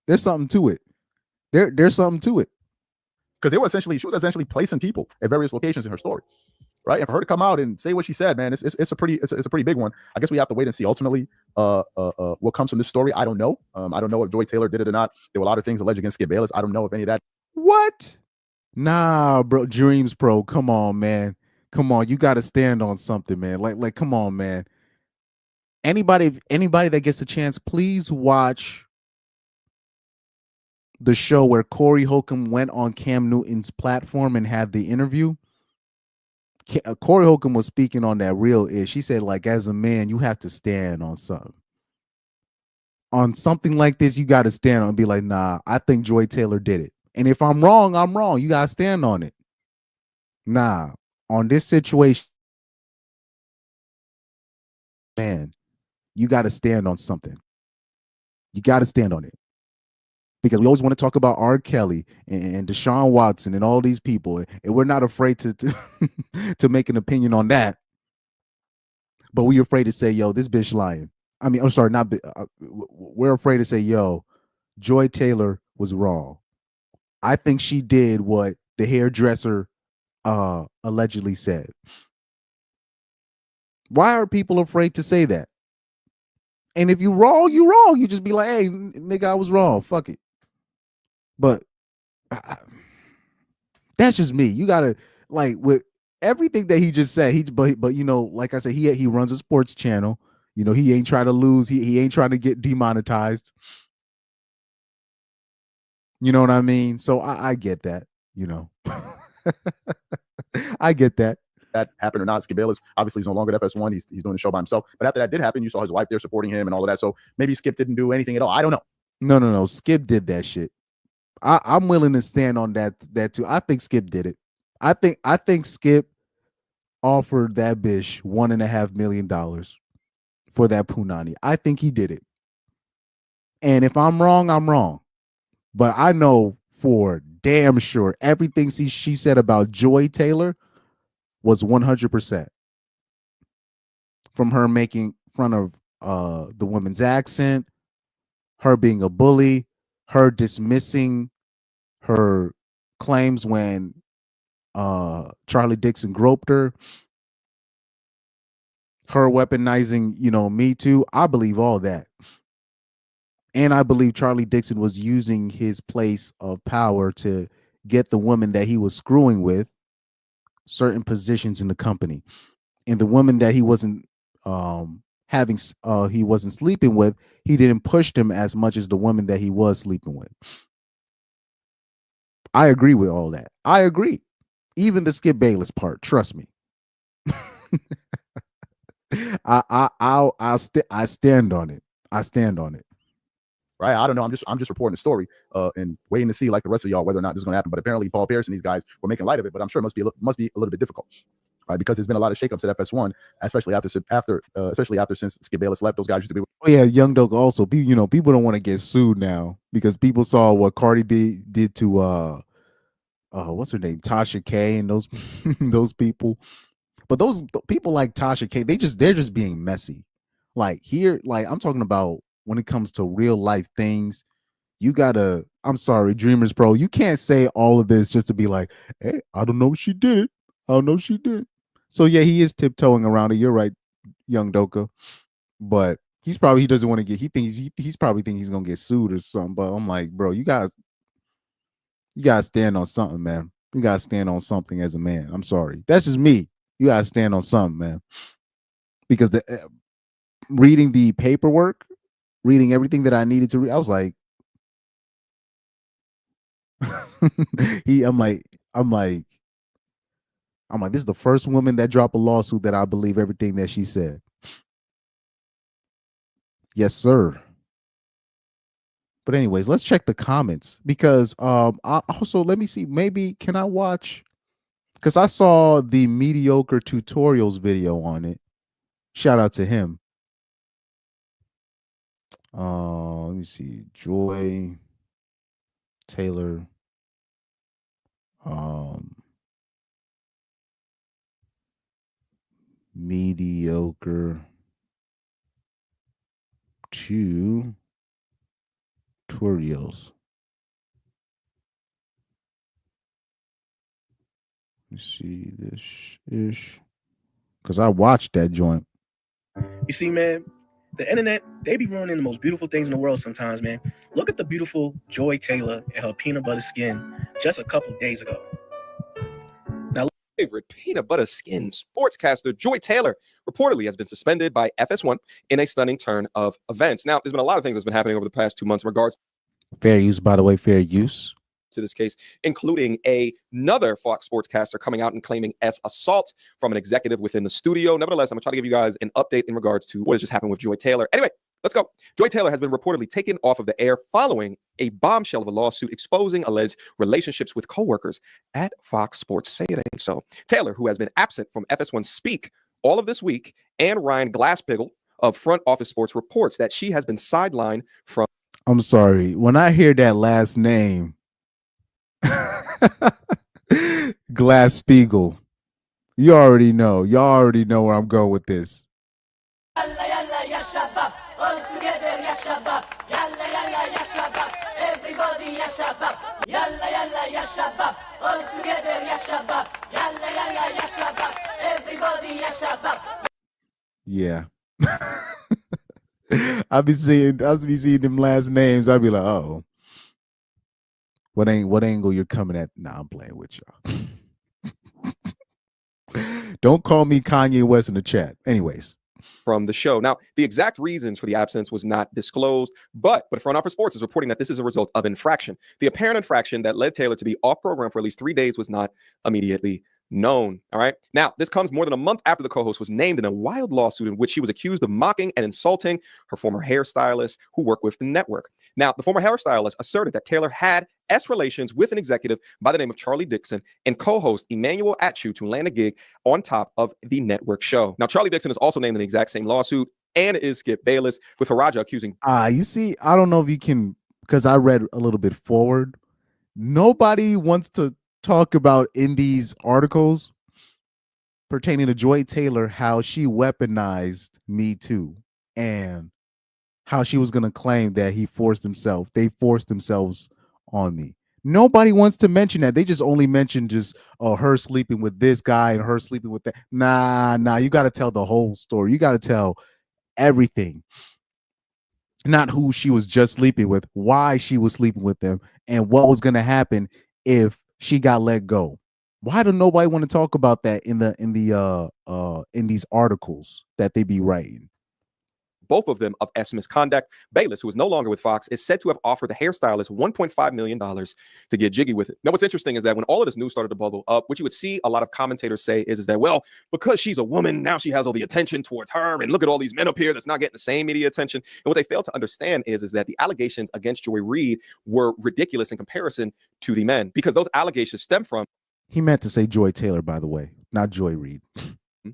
there's something to it. There's something to it. Because she was essentially placing people at various locations in her story, right? And for her to come out and say what she said, man, it's a pretty big one. I guess we have to wait and see ultimately what comes from this story. I don't know. I don't know if Joy Taylor did it or not. There were a lot of things alleged against Skip Bayless. I don't know if any of that. What? Nah, bro. Dreams Pro. Come on, man. Come on. You got to stand on something, man. Like, come on, man. Anybody that gets a chance, please watch the show where Corey Holcomb went on Cam Newton's platform and had the interview. Corey Holcomb was speaking on that real ish. He said, like, as a man, you have to stand on something. On something like this, you got to stand on and be like, nah, I think Joy Taylor did it. And if I'm wrong, I'm wrong. You got to stand on it. Nah, on this situation, man, you got to stand on something. You got to stand on it. Because we always want to talk about R. Kelly and Deshaun Watson and all these people. And we're not afraid to make an opinion on that. But we're afraid to say, yo, this bitch lying. I mean, I'm sorry, we're afraid to say, yo, Joy Taylor was wrong. I think she did what the hairdresser allegedly said. Why are people afraid to say that? And if you wrong, you wrong. You just be like, hey, nigga, I was wrong. Fuck it. But that's just me. You gotta like with everything that he just said. But you know, like I said, he runs a sports channel. You know, he ain't trying to lose. He ain't trying to get demonetized. You know what I mean? So I get that. You know, I get that. That happened or not, Skip Bayless obviously he's no longer at FS1. He's doing the show by himself. But after that did happen, you saw his wife there supporting him and all of that. So maybe Skip didn't do anything at all. I don't know. No. Skip did that shit. I'm willing to stand on that too. I think Skip did it. I think Skip offered that bitch $1.5 million for that punani. I think he did it. And if I'm wrong, I'm wrong. But I know for damn sure everything she said about Joy Taylor was 100%. From her making fun of the woman's accent, her being a bully, her dismissing her claims when Charlie Dixon groped her, her weaponizing, you know, Me Too. I believe all that. And I believe Charlie Dixon was using his place of power to get the woman that he was screwing with certain positions in the company. And the woman that he wasn't he wasn't sleeping with, he didn't push them as much as the woman that he was sleeping with. I agree with all that. I agree. Even the Skip Bayless part, trust me. I stand on it. I stand on it. Right? I don't know. I'm just reporting the story and waiting to see, like the rest of y'all, whether or not this is going to happen. But apparently, Paul Pierce and these guys were making light of it. But I'm sure it must be a little bit difficult, right? Because there's been a lot of shakeups at FS1, especially after since Skip Bayless left. Those guys used to be. Oh yeah, Young Doug also. You know, people don't want to get sued now because people saw what Cardi B did to what's her name, Tasha K, and those those people. But those people like Tasha K, they're just being messy. Like here, like I'm talking about when it comes to real life things, you gotta. I'm sorry, Dreamers Pro, you can't say all of this just to be like, hey, I don't know if she did it. I don't know if she did. So yeah, he is tiptoeing around it. You're right, Young Doka. But he doesn't want to get. He's probably thinking he's gonna get sued or something. But I'm like, bro, you gotta stand on something, man. You gotta stand on something as a man. I'm sorry, that's just me. You gotta stand on something, man. Because reading the paperwork, reading everything that I needed to read, I was like, I'm like, this is the first woman that dropped a lawsuit that I believe everything that she said. Yes, sir. But anyways, let's check the comments because also let me see. Maybe can I watch? Because I saw the mediocre tutorials video on it. Shout out to him. Let me see. Joy Taylor. Mediocre tutorials. Let me see this ish. Because I watched that joint. You see, man, the internet, they be ruining the most beautiful things in the world sometimes, man. Look at the beautiful Joy Taylor and her peanut butter skin just a couple days ago. Now, favorite peanut butter skin sportscaster Joy Taylor reportedly has been suspended by FS1 in a stunning turn of events. Now, there's been a lot of things that's been happening over the past 2 months in regards fair use, by the way, fair use to this case, including another Fox sportscaster coming out and claiming assault from an executive within the studio. Nevertheless, I'm gonna try to give you guys an update in regards to what has just happened with Joy Taylor. Anyway, let's go. Joy Taylor has been reportedly taken off of the air following a bombshell of a lawsuit exposing alleged relationships with coworkers at Fox Sports. Say it ain't so. Taylor, who has been absent from FS1 Speak all of this week, and Ryan Glasspiegel of Front Office Sports reports that she has been sidelined from. I'm sorry. When I hear that last name, Glass-Steagall, you already know. Y'all already know where I'm going with this. Yeah. I'll be seeing them last names. I'll be like, oh, what angle you're coming at? Nah, I'm playing with y'all. Don't call me Kanye West in the chat. Anyways. From the show. Now, the exact reasons for the absence was not disclosed, but Front Office Sports is reporting that this is a result of infraction. The apparent infraction that led Taylor to be off program for at least 3 days was not immediately known. All right. Now, this comes more than a month after the co-host was named in a wild lawsuit in which she was accused of mocking and insulting her former hairstylist who worked with the network. Now, the former hairstylist asserted that Taylor had relations with an executive by the name of Charlie Dixon and co-host Emmanuel Atchu to land a gig on top of the network show. Now, Charlie Dixon is also named in the exact same lawsuit, and is Skip Bayless, with Haraja accusing. You see, I don't know if you can, because I read a little bit forward. Nobody wants to talk about in these articles pertaining to Joy Taylor how she weaponized Me Too and how she was going to claim that they forced themselves on me. Nobody wants to mention that. They just only mention just her sleeping with this guy and her sleeping with that. Nah, you got to tell the whole story. You got to tell everything. Not who she was just sleeping with, why she was sleeping with them, and what was going to happen if she got let go. Why do nobody want to talk about that in these articles that they be writing? Both of them of S misconduct. Bayless, who is no longer with Fox, is said to have offered the hairstylist $1.5 million to get jiggy with it. Now, what's interesting is that when all of this news started to bubble up, what you would see a lot of commentators say is that, well, because she's a woman, now she has all the attention towards her, and look at all these men up here that's not getting the same media attention. And what they fail to understand is that the allegations against Joy Reid were ridiculous in comparison to the men, because those allegations stem from. He meant to say Joy Taylor, by the way, not Joy Reid.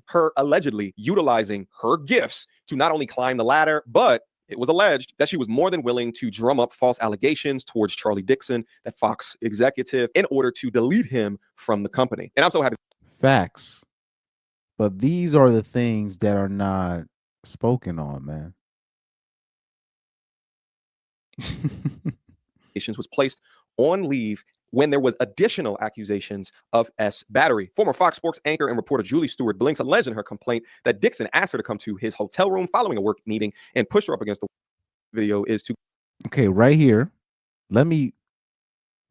Her allegedly utilizing her gifts to not only climb the ladder, but it was alleged that she was more than willing to drum up false allegations towards Charlie Dixon, that Fox executive, in order to delete him from the company. And I'm so happy. Facts. But these are the things that are not spoken on, man. Was placed on leave when there was additional accusations of S battery. Former Fox Sports anchor and reporter Julie Stewart Blinks alleged in her complaint that Dixon asked her to come to his hotel room following a work meeting and pushed her up against the video. Okay, right here. Let me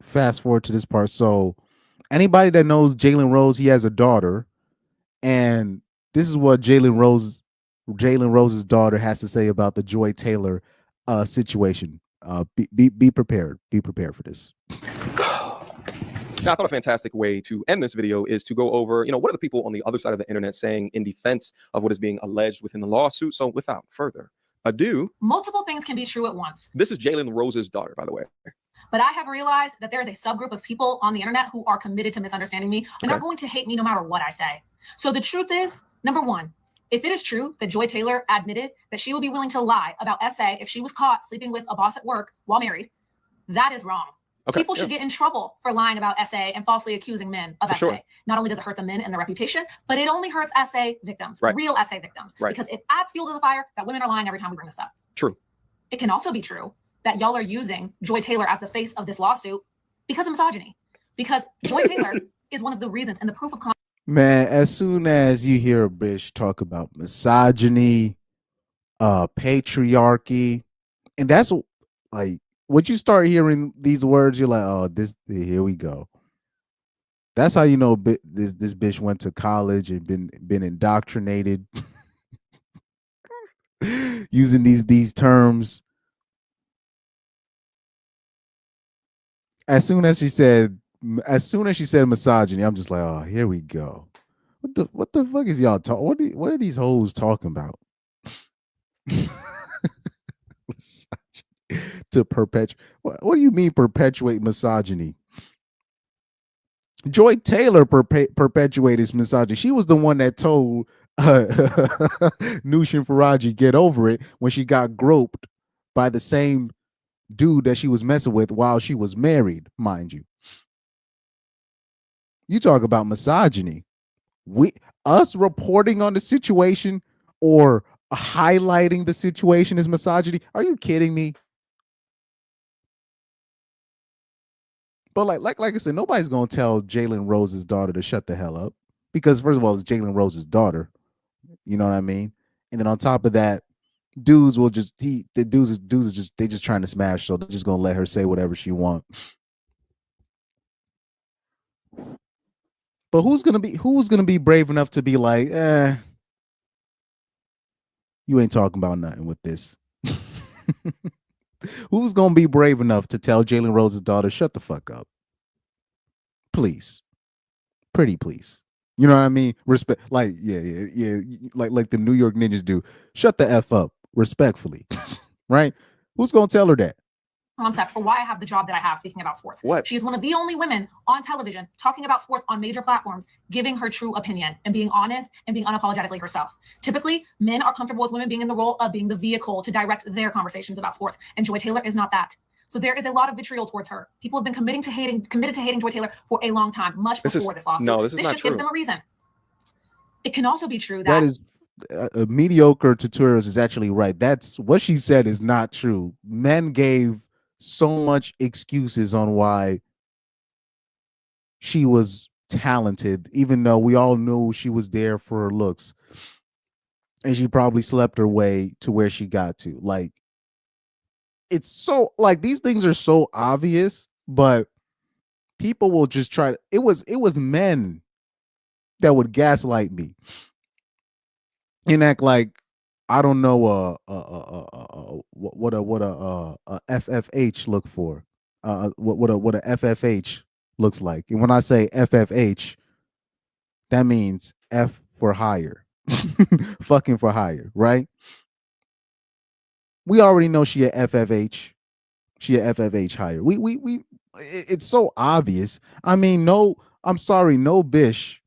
fast forward to this part. So anybody that knows Jalen Rose, he has a daughter, and this is what Jalen Rose's daughter has to say about the Joy Taylor situation. Be prepared. Be prepared for this. Now, I thought a fantastic way to end this video is to go over, what are the people on the other side of the internet saying in defense of what is being alleged within the lawsuit. So without further ado. Multiple things can be true at once. This is Jalen Rose's daughter, by the way. But I have realized that there is a subgroup of people on the internet who are committed to misunderstanding me, and they're going to hate me no matter what I say. So the truth is, number one, if it is true that Joy Taylor admitted that she would be willing to lie about SA if she was caught sleeping with a boss at work while married, that is wrong. People should get in trouble for lying about SA and falsely accusing men of SA. Sure. Not only does it hurt the men and their reputation, but it only hurts SA victims, real SA victims, because it adds fuel to the fire that women are lying every time we bring this up. True. It can also be true that y'all are using Joy Taylor as the face of this lawsuit because of misogyny, because Joy Taylor is one of the reasons and the proof of Man, as soon as you hear a bitch talk about misogyny, patriarchy, and that's like, once you start hearing these words, you're like, oh, here we go. That's how you know this bitch went to college and been indoctrinated using these terms. As soon as she said misogyny, I'm just like, oh, here we go. What the fuck is y'all talking? What are these hoes talking about? To perpetuate. What do you mean perpetuate misogyny? Joy Taylor perpetuated misogyny. She was the one that told Nushin Faraji get over it when she got groped by the same dude that she was messing with while she was married, mind you. You talk about misogyny. Us reporting on the situation or highlighting the situation is misogyny. Are you kidding me? But like I said, nobody's gonna tell Jalen Rose's daughter to shut the hell up, because first of all, it's Jalen Rose's daughter. You know what I mean? And then on top of that, dudes will just the dudes is just they just trying to smash, so they're just gonna let her say whatever she want. But who's gonna be brave enough to be like, you ain't talking about nothing with this? Who's gonna be brave enough to tell Jalen Rose's daughter, shut the fuck up? Please. Pretty please. You know what I mean? Respect, like, yeah, like the New York Ninjas do. Shut the F up, respectfully. Right? Who's gonna tell her that? Concept for why I have the job that I have speaking about sports. What? She's one of the only women on television talking about sports on major platforms, giving her true opinion and being honest and being unapologetically herself. Typically, men are comfortable with women being in the role of being the vehicle to direct their conversations about sports, and Joy Taylor is not that. So there is a lot of vitriol towards her. People have been committed to hating Joy Taylor for a long time, much before this lawsuit. No, this is this not just true. gives them a reason. It can also be true That is mediocre tutorials is actually right. That's what she said is not true. Men gave so much excuses on why she was talented, even though we all knew she was there for her looks, and she probably slept her way to where she got to. Like, it's so, like, these things are so obvious, but people will just try to, it was men that would gaslight me and act like I don't know what a FFH look for, what a FFH looks like. And when I say FFH, that means F for hire, fucking for hire, right? We already know she a FFH. She a FFH hire. We it's so obvious. I mean, no, I'm sorry, no bish.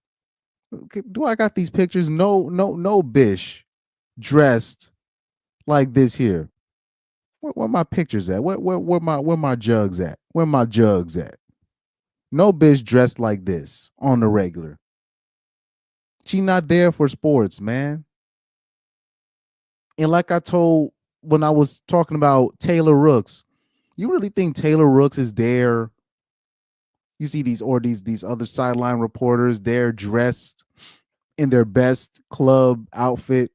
Do I got these pictures? No bish dressed like this here. Where my pictures at? Where my jugs at? Where my jugs at? No bitch dressed like this on the regular. She not there for sports, man. And like I told when I was talking about Taylor Rooks, you really think Taylor Rooks is there? You see these other sideline reporters, they're dressed in their best club outfit,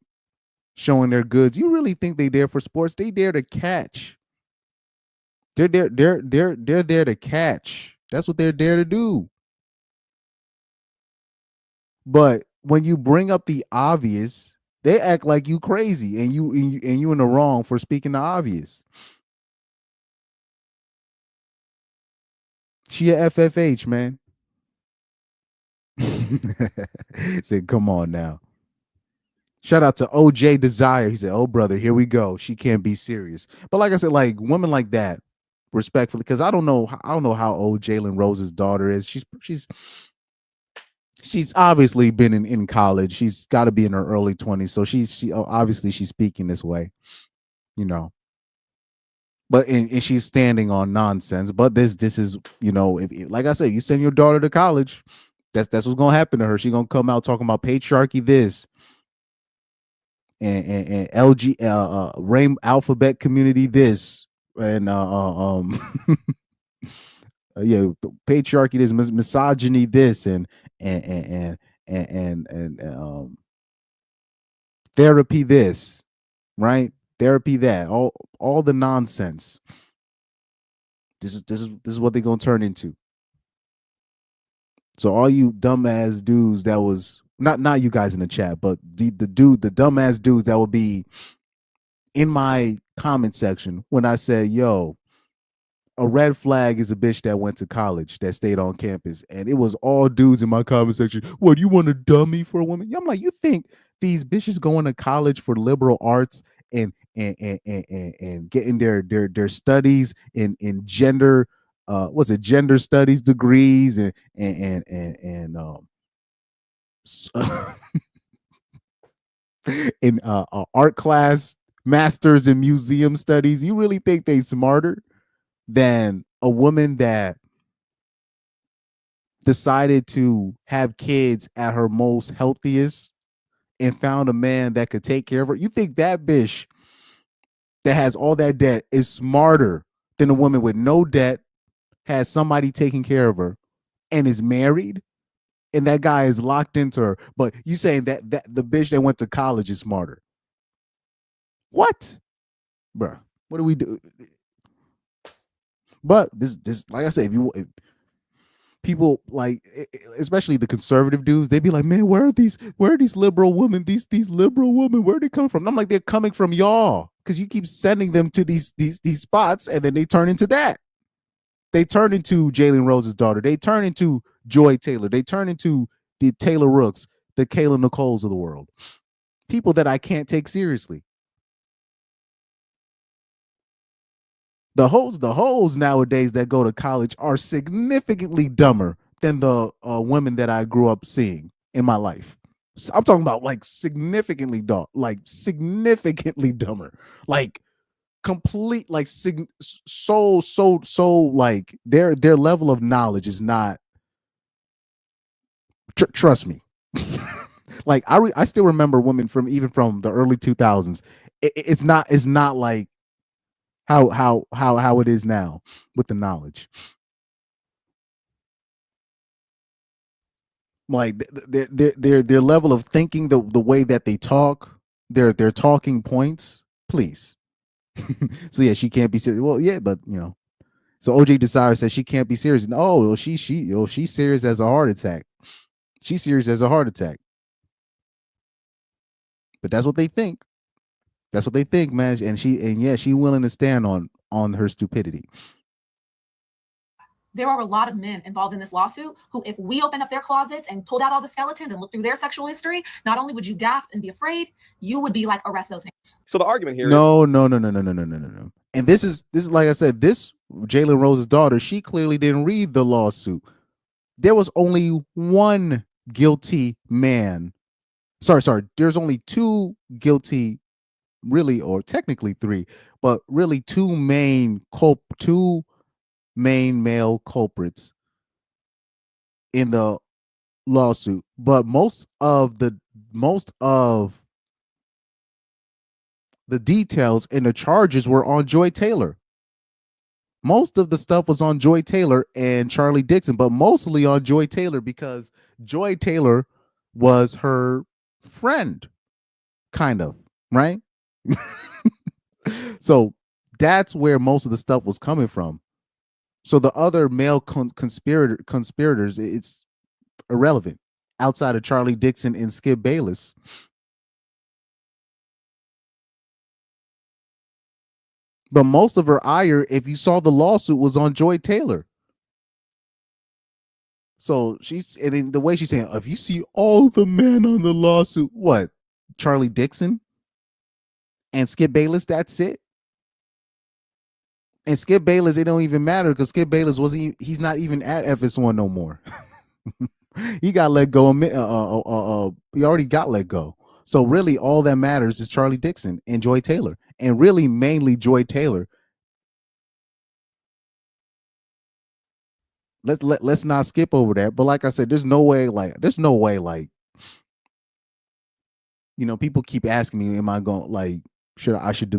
showing their goods. You really think they there for sports? They there to catch. They're there to catch. That's what they're there to do. But when you bring up the obvious, they act like you crazy and you in the wrong for speaking the obvious. She a FFH, man. Said, come on now. Shout out to OJ Desire. He said, oh, brother, here we go. She can't be serious. But like I said, like women like that, respectfully, because I don't know how old Jalen Rose's daughter is. She's obviously been in college. She's got to be in her early 20s. So she obviously she's speaking this way, you know. But and she's standing on nonsense. But this is, you know, if, like I said, you send your daughter to college, that's what's gonna happen to her. She's gonna come out talking about patriarchy, this and LG rain alphabet community, this and yeah, patriarchy, this misogyny, this and therapy, this, right? Therapy, that, all the nonsense. This is what they're gonna turn into. So all you dumbass dudes that was not you guys in the chat, but the dumbass dudes that will be in my comment section when I said, yo, a red flag is a bitch that went to college, that stayed on campus. And it was all dudes in my comment section. What, you want a dummy for a woman? I'm like, you think these bitches going to college for liberal arts and getting their studies in gender, gender studies degrees and in art class, masters in museum studies? You really think they smarter than a woman that decided to have kids at her most healthiest and found a man that could take care of her? You think that bitch that has all that debt is smarter than a woman with no debt, has somebody taking care of her, and is married, and that guy is locked into her? But you saying that the bitch that went to college is smarter? What, bruh? What do we do? But this, like I said, if people like, especially the conservative dudes, they'd be like, man, where are these liberal women? These liberal women, where are they coming from? And I'm like, they're coming from y'all, because you keep sending them to these spots, and then they turn into that. They turn into Jalen Rose's daughter. They turn into Joy Taylor. They turn into the Taylor Rooks, the Kayla Nicoles of the world. People that I can't take seriously. The hoes nowadays that go to college are significantly dumber than the women that I grew up seeing in my life. So I'm talking about like significantly dumber, like complete, like so like their level of knowledge is not. Trust me. Like I still remember women from the early 2000s. It's not like how it is now with the knowledge. Like their level of thinking, the way that they talk, their talking points, please. So yeah, she can't be serious. Well, yeah, but so OJ Desire says she can't be serious. No, well, she's serious as a heart attack. She's serious as a heart attack. But that's what they think. That's what they think, man. And she willing to stand on her stupidity. There are a lot of men involved in this lawsuit who, if we opened up their closets and pulled out all the skeletons and looked through their sexual history, not only would you gasp and be afraid, you would be like, arrest those niggas. So the argument here no. And this is like I said, this Jalen Rose's daughter, she clearly didn't read the lawsuit. There was only one guilty man. Sorry. There's only two guilty, really, or technically three, but really two main male culprits in the lawsuit. But most of the details and the charges were on Joy Taylor. Most of the stuff was on Joy Taylor and Charlie Dixon, but mostly on Joy Taylor, because Joy Taylor was her friend, kind of, right? So that's where most of the stuff was coming from. So the other male conspirators, it's irrelevant outside of Charlie Dixon and Skip Bayless. But most of her ire, if you saw the lawsuit, was on Joy Taylor. So and then the way she's saying, if you see all the men on the lawsuit, what? Charlie Dixon and Skip Bayless, that's it. And Skip Bayless, it don't even matter, because Skip Bayless he's not even at FS1 no more. He got let go. He already got let go. So really all that matters is Charlie Dixon and Joy Taylor, and really mainly Joy Taylor. Let's not skip over that. But like I said, there's no way people keep asking me, am I going, like, I should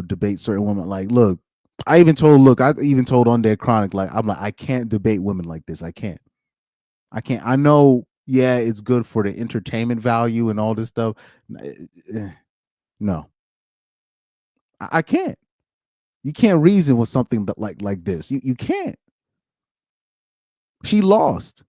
debate certain women? Like, look, I even told Undead Chronic, like, I'm like, I can't debate women like this. I can't. I know, yeah, it's good for the entertainment value and all this stuff. No, I can't. You can't reason with something that like this. You can't. She's lost.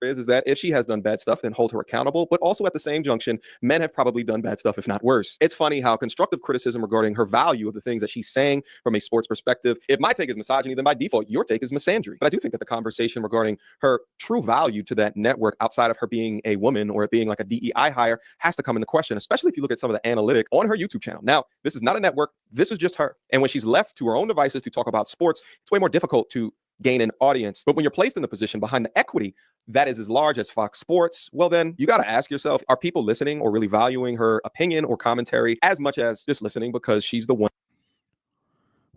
is that if she has done bad stuff, then hold her accountable. But also at the same junction, men have probably done bad stuff, if not worse. It's funny how constructive criticism regarding her value of the things that she's saying from a sports perspective, if my take is misogyny, then by default, your take is misandry. But I do think that the conversation regarding her true value to that network outside of her being a woman or it being like a DEI hire has to come into question, especially if you look at some of the analytics on her YouTube channel. Now, this is not a network. This is just her. And when she's left to her own devices to talk about sports, it's way more difficult to gain an audience. But when you're placed in the position behind the equity that is as large as Fox Sports, well, then you got to ask yourself, are people listening or really valuing her opinion or commentary as much as just listening because she's the one?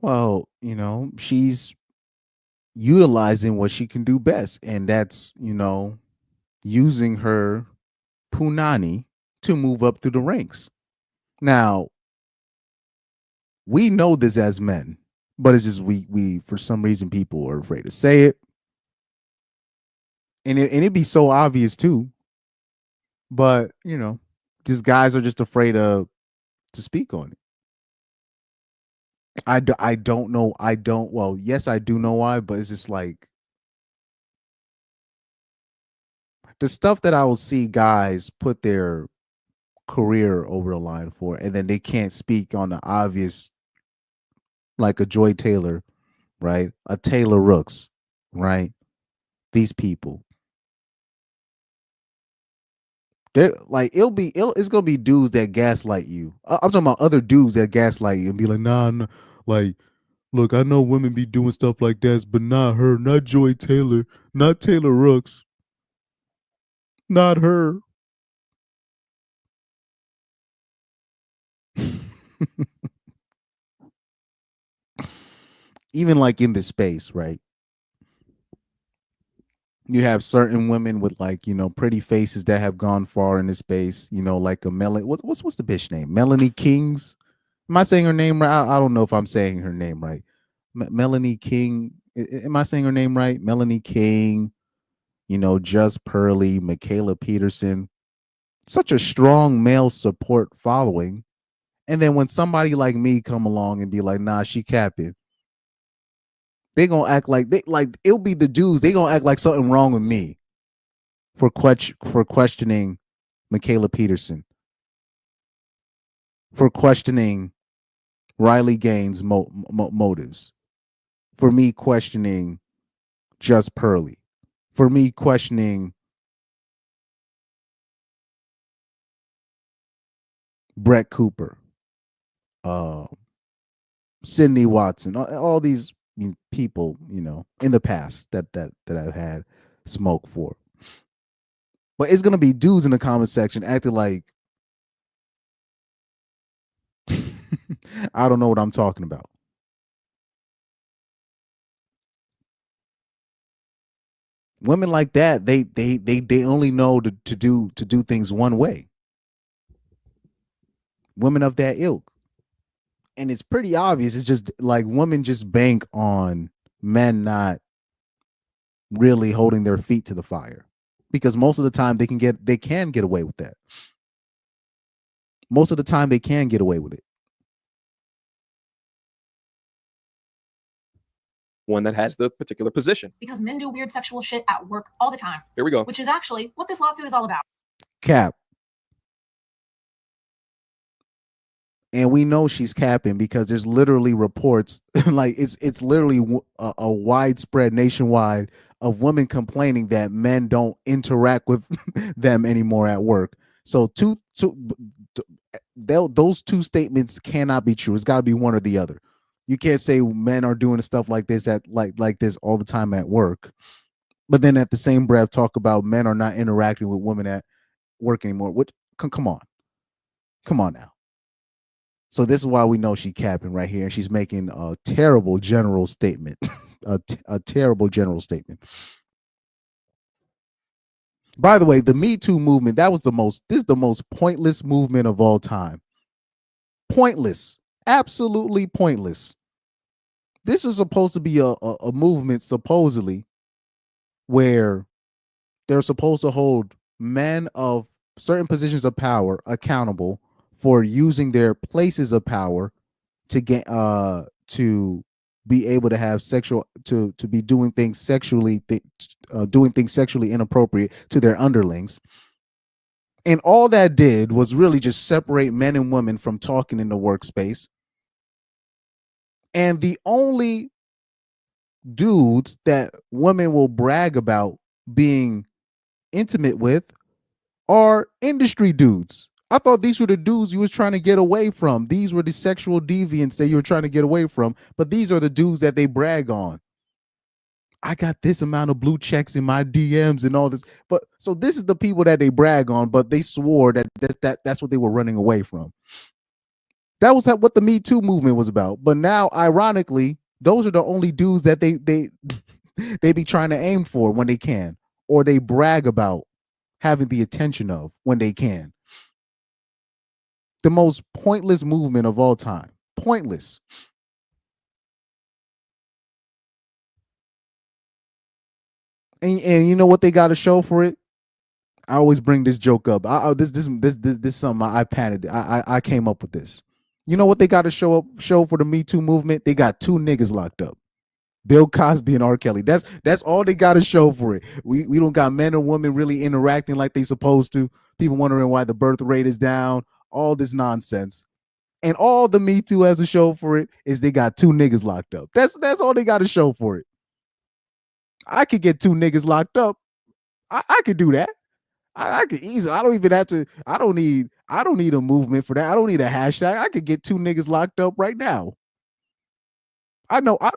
Well, she's utilizing what she can do best, and that's, using her punani to move up through the ranks. Now, we know this as men, but it's just we for some reason people are afraid to say it. And it'd be so obvious too. But, These guys are just afraid to speak on it. I don't know. Well, yes, I do know why, but it's just like the stuff that I will see guys put their career over the line for, and then they can't speak on the obvious, like a Joy Taylor, right? A Taylor Rooks, right? These people. They're like it's gonna be dudes that gaslight you. I'm talking about other dudes that gaslight you and be like, nah, like, look, I know women be doing stuff like that, but not her, not Joy Taylor, not Taylor Rooks, not her. Even like in this space, right? You have certain women with like, pretty faces that have gone far in this space, like a what's the bitch name? Melanie Kings. Am I saying her name right? I don't know if I'm saying her name right. Melanie King. Am I saying her name right? Melanie King, Just Pearly, Michaela Peterson. Such a strong male support following. And then when somebody like me come along and be like, nah, she capping, they gonna act like it'll be the dudes. They gonna act like something wrong with me for questioning Michaela Peterson, for questioning Riley Gaines' motives, for me questioning Just Pearly, for me questioning Brett Cooper, Sydney Watson, all these people, in the past that I've had smoke for. But it's gonna be dudes in the comment section acting like I don't know what I'm talking about. Women like that, they only know to do things one way. Women of that ilk. And it's pretty obvious. It's just like women just bank on men not really holding their feet to the fire. Because most of the time they can get away with that. Most of the time they can get away with it. One that has the particular position. Because men do weird sexual shit at work all the time. Here we go. Which is actually what this lawsuit is all about. Cap. And we know she's capping because there's literally reports like it's literally a widespread nationwide of women complaining that men don't interact with them anymore at work. So those two statements cannot be true. It's got to be one or the other. You can't say men are doing stuff like this at like this all the time at work, but then at the same breath talk about men are not interacting with women at work anymore. What? Come on now. So this is why we know she capping right here. She's making a terrible general statement, a terrible general statement. By the way, the Me Too movement, this is the most pointless movement of all time. Pointless, absolutely pointless. This was supposed to be a movement supposedly where they're supposed to hold men of certain positions of power accountable for using their places of power to get to be able to have to be doing things sexually inappropriate to their underlings. And all that did was really just separate men and women from talking in the workspace. And the only dudes that women will brag about being intimate with are industry dudes. I thought these were the dudes you was trying to get away from. These were the sexual deviants that you were trying to get away from. But these are the dudes that they brag on. I got this amount of blue checks in my DMs and all this. But so this is the people that they brag on, but they swore that's what they were running away from. That was what the Me Too movement was about. But now, ironically, those are the only dudes that they be trying to aim for when they can, or they brag about having the attention of when they can. The most pointless movement of all time. Pointless. And you know what they got to show for it? I always bring this joke up. This is something I patented. I came up with this. You know what they got to show for the Me Too movement? They got 2 niggas locked up. Bill Cosby and R. Kelly. That's all they got to show for it. We don't got men and women really interacting like they supposed to. People wondering why the birth rate is down. All this nonsense. And all the Me Too has to show for it is they got 2 niggas locked up. That's all they got to show for it. I could get 2 niggas locked up. I could do that. I could easily. I don't even have to. I don't need a movement for that. I don't need a hashtag. I could get 2 niggas locked up right now. I know. I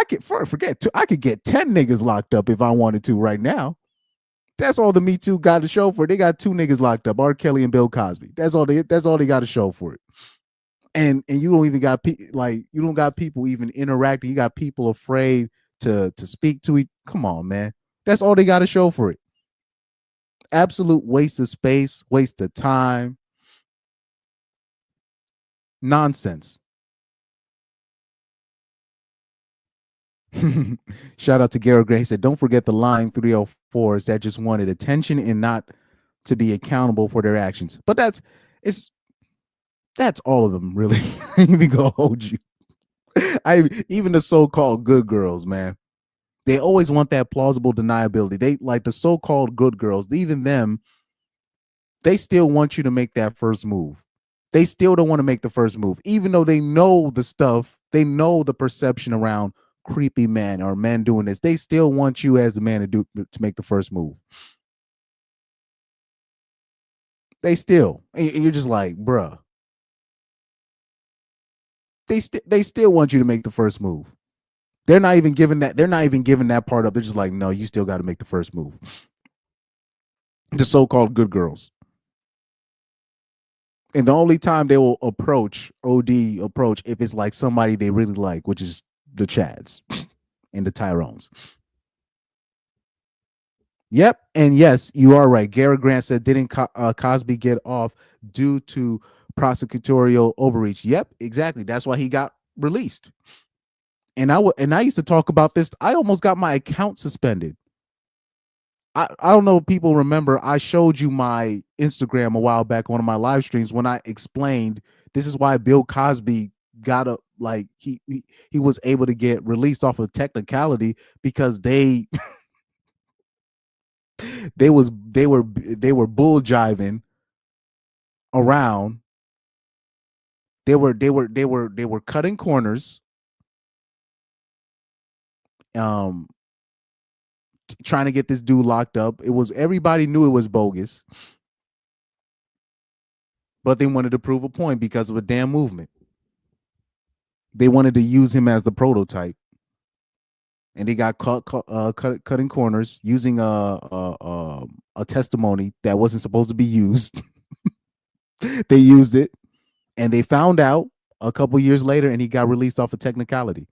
could forget. I could get 10 niggas locked up if I wanted to right now. That's all the Me Too got to show for it. They got 2 niggas locked up, R. Kelly and Bill Cosby. That's all they got to show for it. And you don't even got you don't got people even interacting. You got people afraid to speak to each. Come on, man. That's all they got to show for it. Absolute waste of space, waste of time. Nonsense. Shout out to Garrett Gray. He said, don't forget the lying 304s that just wanted attention and not to be accountable for their actions. But that's all of them, really. I ain't even gonna hold you. Even the so-called good girls, man. They always want that plausible deniability. They like the so-called good girls, even them, they still want you to make that first move. They still don't want to make the first move, even though they know the stuff, they know the perception around creepy men or men doing this. They still want you as the man to make the first move. They still, and you're just like, bruh. They still want you to make the first move. They're not even giving that part up. They're just like, no, you still got to make the first move. The so-called good girls. And the only time they will approach if it's like somebody they really like, which is the Chads and the Tyrones. Yep. And yes, you are right. Garrett Grant said, didn't Cosby get off due to prosecutorial overreach? Yep, exactly. That's why he got released. And I used to talk about this. I almost got my account suspended. I don't know if people remember. I showed you my Instagram a while back, one of my live streams, when I explained this is why Bill Cosby got a he was able to get released off of technicality, because they were bull jiving around. They were cutting corners. Trying to get this dude locked up. Everybody knew it was bogus, but they wanted to prove a point because of a damn movement. They wanted to use him as the prototype, and they got cutting corners using a testimony that wasn't supposed to be used. They used it, and they found out a couple years later, and he got released off of technicality.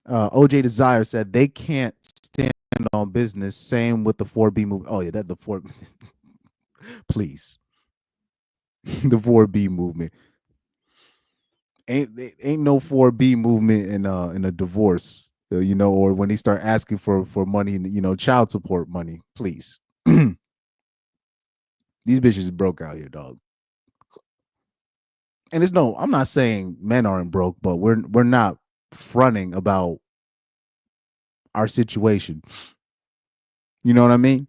OJ Desire said they can't stand on business. Same with the 4B movement. Oh yeah, that the 4. Please, the 4B movement ain't no 4B movement in a divorce, or when they start asking for money, child support money. Please, these bitches broke out here, dog. And I'm not saying men aren't broke, but we're not fronting about our situation. You know what I mean?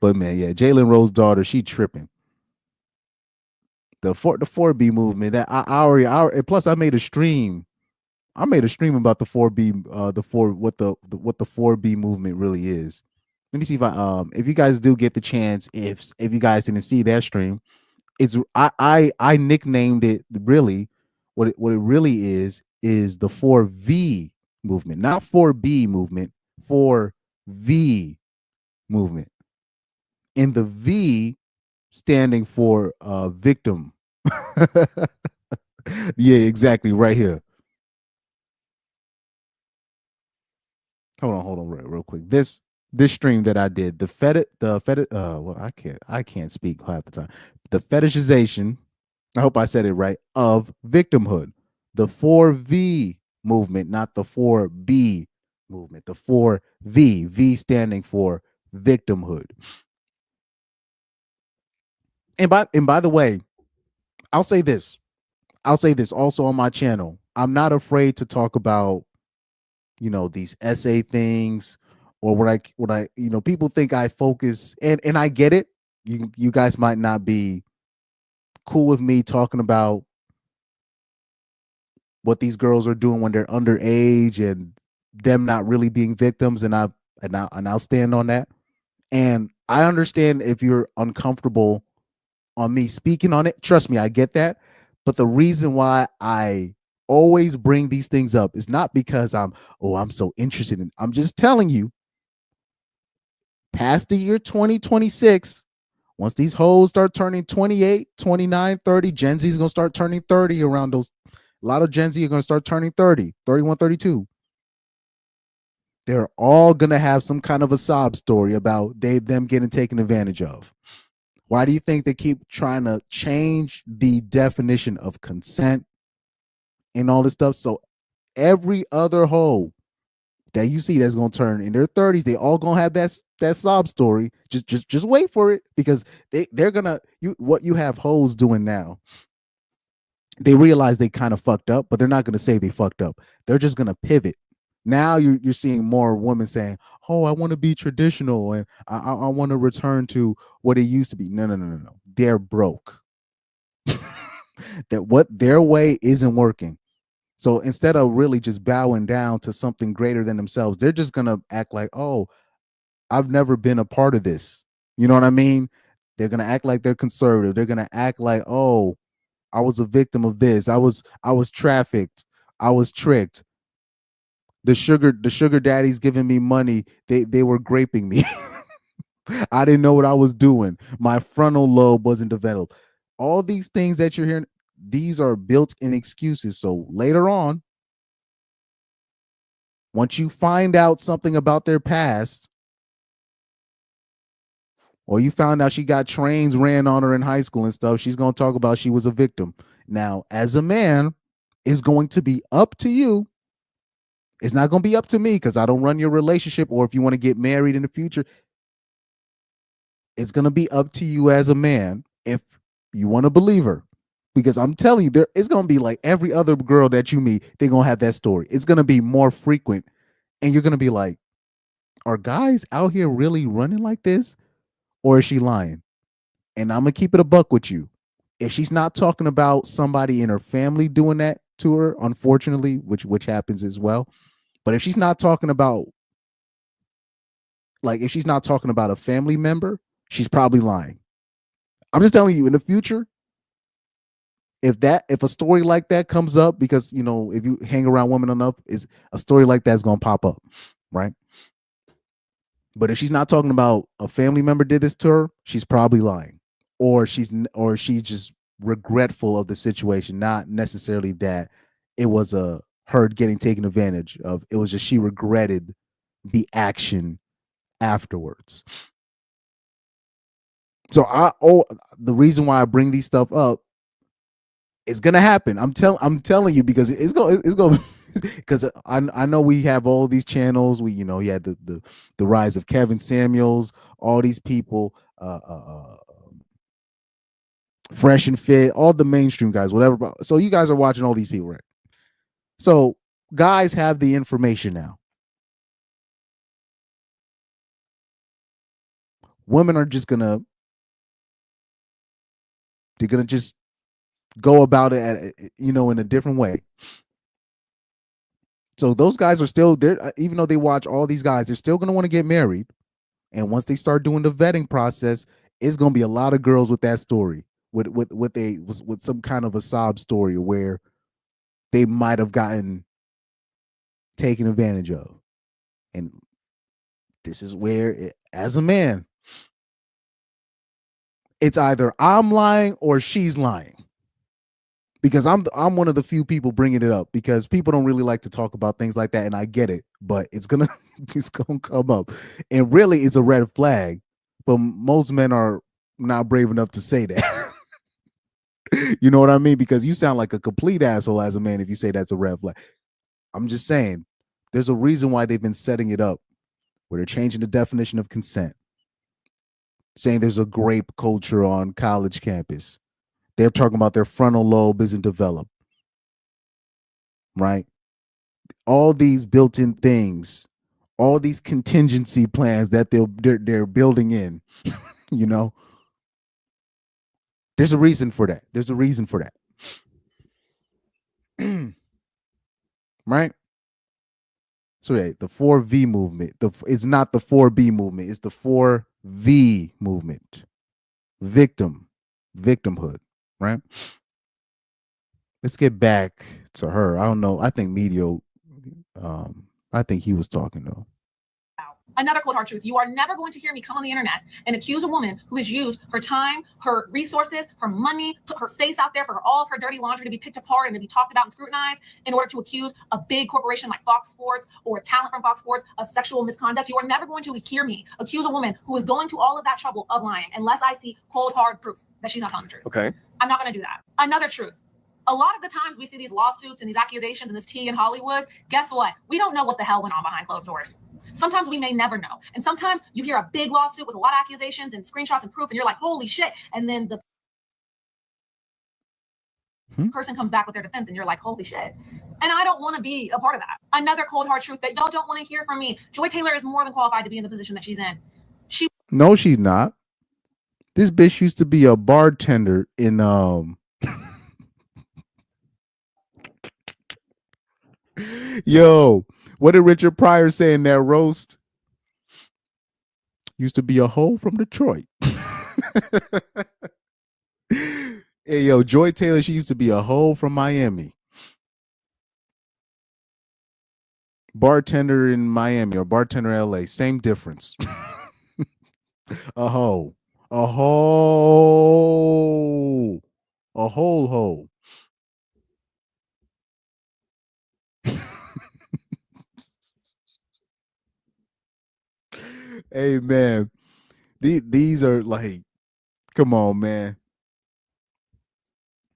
But man, yeah, Jalen Rose's daughter, she tripping. The 4B movement, that I already plus I made a stream. About the 4B, what the 4B movement really is. Let me see if you guys do get the chance, if you guys didn't see that stream, it's I nicknamed it, really what it really is the 4V movement, not 4B movement, 4V movement. And the V standing for victim. Yeah, exactly, right here. Hold on real quick. This stream that I did, well, I can't speak half the time. The fetishization I hope I said it right, of victimhood. The 4V movement, not the 4B movement. The 4V, V standing for victimhood. And by the way, I'll say this also on my channel. I'm not afraid to talk about, these essay things, or what I people think I focus, and I get it. You guys might not be cool with me talking about what these girls are doing when they're underage and them not really being victims, and I'll stand on that. And I understand if you're uncomfortable on me speaking on it. Trust me, I get that. But the reason why I always bring these things up is not because I'm so interested in. I'm just telling you, past the year 2026, once these hoes start turning 28, 29, 30, Gen Z is going to start turning 30 around those. A lot of Gen Z are going to start turning 30, 31, 32. They're all going to have some kind of a sob story about them getting taken advantage of. Why do you think they keep trying to change the definition of consent and all this stuff? So every other hoe that you see that's gonna turn in their 30s, they all gonna have that sob story. Just wait for it, because they're gonna what you have hoes doing now. They realize they kind of fucked up, but they're not gonna say they fucked up. They're just gonna pivot. Now you're seeing more women saying, "Oh, I want to be traditional and I want to return to what it used to be." No. They're broke. That what their way isn't working. So instead of really just bowing down to something greater than themselves, they're just gonna act like, "Oh, I've never been a part of this." You know what I mean? They're gonna act like they're conservative. They're gonna act like, "Oh, I was a victim of this. I was trafficked. I was tricked. The sugar daddies giving me money. They were graping me. I didn't know what I was doing. My frontal lobe wasn't developed." All these things that you're hearing, these are built-in excuses. So later on, once you find out something about their past, or you found out she got trains ran on her in high school and stuff, she's going to talk about she was a victim. Now, as a man, it's going to be up to you. It's not going to be up to me, because I don't run your relationship, or if you want to get married in the future, it's going to be up to you as a man if you want to believe her. Because I'm telling you, it's going to be like every other girl that you meet, they're going to have that story. It's going to be more frequent. And you're going to be like, are guys out here really running like this? Or is she lying? And I'm going to keep it a buck with you. If she's not talking about somebody in her family doing that to her, unfortunately, which happens as well. But if she's not talking about, if she's not talking about a family member, she's probably lying. I'm just telling you, in the future, if a story like that comes up, because if you hang around women enough, is a story like that's going to pop up, right? But if she's not talking about a family member did this to her, she's probably lying, or she's just regretful of the situation, not necessarily that it was her getting taken advantage of. It was just she regretted the action afterwards. So the reason why I bring these stuff up, it's gonna happen. I'm telling you, because it's going because I know we have all these channels. We you had the rise of Kevin Samuels, all these people, Fresh and Fit, all the mainstream guys, whatever. So you guys are watching all these people, right? So guys have the information now. Women are just gonna just go about it in a different way. So those guys are still there, even though they watch all these guys, they're still going to want to get married. And once they start doing the vetting process, it's going to be a lot of girls with that story, with some kind of a sob story where they might have gotten taken advantage of. And this is where, as a man, it's either I'm lying or she's lying. Because I'm one of the few people bringing it up, because people don't really like to talk about things like that, and I get it, but it's gonna come up, and really it's a red flag. But most men are not brave enough to say that. You know what I mean? Because you sound like a complete asshole as a man if you say that's a red flag. I'm just saying, there's a reason why they've been setting it up where they're changing the definition of consent, saying there's a grape culture on college campus. They're talking about their frontal lobe isn't developed, right? All these built-in things, all these contingency plans that they're building in, you know. There's a reason for that. There's a reason for that. Right? So yeah, the 4V movement. It's not the 4B movement, it's the 4V movement. Victimhood, right? Let's get back to her. I don't know. I think Medio, I think he was talking though. Another cold hard truth. You are never going to hear me come on the internet and accuse a woman who has used her time, her resources, her money, put her face out there for all of her dirty laundry to be picked apart and to be talked about and scrutinized in order to accuse a big corporation like Fox Sports or talent from Fox Sports of sexual misconduct. You are never going to hear me accuse a woman who is going to all of that trouble of lying unless I see cold hard proof that she's not telling the truth. Okay. I'm not going to do that. Another truth. A lot of the times we see these lawsuits and these accusations and this tea in Hollywood. Guess what? We don't know what the hell went on behind closed doors. Sometimes we may never know. And sometimes you hear a big lawsuit with a lot of accusations and screenshots and proof, and you're like, holy shit. And then the person comes back with their defense, and you're like, holy shit. And I don't want to be a part of that. Another cold hard truth that y'all don't want to hear from me. Joy Taylor is more than qualified to be in the position that she's in. No, she's not. This bitch used to be a bartender in Yo, what did Richard Pryor say in that roast? Used to be a hoe from Detroit. Hey, yo, Joy Taylor, she used to be a hoe from Miami. Bartender in Miami or bartender in LA, same difference. A hoe. A hoe. A whole hoe. Hey man, these are like, come on, man.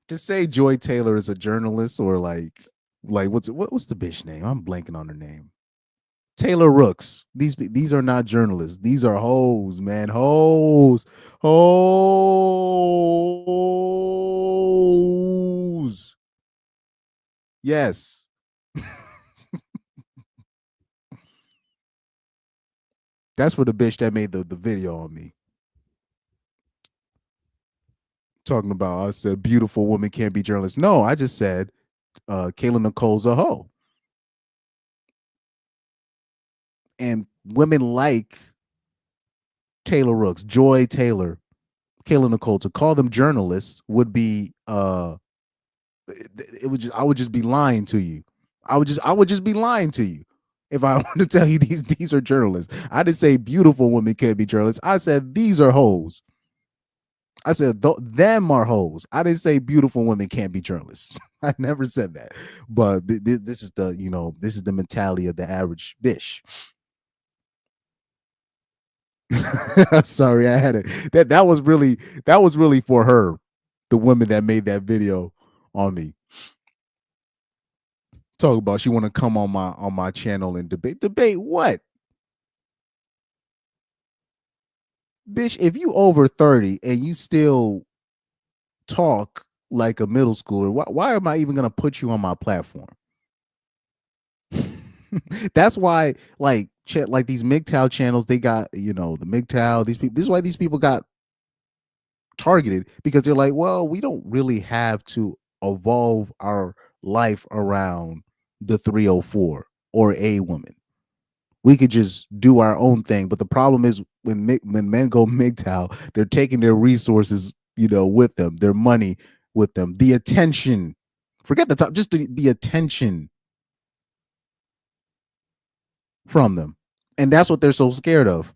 To say Joy Taylor is a journalist or like what's the bitch name? I'm blanking on her name. Taylor Rooks. These are not journalists. These are hoes, man. Hoes. Hoes. Yes. That's for the bitch that made the video on me. Talking about, I said beautiful woman can't be journalist. No, I just said Kayla Nicole's a hoe. And women like Taylor Rooks, Joy Taylor, Kayla Nicole, to call them journalists would be I would just be lying to you. I would just be lying to you if I want to tell you these are journalists. I didn't say beautiful women can't be journalists. I said these are hoes. I said them are hoes. I didn't say beautiful women can't be journalists. I never said that. But this is the mentality of the average bitch. Sorry, I had it. That was really for her, the woman that made that video on me. Talk about she want to come on my channel and debate what? Bitch, if you over 30 and you still talk like a middle schooler, why am I even gonna put you on my platform? That's why, like these MGTOW channels, they got, the MGTOW, these people. This is why these people got targeted, because they're like, well, we don't really have to evolve our life around the 304 or a woman. We could just do our own thing. But the problem is when men go MGTOW, they're taking their resources, with them, their money with them, the attention. Forget the top, just the attention from them. And that's what they're so scared of.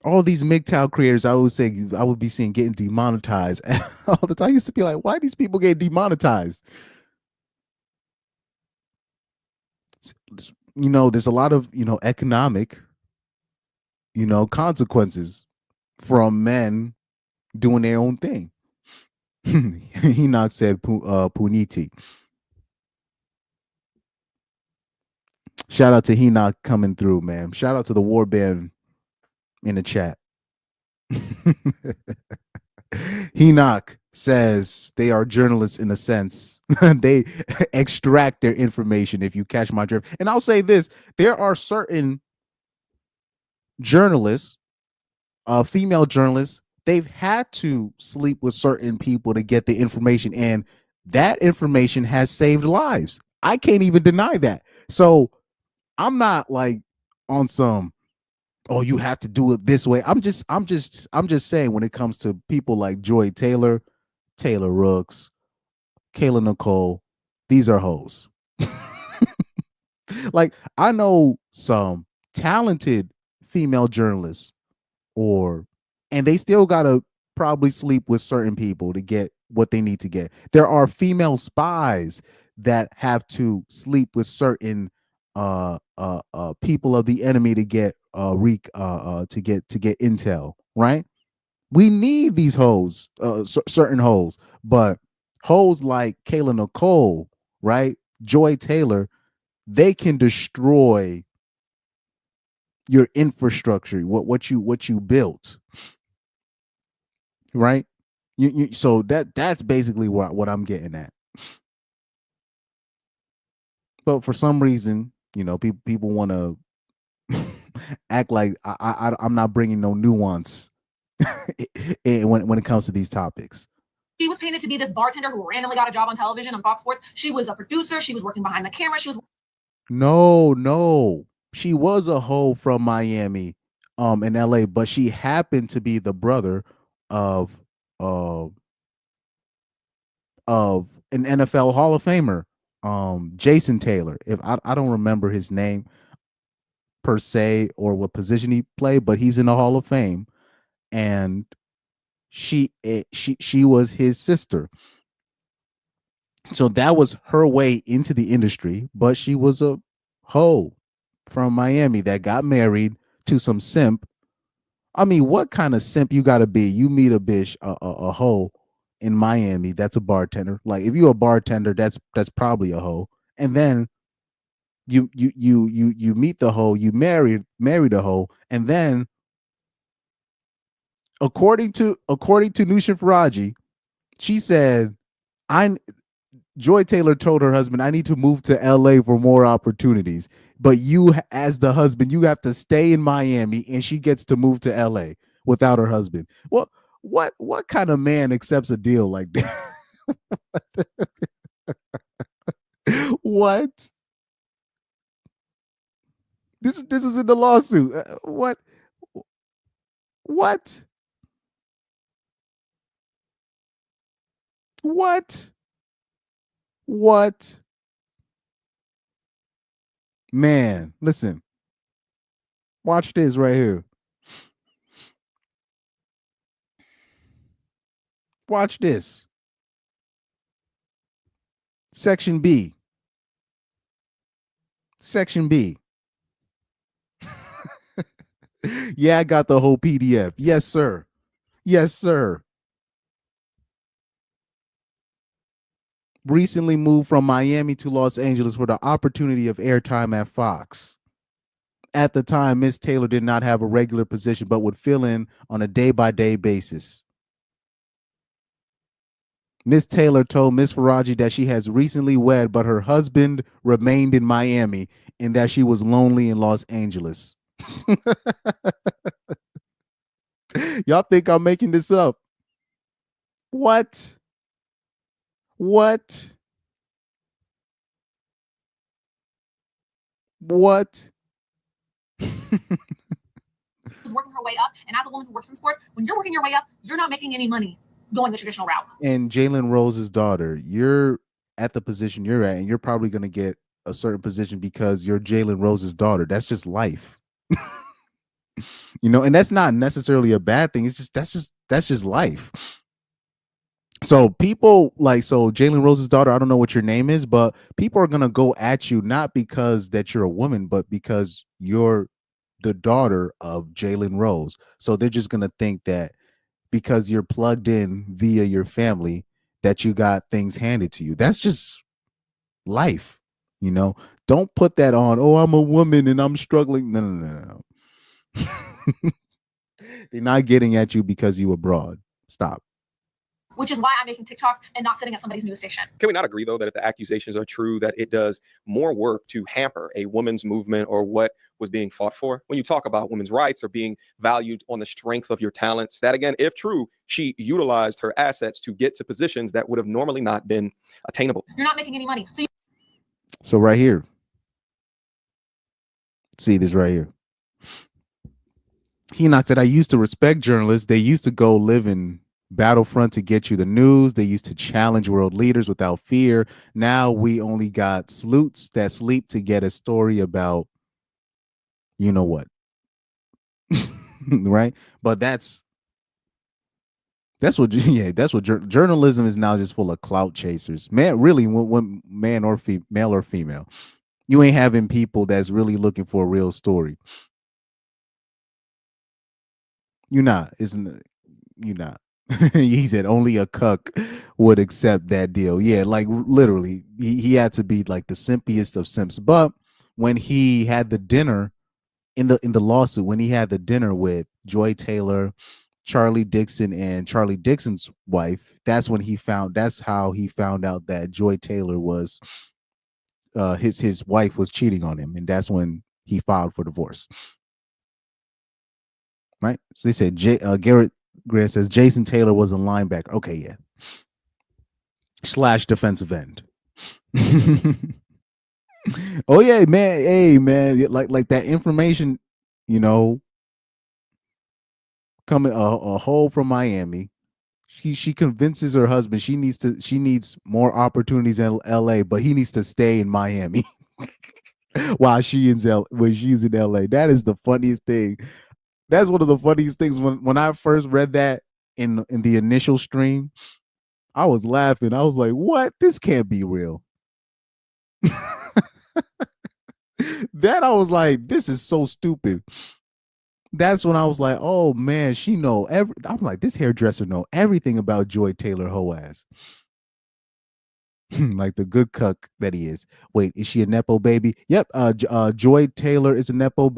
All these MGTOW creators, I would be seeing getting demonetized all the time. I used to be like, why these people get demonetized? There's a lot of, economic, consequences from men doing their own thing. Enoch said Puniti. Shout out to Enoch coming through, man. Shout out to the war band in the chat. Enoch says they are journalists in a sense. They extract their information, if you catch my drift. And I'll say this, there are certain journalists, female journalists, they've had to sleep with certain people to get the information, and that information has saved lives. I can't even deny that. So I'm not like on some, oh, you have to do it this way. I'm just saying, when it comes to people like Joy Taylor, Taylor Rooks, Kayla Nicole, these are hoes. Like, I know some talented female journalists, and they still gotta probably sleep with certain people to get what they need to get. There are female spies that have to sleep with certain people of the enemy to get to get intel, right? We need these hoes, certain hoes, but hoes like Kayla Nicole, right? Joy Taylor, they can destroy your infrastructure, what you built, right? So that's basically what I'm getting at. But for some reason, people want to act like I'm not bringing no nuance when it comes to these topics. She was painted to be this bartender who randomly got a job on television on Fox Sports. She was a producer. She was working behind the camera. She was No. She was a hoe from Miami, in LA, but she happened to be the brother of an NFL Hall of Famer, Jason Taylor. If I don't remember his name per se or what position he played, but he's in the Hall of Fame, and she was his sister. So that was her way into the industry, but she was a hoe from Miami that got married to some simp. I mean, what kind of simp you gotta be? You meet a bitch, a hoe in Miami that's a bartender. Like, if you're a bartender, that's probably a hoe. And then you meet the hoe, you marry the hoe, and then according to Nusha Faraji, she said, Joy Taylor told her husband, I need to move to LA for more opportunities. But you, as the husband, you have to stay in Miami, and she gets to move to LA without her husband. Well, what kind of man accepts a deal like that? What? This is in the lawsuit. What? What? Man, listen. Watch this right here. Watch this. Section B. Yeah, I got the whole PDF. Yes, sir. Recently moved from Miami to Los Angeles for the opportunity of airtime at Fox. At the time, Miss Taylor did not have a regular position, but would fill in on a day-by-day basis. Miss Taylor told Miss Faraji that she has recently wed, but her husband remained in Miami and that she was lonely in Los Angeles. Y'all think I'm making this up? What? Was working her way up. And as a woman who works in sports, when you're working your way up, you're not making any money going the traditional route. And Jalen Rose's daughter, you're at the position you're at, and you're probably going to get a certain position because you're Jalen Rose's daughter. That's just life. And that's not necessarily a bad thing. It's just that's just life. So people Jalen Rose's daughter, I don't know what your name is, but people are going to go at you not because that you're a woman, but because you're the daughter of Jalen Rose. So they're just going to think that because you're plugged in via your family that you got things handed to you. That's just life, you know. Don't put that on. Oh, I'm a woman and I'm struggling. No. They're not getting at you because you abroad. Stop. Which is why I'm making TikToks and not sitting at somebody's news station. Can we not agree, though, that if the accusations are true, that it does more work to hamper a women's movement or what was being fought for? When you talk about women's rights or being valued on the strength of your talents, that again, if true, she utilized her assets to get to positions that would have normally not been attainable. You're not making any money. So right here, see this right here. Enoch said, I used to respect journalists. They used to go live in battlefront to get you the news. They used to challenge world leaders without fear. Now we only got sleuths that sleep to get a story about you know what. Right? But that's what journalism is now, just full of clout chasers. Man, really, when male or female, you ain't having people that's really looking for a real story. You're not, isn't it? You're not. He said only a cuck would accept that deal. Yeah, like literally, he had to be like the simpiest of simps. But when he had the dinner in the lawsuit, when he had the dinner with Joy Taylor, Charlie Dixon, and Charlie Dixon's wife, that's how he found out that Joy Taylor was his wife was cheating on him, and that's when he filed for divorce. Right? So they said Garrett Greer says Jason Taylor was a linebacker. Okay, yeah. / defensive end. Oh yeah, man. Hey, man. Like that information, coming a hole from Miami. She convinces her husband she needs more opportunities in LA, but he needs to stay in Miami while she's in LA. That is the funniest thing. That's one of the funniest things. When I first read that in the initial stream, I was laughing. I was like, what? This can't be real. That I was like, this is so stupid. That's when I was like, oh man, she know I'm like, this hairdresser know everything about Joy Taylor hoe ass. Like the good cuck that he is. Wait, is she a nepo baby? Yep. Joy Taylor is a nepo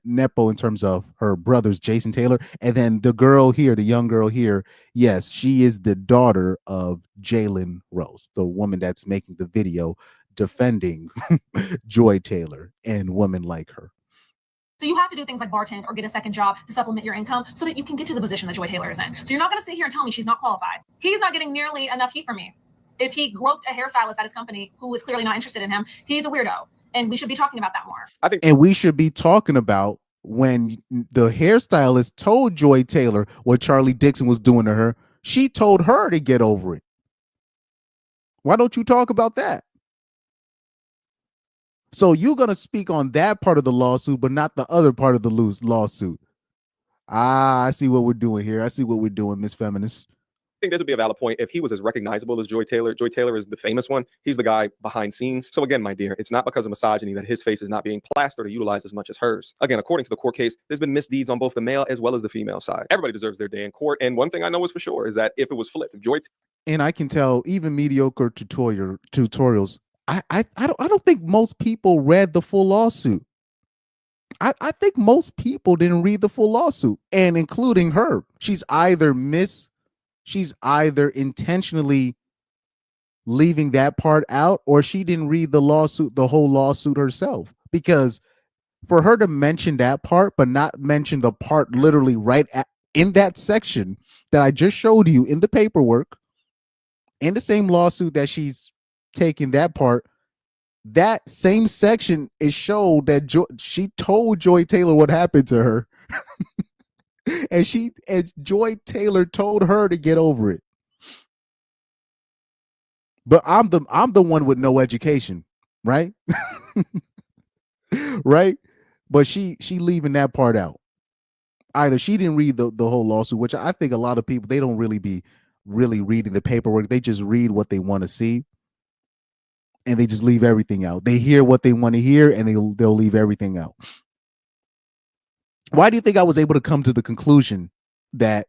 nepo in terms of her brothers, Jason Taylor, and then the young girl here, yes, she is the daughter of Jalen Rose, the woman that's making the video defending Joy Taylor and women like her. So you have to do things like bartend or get a second job to supplement your income so that you can get to the position that Joy Taylor is in. So you're not going to sit here and tell me she's not qualified. He's not getting nearly enough heat from me. If he groped a hairstylist at his company who was clearly not interested in him, he's a weirdo. And we should be talking about that more. And we should be talking about when the hairstylist told Joy Taylor what Charlie Dixon was doing to her. She told her to get over it. Why don't you talk about that? So you're going to speak on that part of the lawsuit, but not the other part of the lawsuit. I see what we're doing here. I see what we're doing, Miss Feminist. I think this would be a valid point. If he was as recognizable as Joy Taylor is the famous one. He's the guy behind scenes. So again, my dear, it's not because of misogyny that his face is not being plastered or utilized as much as hers. Again, according to the court case, there's been misdeeds on both the male as well as the female side. Everybody deserves their day in court. And one thing I know is for sure is that if it was flipped, if Joy and I can tell even mediocre tutorials, I don't think most people read the full lawsuit. I think most people didn't read the full lawsuit, and including her. She's either intentionally leaving that part out, or she didn't read the whole lawsuit herself. Because for her to mention that part, but not mention the part literally in that section that I just showed you in the paperwork, in the same lawsuit that she's taking that part, that same section is showed that she told Joy Taylor what happened to her. and Joy Taylor told her to get over it. But I'm the one with no education, right? Right? But she leaving that part out. Either she didn't read the whole lawsuit, which I think a lot of people, they don't really be reading the paperwork. They just read what they want to see. And they just leave everything out. They hear what they want to hear, and they'll leave everything out. Why do you think I was able to come to the conclusion that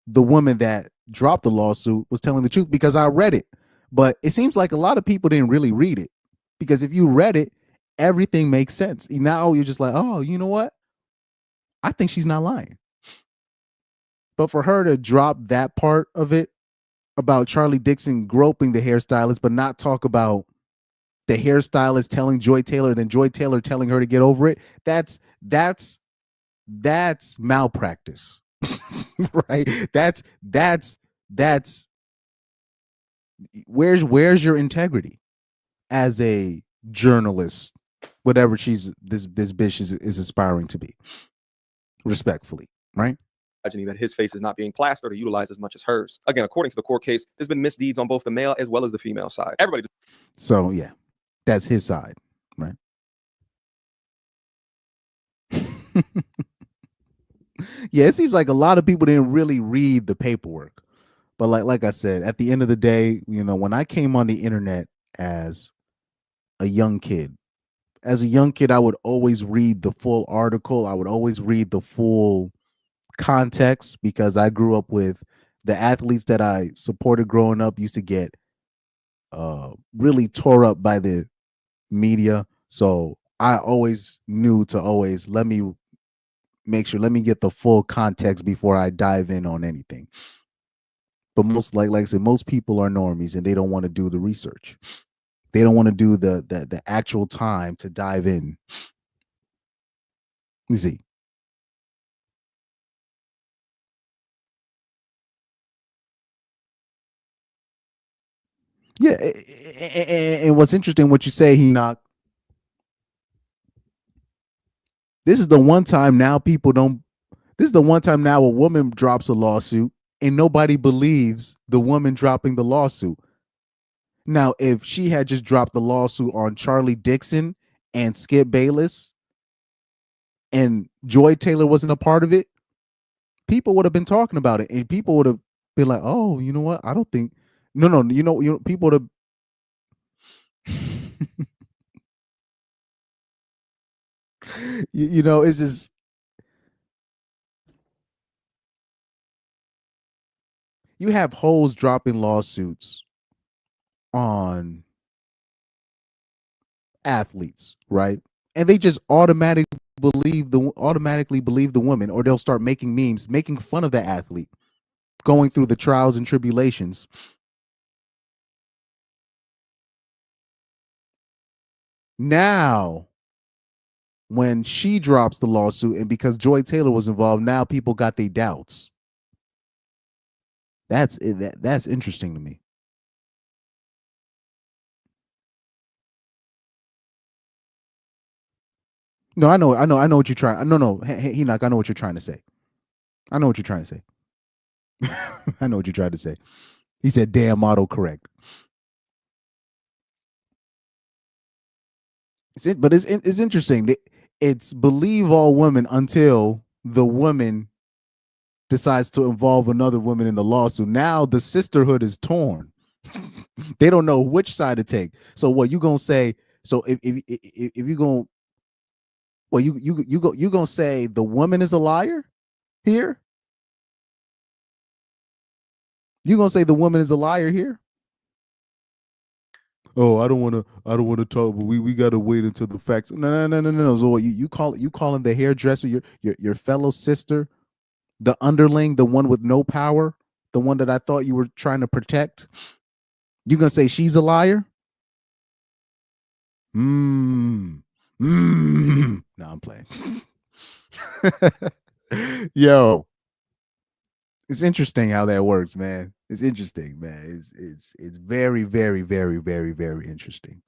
the woman that dropped the lawsuit was telling the truth because I read it. But it seems like a lot of people didn't really read it, because if you read it, everything makes sense. Now you're just like, oh, you know what? I think she's not lying. But for her to drop that part of it about Charlie Dixon groping the hairstylist, but not talk about the hairstylist telling Joy Taylor and then Joy Taylor telling her to get over it, that's malpractice. Right? That's where's your integrity as a journalist, whatever this bitch is aspiring to be, respectfully, right? That his face is not being plastered or utilized as much as hers. Again, according to the court case, there's been misdeeds on both the male as well as the female side. Everybody. So yeah, that's his side, right? Yeah, it seems like a lot of people didn't really read the paperwork. But like I said, at the end of the day, when I came on the internet as a young kid, I would always read the full article. I would always read the full context, because I grew up with the athletes that I supported growing up used to get really tore up by the media. So I always knew to always let me get the full context before I dive in on anything. But most, like I said, most people are normies and they don't want to do the research. They don't want to do the actual time to dive in. You see. Yeah, and what's interesting, what you say, Enoch, this is the one time now a woman drops a lawsuit and nobody believes the woman dropping the lawsuit. Now, if she had just dropped the lawsuit on Charlie Dixon and Skip Bayless and Joy Taylor wasn't a part of it, people would have been talking about it, and people would have been like, oh, you know what? I don't think, no, people would have, it's just, you have hoes dropping lawsuits on athletes, right? And they just automatically believe the woman, or they'll start making memes, making fun of the athlete going through the trials and tribulations. Now, when she drops the lawsuit, and because Joy Taylor was involved, now people got their doubts. That's interesting to me. No, I know what you're trying. No, Enoch, I know what you're trying to say. I know what you're trying to say. I know what you're trying to say. He said, "Damn, autocorrect." But it's interesting. It's believe all women until the woman decides to involve another woman in the lawsuit. Now the sisterhood is torn. They don't know which side to take. So what you gonna say? So if you gonna, well, you gonna say the woman is a liar here? You gonna say the woman is a liar here? Oh, I don't want to talk, but we got to wait until the facts. No. So what, you calling the hairdresser your fellow sister, the underling, the one with no power, the one that I thought you were trying to protect? You gonna say she's a liar? No, I'm playing. Yo, it's interesting how that works, man. It's interesting, man. It's very, very, very, very, very interesting.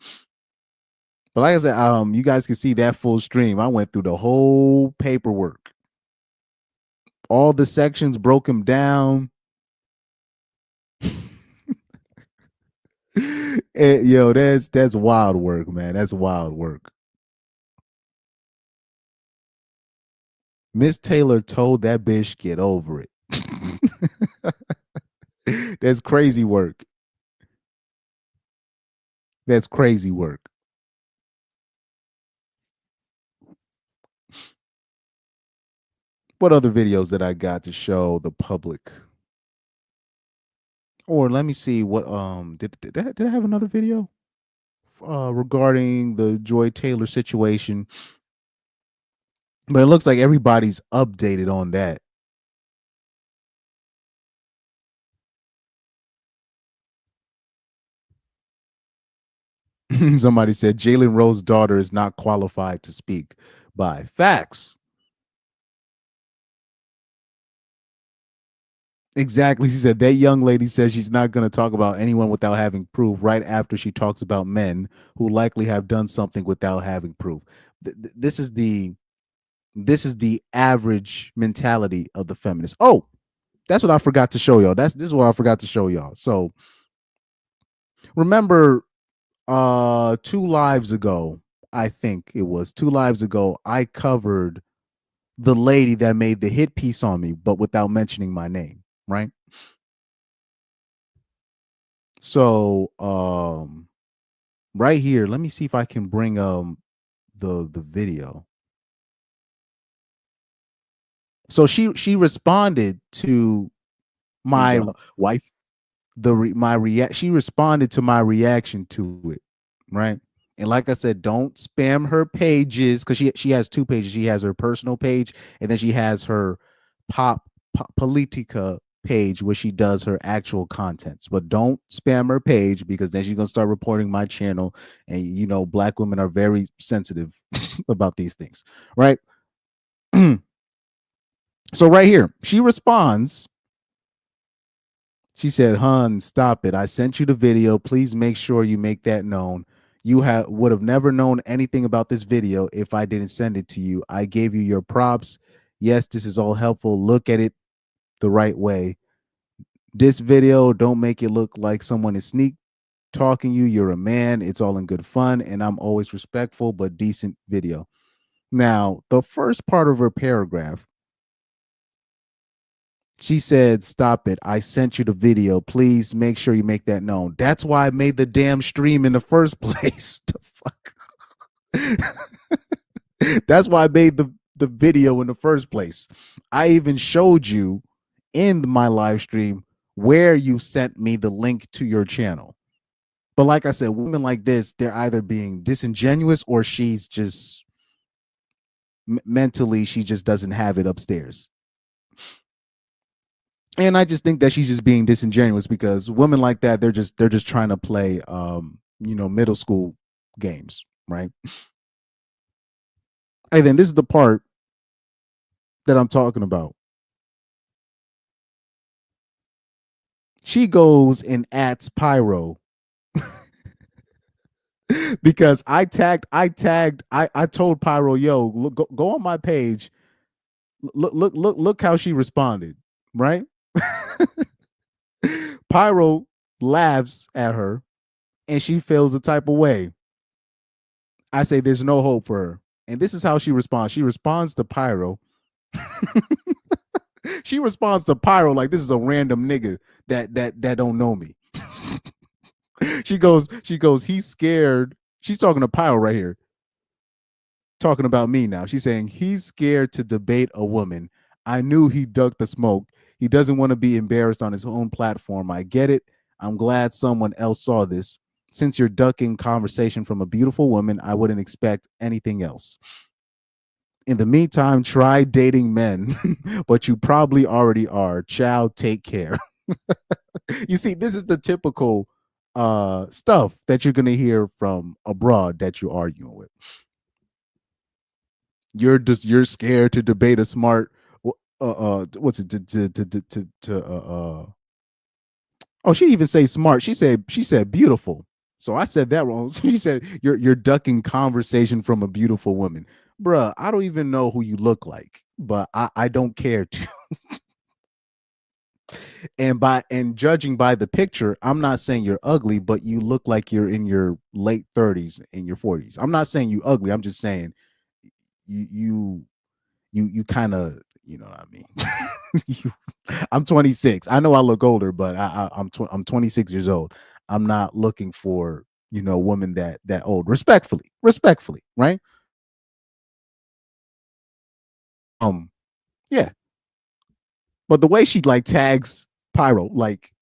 But like I said, you guys can see that full stream. I went through the whole paperwork, all the sections, broke them down. And, yo, that's wild work, man. That's wild work. Miss Taylor told that bitch get over it. That's crazy work. That's crazy work. What other videos that I got to show the public? Or let me see what did I have another video regarding the Joy Taylor situation? But it looks like everybody's updated on that. Somebody said Jalen Rose's daughter is not qualified to speak. By facts. Exactly. She said that young lady says she's not going to talk about anyone without having proof right after she talks about men who likely have done something without having proof. This is the average mentality of the feminist. Oh, that's what I forgot to show y'all. This is what I forgot to show y'all. So remember 2 lives ago, I think it was 2 lives ago, I covered the lady that made the hit piece on me, but without mentioning my name, right? So right here, let me see if I can bring the video. So she responded to my wife, she responded to my reaction to it, right? And like I said, don't spam her pages, because she has 2 pages. She has her personal page, and then she has her Politica page where she does her actual contents. But don't spam her page, because then she's gonna start reporting my channel, and you know black women are very sensitive about these things, right? So right here, she responds. She said, "Hun, stop it. I sent you the video. Please make sure you make that known. You would have never known anything about this video if I didn't send it to you. I gave you your props. Yes, this is all helpful. Look at it the right way. This video, don't make it look like someone is sneak talking you. You're a man. It's all in good fun, and I'm always respectful, but decent video." Now, the first part of her paragraph, she said, "Stop it. I sent you the video. Please make sure you make that known." That's why I made the damn stream in the first place. The fuck? That's why I made the video in the first place. I even showed you in my live stream where you sent me the link to your channel. But like I said, women like this, they're either being disingenuous or she's just mentally, she just doesn't have it upstairs. And I just think that she's just being disingenuous, because women like that, they're just trying to play middle school games, right? And then this is the part that I'm talking about. She goes and adds Pyro because I told Pyro, yo, look, go on my page. Look how she responded, right? Pyro laughs at her and she feels the type of way. I say there's no hope for her. And this is how she responds. She responds to Pyro. She responds to Pyro like this is a random nigga that don't know me. She goes, he's scared. She's talking to Pyro right here. Talking about me now. She's saying he's scared to debate a woman. I knew he ducked the smoke. He doesn't want to be embarrassed on his own platform. I get it. I'm glad someone else saw this. Since you're ducking conversation from a beautiful woman, I wouldn't expect anything else. In the meantime, try dating men, but you probably already are. Child, take care. You see, this is the typical stuff that you're going to hear from abroad that you're arguing with. You're scared to debate a smart what's it oh, she didn't even say smart. She said beautiful. So I said that wrong. She said you're ducking conversation from a beautiful woman. Bruh, I don't even know who you look like, but I don't care to. And judging by the picture, I'm not saying you're ugly, but you look like you're in your late 30s, in your 40s. I'm not saying you ugly. I'm just saying you kind of, you know what I mean. I'm 26. I know I look older, but I'm 26 years old. I'm not looking for, you know, a woman that old. Respectfully, right? Yeah. But the way she like tags Pyro, like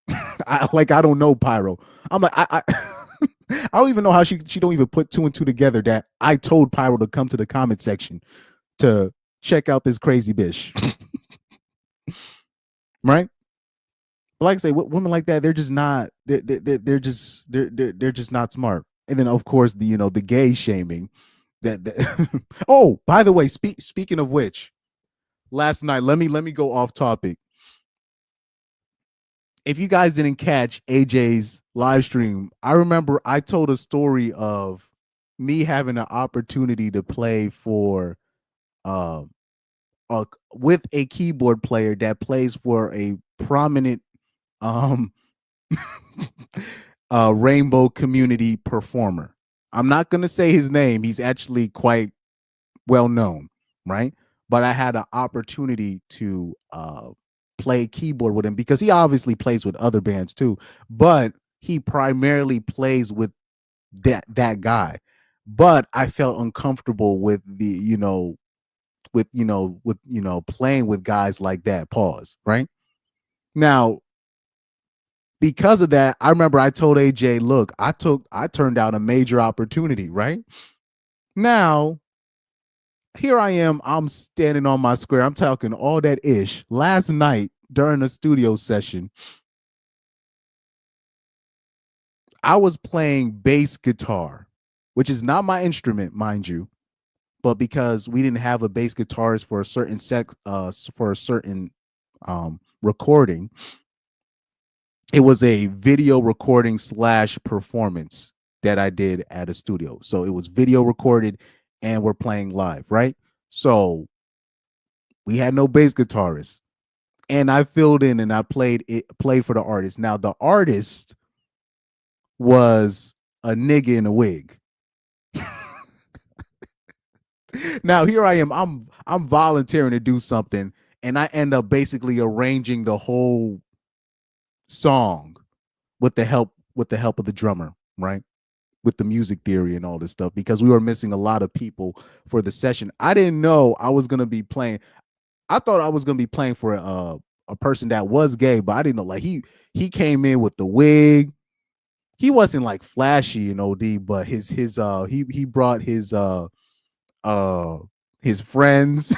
I don't know Pyro. I'm like I I don't even know how she don't even put two and two together that I told Pyro to come to the comment section to check out this crazy bitch. Right? But like I say, women like that, they're just not they're just not smart. And then of course the gay shaming that oh, by the way, speaking of which, last night, let me go off topic. If you guys didn't catch AJ's live stream, I remember I told a story of me having an opportunity to play for with a keyboard player that plays for a prominent um rainbow community performer. I'm not going to say his name. He's actually quite well known, right? But I had an opportunity to play keyboard with him because he obviously plays with other bands too, but he primarily plays with that guy. But I felt uncomfortable with playing with guys like that. Pause. Right now, because of that, I remember I told AJ, look, I turned down a major opportunity. Right now, here I am. I'm standing on my square. I'm talking all that ish. Last night during a studio session, I was playing bass guitar, which is not my instrument, mind you, but because we didn't have a bass guitarist for a certain recording, it was a video recording / performance that I did at a studio. So it was video recorded and we're playing live, right? So we had no bass guitarist. And I filled in and I played for the artist. Now the artist was a nigga in a wig. Now here I am. I'm volunteering to do something, and I end up basically arranging the whole song with the help of the drummer, right? With the music theory and all this stuff, because we were missing a lot of people for the session. I didn't know I was gonna be playing. I thought I was gonna be playing for a person that was gay, but I didn't know. Like he came in with the wig. He wasn't like flashy in OD, but he brought his friends.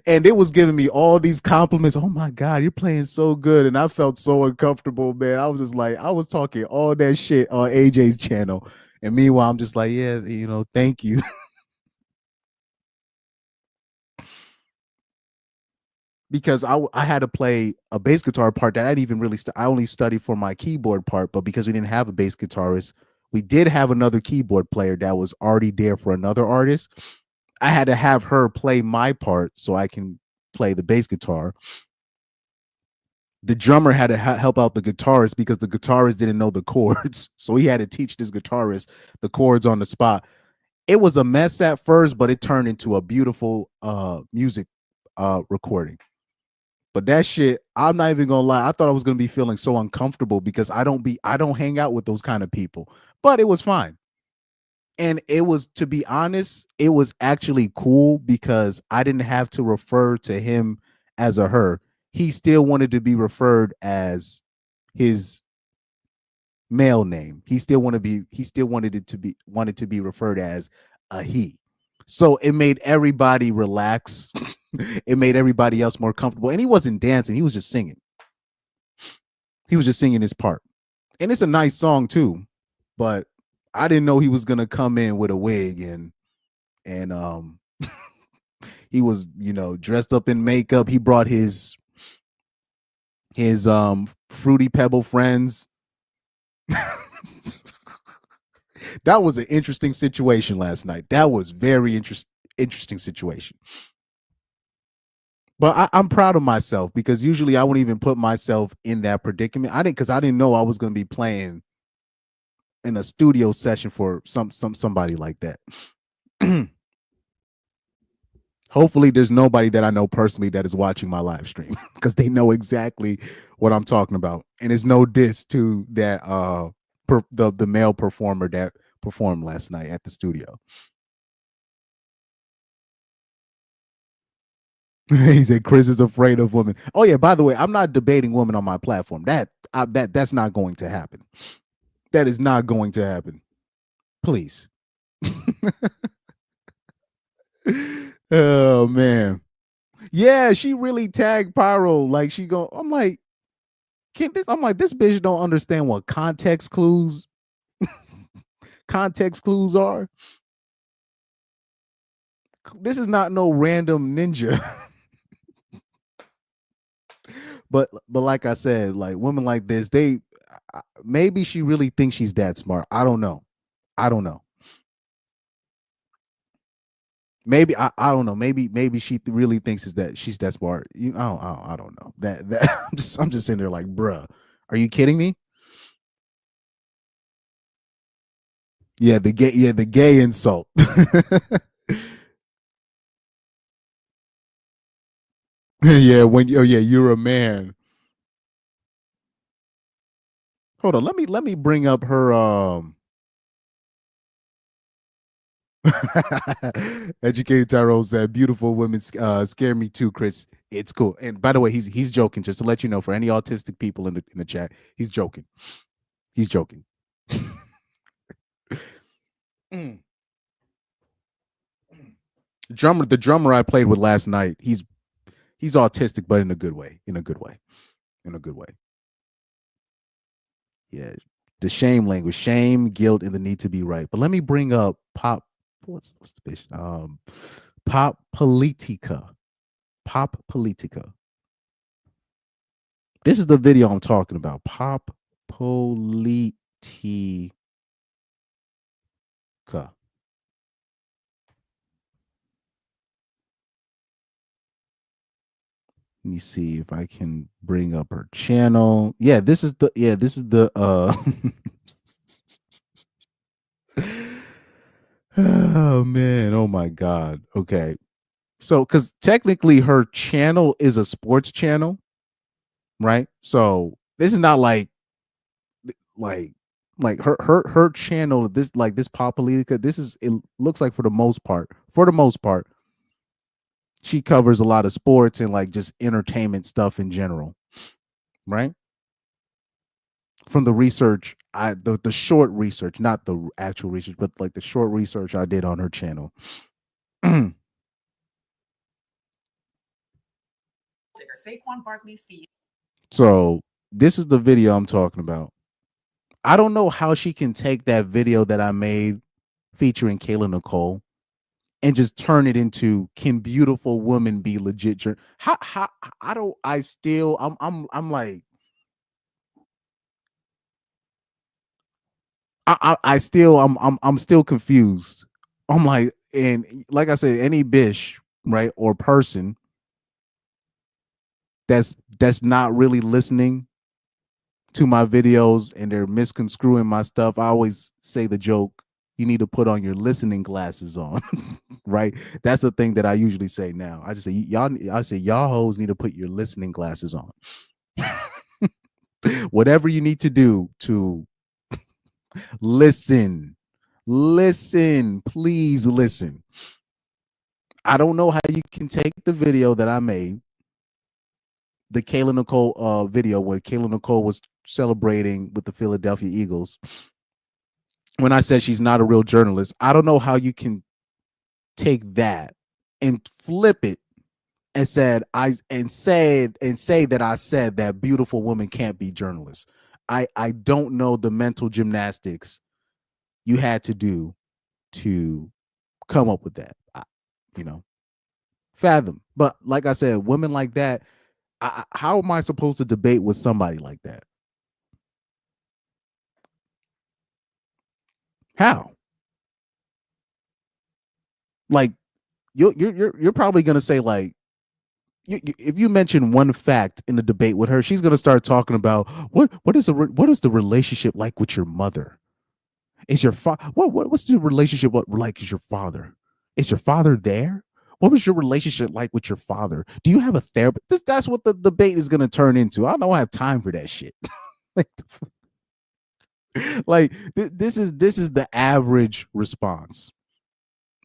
And it was giving me all these compliments. Oh my God, you're playing so good. And I felt so uncomfortable, man. I was just like, I was talking all that shit on AJ's channel. And meanwhile, I'm just like, yeah, thank you. Because I had to play a bass guitar part that I didn't even really I only studied for my keyboard part, but because we didn't have a bass guitarist, we did have another keyboard player that was already there for another artist. I had to have her play my part so I can play the bass guitar. The drummer had to help out the guitarist because the guitarist didn't know the chords, so he had to teach this guitarist the chords on the spot. It was a mess at first, but it turned into a beautiful music recording. But that shit, I'm not even gonna lie, I thought I was gonna be feeling so uncomfortable because I don't hang out with those kind of people. But it was fine. And it was, to be honest, it was actually cool because I didn't have to refer to him as a her. He still wanted to be referred as his male name. He still wanted to be referred as a he. So it made everybody relax. It made everybody else more comfortable. And he wasn't dancing. He was just singing. He was just singing his part. And it's a nice song too. But I didn't know he was going to come in with a wig and he was, dressed up in makeup. He brought his Fruity Pebble friends. That was an interesting situation last night. That was very interesting situation. But I'm proud of myself because usually I wouldn't even put myself in that predicament. I didn't know I was going to be playing in a studio session for somebody like that. Hopefully there's nobody that I know personally that is watching my live stream because they know exactly what I'm talking about. And it's no diss to that the male performer that performed last night at the studio. He said Chris is afraid of women. Oh yeah, by the way, I'm not debating women on my platform. That's not going to happen. That is not going to happen. Please. Oh man. Yeah, she really tagged Pyro. Like she go, I'm like, this bitch don't understand what context clues are. This is not no random ninja. But like I said, like women like this, maybe she really thinks she's that smart. I don't know. Maybe I don't know. Maybe she really thinks she's that smart. I don't know. That I'm just sitting there like, bruh, are you kidding me? Yeah, the gay insult. Yeah, you're a man. Hold on, let me bring up her Educated Tyrone said, beautiful women scare me too, Chris. It's cool. And by the way, he's joking, just to let you know, for any autistic people in the chat, he's joking. He's joking. The drummer I played with last night, he's autistic, but in a good way. Yeah. The shame language, shame, guilt, and the need to be right. But let me bring up what's the bitch? Pop Politica. This is the video I'm talking about. Pop Politica. Let me see if I can bring up her channel. Yeah, this is the oh man, oh my god. Okay. So cuz technically her channel is a sports channel, right? So this is not like her channel, this Pop Politica, it looks like for the most part, she covers a lot of sports and like just entertainment stuff in general, right? From the research, the short research, not the actual research, but like the short research I did on her channel. Saquon Barkley's feet. So this is the video I'm talking about. I don't know how she can take that video that I made featuring Kayla Nicole and just turn it into, can beautiful women be legit? I'm like, I'm still confused. I'm like, and like I said, any bitch, right, or person that's not really listening to my videos and they're misconstruing my stuff, I always say the joke, you need to put on your listening glasses on. Right? That's the thing that I usually say now. I just say y'all hoes need to put your listening glasses on. Whatever you need to do to listen, please listen. I don't know how you can take the video that I made, the Kayla Nicole video where Kayla Nicole was celebrating with the Philadelphia Eagles, when I said she's not a real journalist. I don't know how you can take that and flip it and say that I said that beautiful women can't be journalists. I don't know the mental gymnastics you had to do to come up with that. Fathom. But like I said, women like that, how am I supposed to debate with somebody like that? How? Like, you're probably gonna say, like, if you mention one fact in the debate with her, she's gonna start talking about what is the relationship like with your mother? Is your what's the relationship like? Is your father? Is your father there? What was your relationship like with your father? Do you have a therapist? That's what the debate is gonna turn into. I don't have time for that shit. Like this is the average response.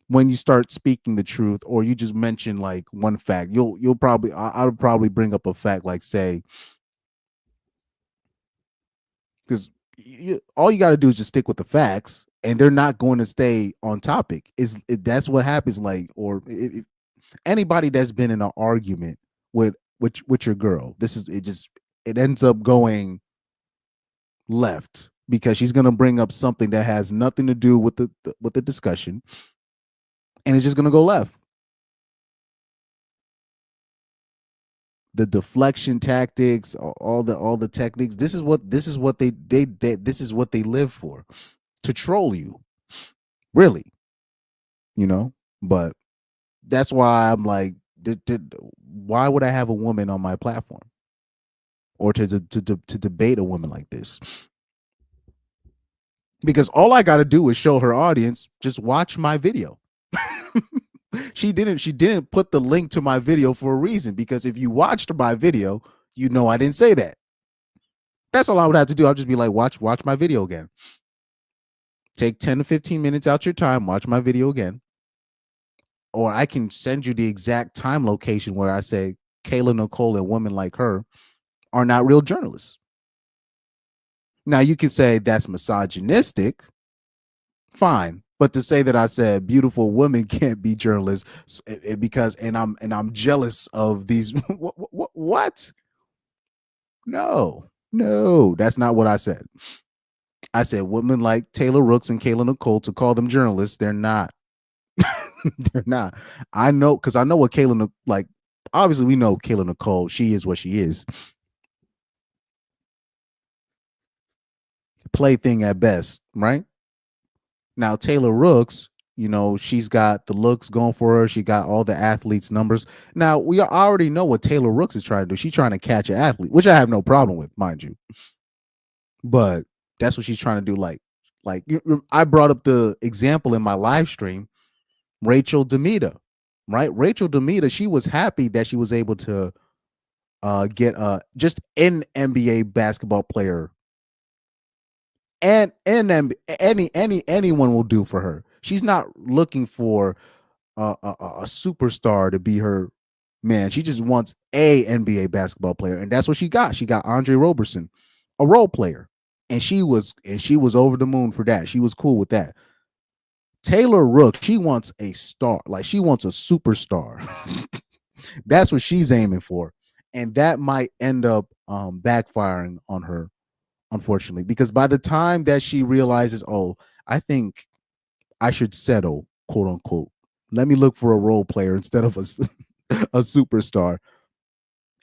when you start speaking the truth, or you just mention like one fact, you'll probably I would probably bring up a fact like, say, because all you got to do is just stick with the facts, and they're not going to stay on topic. That's what happens. Like, or if anybody that's been in an argument with your girl, it ends up going left because she's going to bring up something that has nothing to do with the discussion, and it's just going to go left. The deflection tactics, all the techniques. This is what they live for, to troll you, really. But that's why I'm like, why would I have a woman on my platform, or to debate a woman like this? Because all I got to do is show her audience, just watch my video. She didn't put the link to my video for a reason, because if you watched my video, I didn't say that. That's all I would have to do. I'll just be like, watch my video again. Take 10 to 15 minutes out your time, watch my video again. Or I can send you the exact time location where I say Kayla Nicole and women like her are not real journalists. Now you can say that's misogynistic. Fine. But to say that I said beautiful women can't be journalists because I'm jealous of these what? No, that's not what I said. I said women like Taylor Rooks and Kayla Nicole, to call them journalists, they're not. They're not. I know, because I know what Kayla, like, obviously we know Kayla Nicole, she is what she is. Plaything at best, right? Now, Taylor Rooks, she's got the looks going for her. She got all the athletes' numbers. Now, we already know what Taylor Rooks is trying to do. She's trying to catch an athlete, which I have no problem with, mind you. But that's what she's trying to do. Like I brought up the example in my live stream, Rachel Demita, right? Rachel Demita, she was happy that she was able to get just an NBA basketball player, and anyone will do for her. She's not looking for a superstar to be her man. She just wants a NBA basketball player, and that's what she got. She got Andre Roberson, a role player, and she was over the moon for that. She was cool with that. Taylor Rooks, she wants a star, like she wants a superstar. That's what she's aiming for, and that might end up backfiring on her, unfortunately, because by the time that she realizes, oh, I think I should settle, quote unquote, let me look for a role player instead of a superstar.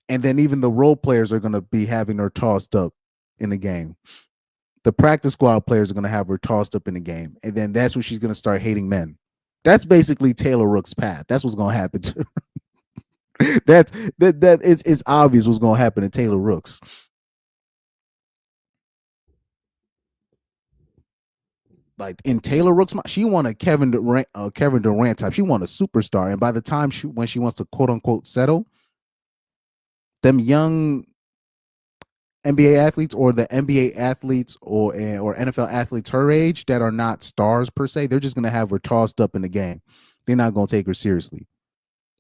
And then even the role players are going to be having her tossed up in the game. The practice squad players are going to have her tossed up in the game. And then that's when she's going to start hating men. That's basically Taylor Rooks' path. That's what's going to happen to her. It's obvious what's going to happen to Taylor Rooks. Like in Taylor Rooks, she want a Kevin Durant type. She want a superstar. And by the time when she wants to quote unquote settle, them young NBA athletes, or the NBA athletes or NFL athletes her age that are not stars per se, they're just gonna have her tossed up in the game. They're not gonna take her seriously.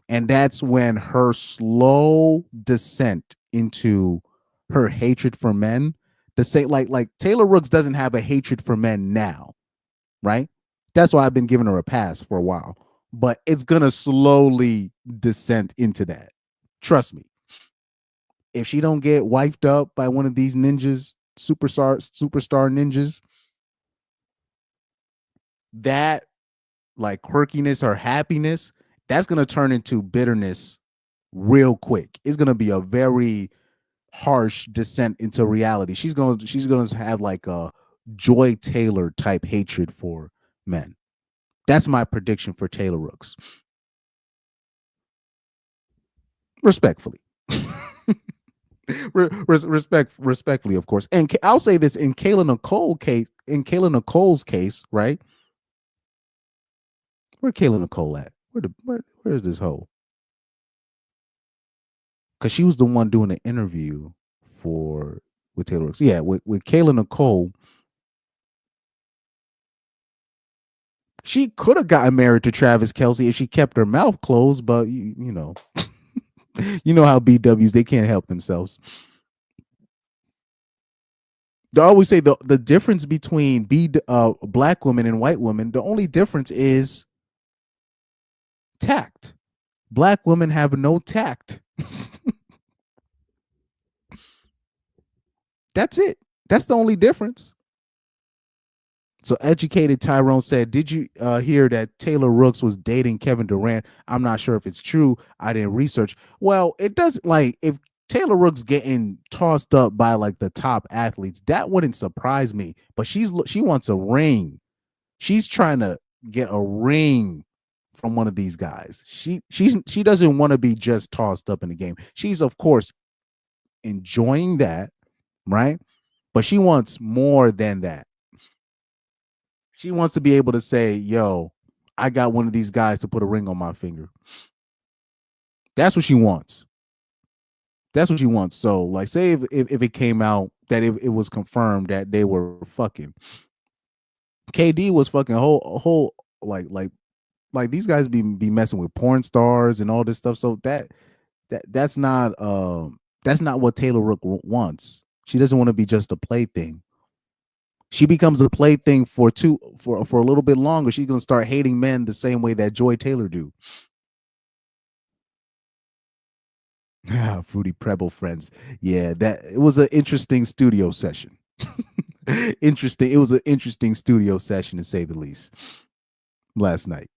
And that's when her slow descent into her hatred for men, the same like Taylor Rooks doesn't have a hatred for men now. Right? That's why I've been giving her a pass for a while, but it's gonna slowly descend into that. Trust me. If she don't get wiped up by one of these ninjas, superstar ninjas, that like quirkiness or happiness, that's gonna turn into bitterness real quick. It's gonna be a very harsh descent into reality. She's gonna have like a Joy Taylor type hatred for men. That's my prediction for Taylor Rooks. Respectfully. Respectfully, of course. And I'll say this, in Kayla Nicole's case, right? Where Kayla Nicole at? Where's this hoe? Because she was the one doing the interview with Taylor Rooks. Yeah, with Kayla Nicole. She could have gotten married to Travis Kelce if she kept her mouth closed, but you know, you know how BWs, they can't help themselves. They always say the difference between black women and white women, the only difference is tact. Black women have no tact. That's it. That's the only difference. So Educated Tyrone said, did you hear that Taylor Rooks was dating Kevin Durant? I'm not sure if it's true. I didn't research. Well, it doesn't, like, if Taylor Rooks getting tossed up by like the top athletes, that wouldn't surprise me. But she wants a ring. She's trying to get a ring from one of these guys. She doesn't want to be just tossed up in the game. She's, of course, enjoying that, right? But she wants more than that. She wants to be able to say, yo, I got one of these guys to put a ring on my finger. That's what she wants. That's what she wants. So, like, say if it came out that it was confirmed that they were fucking, KD was fucking whole like these guys be messing with porn stars and all this stuff. So that's not what Taylor Rook wants. She doesn't want to be just a plaything. She becomes a plaything for a little bit longer. She's gonna start hating men the same way that Joy Taylor do. Fruity Prebble friends. Yeah, that it was an interesting studio session. Interesting. It was an interesting studio session to say the least last night.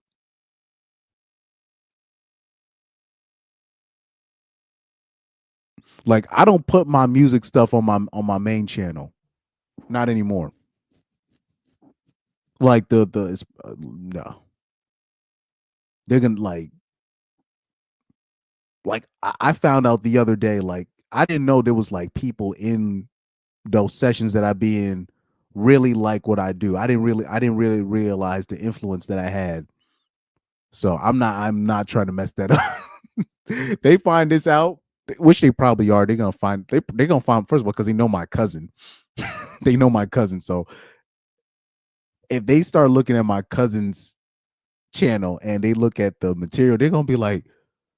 Like, I don't put my music stuff on my main channel. Not anymore. Like no. They're gonna like I found out the other day, like I didn't know there was like people in those sessions that I be in really like what I do. I didn't really realize the influence that I had. So I'm not trying to mess that up. They find this out, which they probably are. They're gonna find first of all, because they know my cousin. They know my cousin. So if they start looking at my cousin's channel and they look at the material, they're gonna be like,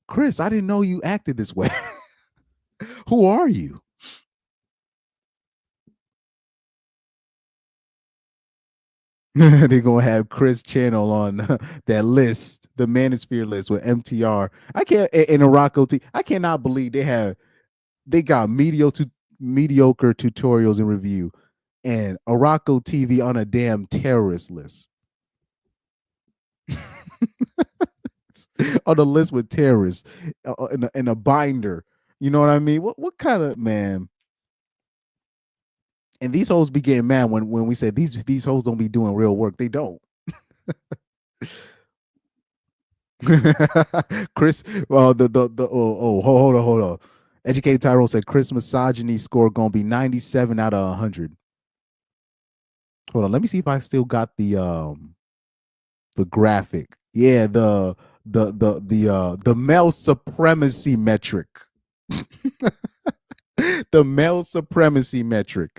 Chris, I didn't know you acted this way. Who are you? They're gonna have Chris channel on that list, the Manosphere list with MTR. I can't in Morocco. I cannot believe they got mediocre tutorials and review, and Morocco TV on a damn terrorist list. On the list with terrorists in a binder. You know what I mean? What kind of, man? And these hoes be getting mad when we say these hoes don't be doing real work. They don't. Chris, well, hold on. Educated Tyrone said Chris misogyny score gonna be 97 out of 100. Hold on, let me see if I still got the graphic. Yeah, the male supremacy metric. The male supremacy metric.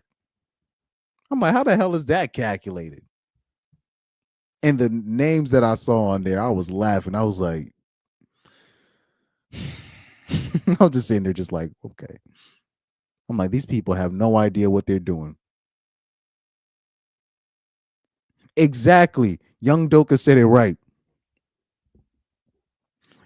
I'm like, how the hell is that calculated? And the names that I saw on there, I was laughing. I was like, I was just sitting there just like, okay. I'm like, these people have no idea what they're doing. Exactly. Young Doka said it right.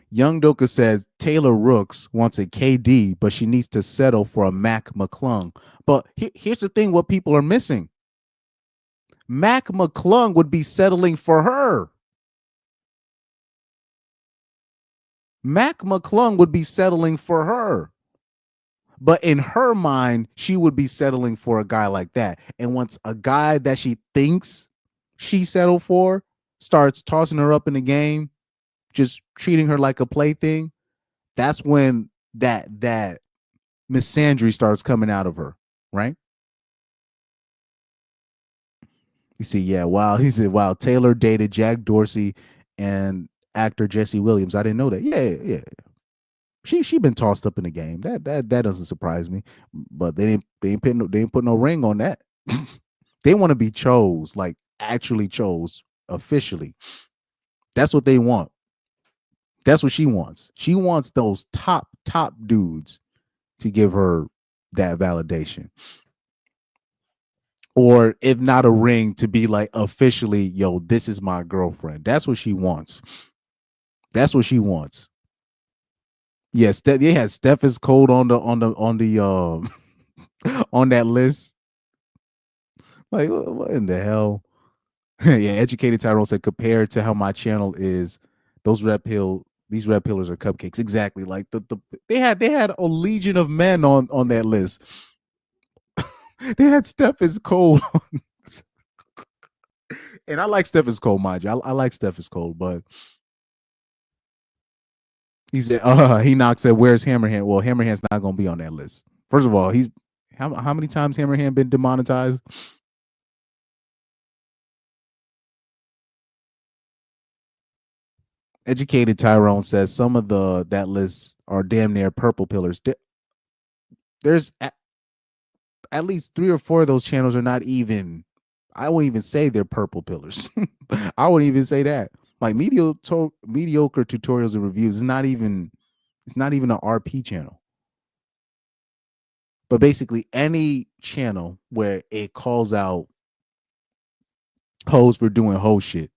Young Doka says Taylor Rooks wants a KD, but she needs to settle for a Mac McClung. But here's the thing, what people are missing. Mac McClung would be settling for her. Mac McClung would be settling for her. But in her mind, she would be settling for a guy like that. And once a guy that she thinks she settled for starts tossing her up in the game, just treating her like a plaything, that's when that misandry starts coming out of her, right? You see, yeah, wow. He said, wow, Taylor dated Jack Dorsey and actor Jesse Williams. I didn't know that. Yeah. She been tossed up in the game. That doesn't surprise me. But they didn't put no ring on that. They want to be chose, like actually chose officially. That's what they want. That's what she wants. She wants those top dudes to give her that validation. Or if not a ring, to be like officially, yo, this is my girlfriend. That's what she wants. That's what she wants. Yes, they had Steph is cold on the on that list. Like, what in the hell? Yeah, Educated Tyrone said, compared to how my channel is, these red pillars are cupcakes. Exactly. Like they had a legion of men on that list. They had Steph is cold on. And I like Steph is cold, mind you. I like Steph is cold, but he said, Enoch said, where's Hammerhand? Well, Hammerhand's not gonna be on that list. First of all, he's how many times Hammerhand been demonetized? Educated Tyrone says some of that list are damn near purple pillars. There's at least 3 or 4 of those channels are not even, I wouldn't even say they're purple pillars. I wouldn't even say that. Like mediocre tutorials and reviews is not even, it's not even an RP channel. But basically any channel where it calls out hoes for doing hoe shit,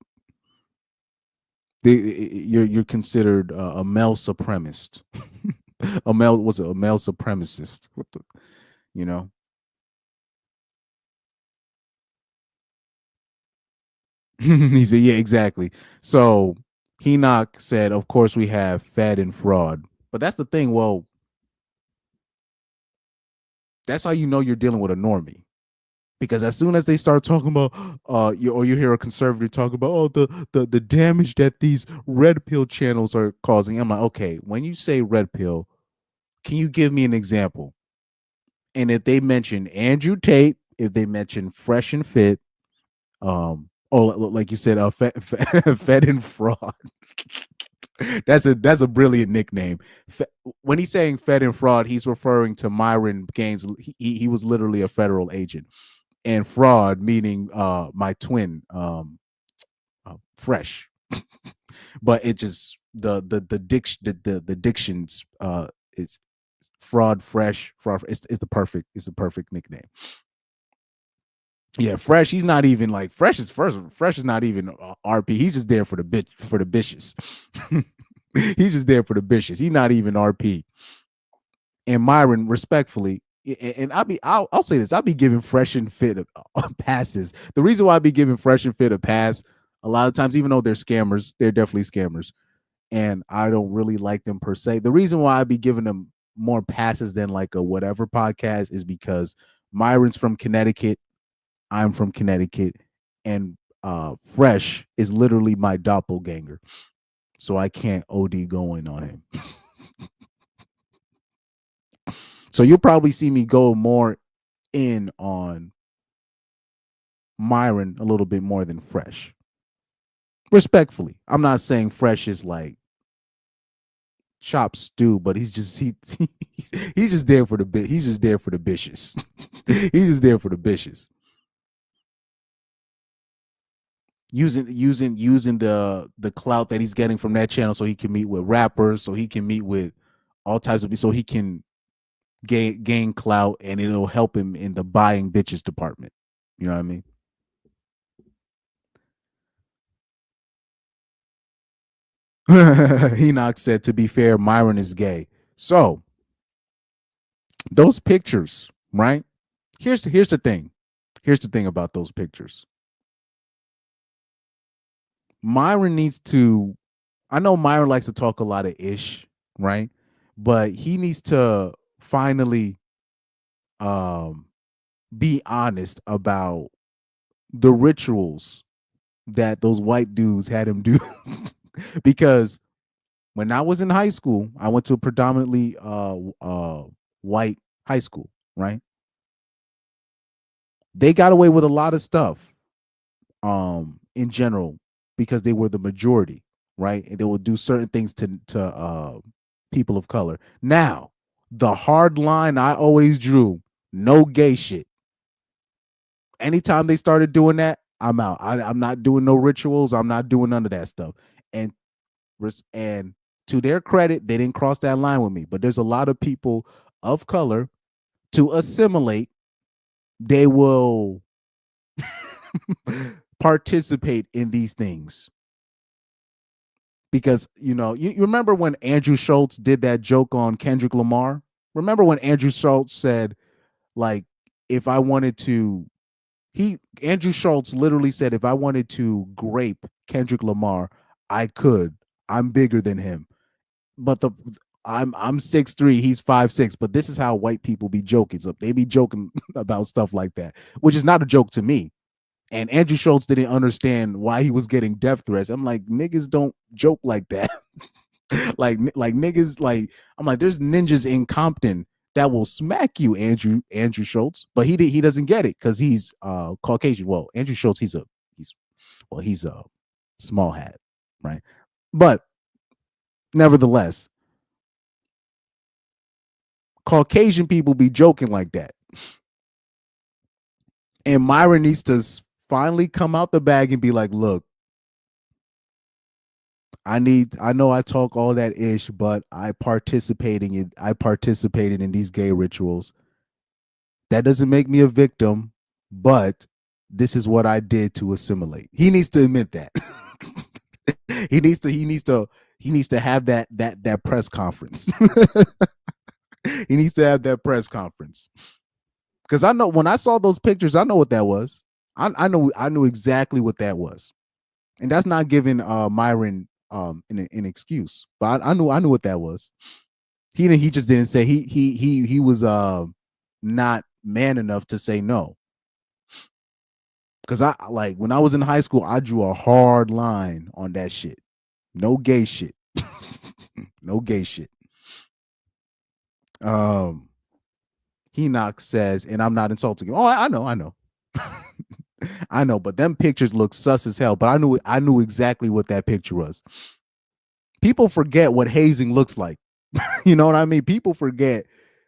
you're considered a male supremacist. a male supremacist. What the, you know? He said, yeah, exactly. So Enoch said, of course we have Fed and fraud. But that's the thing. Well, that's how you know you're dealing with a normie. Because as soon as they start talking about, you hear a conservative talk about, the damage that these red pill channels are causing. I'm like, okay, when you say red pill, can you give me an example? And if they mention Andrew Tate, if they mention Fresh and Fit, like you said, Fed and fraud. That's a brilliant nickname. When he's saying Fed and fraud, he's referring to Myron Gaines. He was literally a federal agent. And fraud meaning my twin, Fresh. But it just the dictions it's fraud, fresh, fraud. It's the perfect nickname. Yeah, Fresh. He's not even like Fresh is first. Fresh is not even RP. He's just there for the bitches. He's just there for the bitches. He's not even RP. And Myron, respectfully, and I'll say this: I'll be giving Fresh and Fit passes. The reason why I be giving Fresh and Fit a pass a lot of times, even though they're scammers, they're definitely scammers, and I don't really like them per se. The reason why I be giving them more passes than like a whatever podcast is because Myron's from Connecticut, I'm from Connecticut, and Fresh is literally my doppelganger, so I can't OD going on him. So you'll probably see me go more in on Myron a little bit more than Fresh. Respectfully, I'm not saying Fresh is like chop stew, but he's just there for the bit. He's just there for the bitches. He's just there for the bitches. Using the clout that he's getting from that channel, so he can meet with rappers, so he can meet with all types of, so he can gain clout, and it'll help him in the buying bitches department. You know what I mean? Enoch said, to be fair, Myron is gay. So those pictures, right? Here's the thing. Here's the thing about those pictures. Myron needs to, I know Myron likes to talk a lot of ish, right? But he needs to finally be honest about the rituals that those white dudes had him do. Because when I was in high school, I went to a predominantly white high school, right? They got away with a lot of stuff in general because they were the majority, right? And they would do certain things to people of color. Now, the hard line I always drew, no gay shit. Anytime they started doing that, I'm out. I'm not doing no rituals. I'm not doing none of that stuff. And and to their credit, they didn't cross that line with me. But there's a lot of people of color to assimilate. They will participate in these things. Because, you remember when Andrew Schultz did that joke on Kendrick Lamar? Remember when Andrew Schultz said, like, if I wanted to, Andrew Schultz literally said, if I wanted to grape Kendrick Lamar, I could. I'm bigger than him. But I'm 6'3", he's 5'6", but this is how white people be joking. So they be joking about stuff like that, which is not a joke to me. And Andrew Schultz didn't understand why he was getting death threats. I'm like, niggas don't joke like that. like niggas, like, I'm like, there's ninjas in Compton that will smack you, Andrew Schultz, but he doesn't get it because he's Caucasian. Well, Andrew Schultz, he's a small hat, right? But nevertheless, Caucasian people be joking like that. And Myron needs to finally come out the bag and be like, look, I know I talk all that ish, but I participated in these gay rituals. That doesn't make me a victim, but this is what I did to assimilate. He needs to admit that. he needs to have that press conference. He needs to have that press conference. Because I know when I saw those pictures, I know what that was. I knew exactly what that was. And that's not giving Myron an excuse. But I knew what that was. He just didn't say he was not man enough to say no. Because when I was in high school, I drew a hard line on that shit. No gay shit. No gay shit. Enoch says, and I'm not insulting him. Oh, I know. I know, but them pictures look sus as hell. But I knew exactly what that picture was. People forget what hazing looks like. You know what I mean? People forget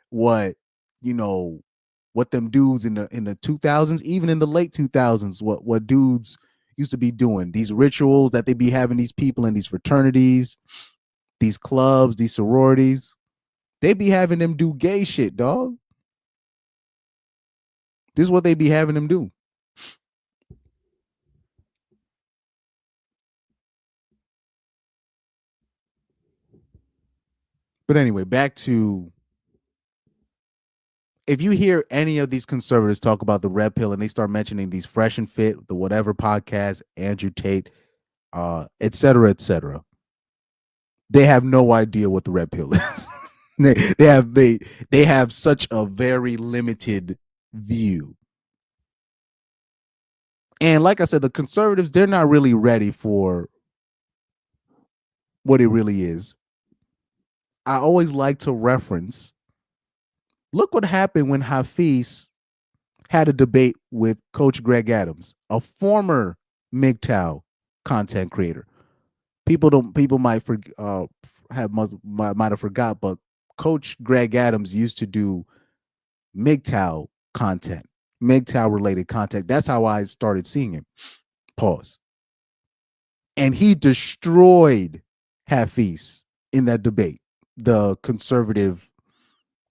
what them dudes in the 2000s, even in the late 2000s, what dudes used to be doing. These rituals that they be having, these people in these fraternities, these clubs, these sororities, they be having them do gay shit, dog. This is what they be having them do. But anyway, back to, if you hear any of these conservatives talk about the red pill and they start mentioning these Fresh and Fit, the whatever podcast, Andrew Tate, et cetera, they have no idea what the red pill is. they have such a very limited view. And like I said, the conservatives, they're not really ready for what it really is. I always like to reference, look what happened when Hafiz had a debate with Coach Greg Adams, a former MGTOW content creator. People might have forgot, but Coach Greg Adams used to do MGTOW content, MGTOW related content. That's how I started seeing him. Pause. And he destroyed Hafiz in that debate, the conservative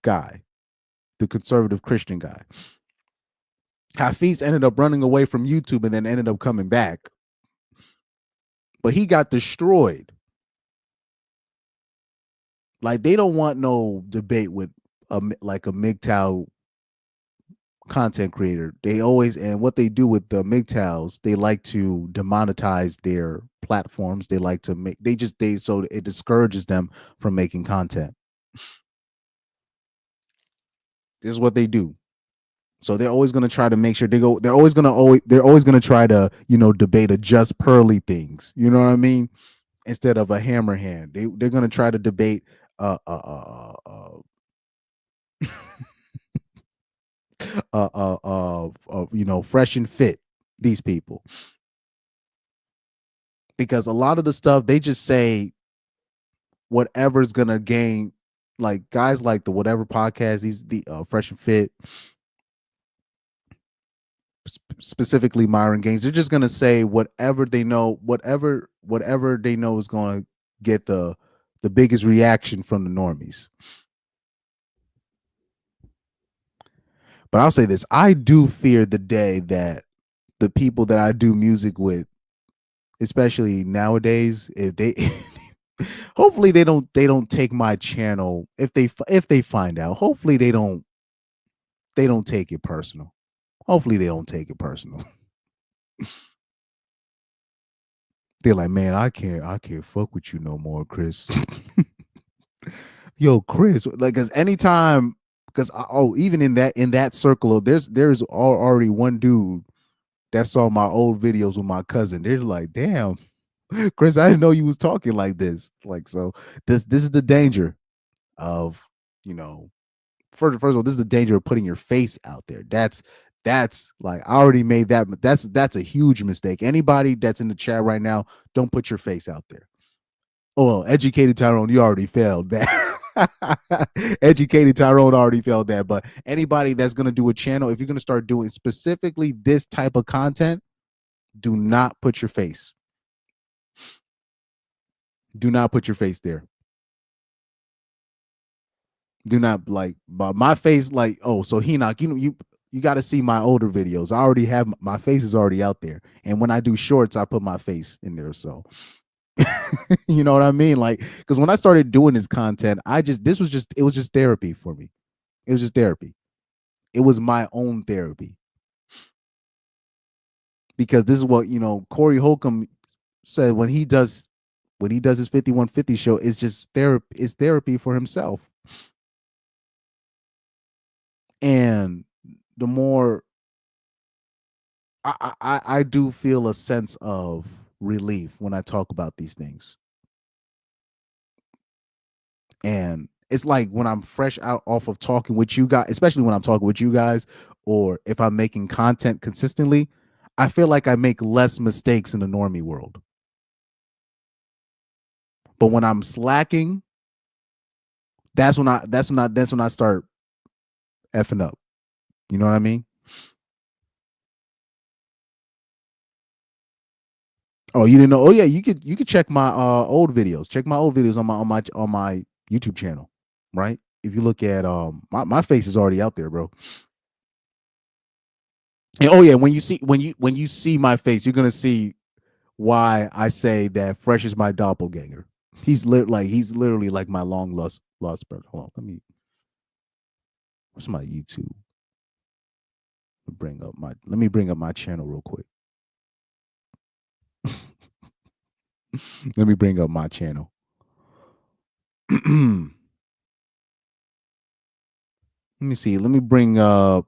guy, the conservative Christian guy. Hafiz ended up running away from YouTube and then ended up coming back. But he got destroyed. Like, they don't want no debate with a MGTOW content creator. They always, and what they do with the MGTOWs, they like to demonetize their platforms. They like to so it discourages them from making content. This is what they do. So they're always going to try to make sure they're always going to try to, debate a just pearly things. You know what I mean? Instead of a hammer hand. They're going to try to debate Fresh and Fit, these people. Because a lot of the stuff, they just say whatever's going to gain, like guys like the whatever podcast, the Fresh and Fit, specifically Myron Gaines, they're just gonna say whatever they know, whatever they know is gonna get the biggest reaction from the normies. But I'll say this, I do fear the day that the people that I do music with, especially nowadays, if they hopefully they don't take my channel, if they find out, hopefully they don't take it personal. Hopefully they don't take it personal. They're like, man, I can't fuck with you no more, Chris. Yo, Chris, like, cause anytime, cause even in that circle, there's already one dude that saw my old videos with my cousin. They're like, damn, Chris, I didn't know you was talking like this. Like, so this is the danger of, first of all, this is the danger of putting your face out there. That's like, I already made that. That's a huge mistake. Anybody that's in the chat right now, don't put your face out there. Oh, well, Educated Tyrone, you already failed that. Educated Tyrone already failed that. But anybody that's going to do a channel, if you're going to start doing specifically this type of content, do not put your face. Do not put your face there. Do not, like, my face, like, oh, so Enoch, you got to see my older videos. I already have, my face is already out there. And when I do shorts, I put my face in there. So you know what I mean? Like, because when I started doing this content, it was just therapy for me. It was just therapy. It was my own therapy. Because this is what, Corey Holcomb said when he does his 5150 show, it's just therapy. It's therapy for himself. And the more I do feel a sense of relief when I talk about these things. And it's like when I'm fresh out off of talking with you guys, especially when I'm talking with you guys, or if I'm making content consistently, I feel like I make less mistakes in the normie world. But when I'm slacking, that's when I start effing up. You know what I mean? Oh, you didn't know? Oh yeah, you could check my old videos. Check my old videos on my YouTube channel, right? If you look at my face is already out there, bro. And oh yeah, when you see my face, you're gonna see why I say that Fresh is my doppelganger. He's literally like my long lost brother. Hold on, what's my YouTube? Let me bring up my channel real quick. Let me bring up my channel. Let me see. Let me bring up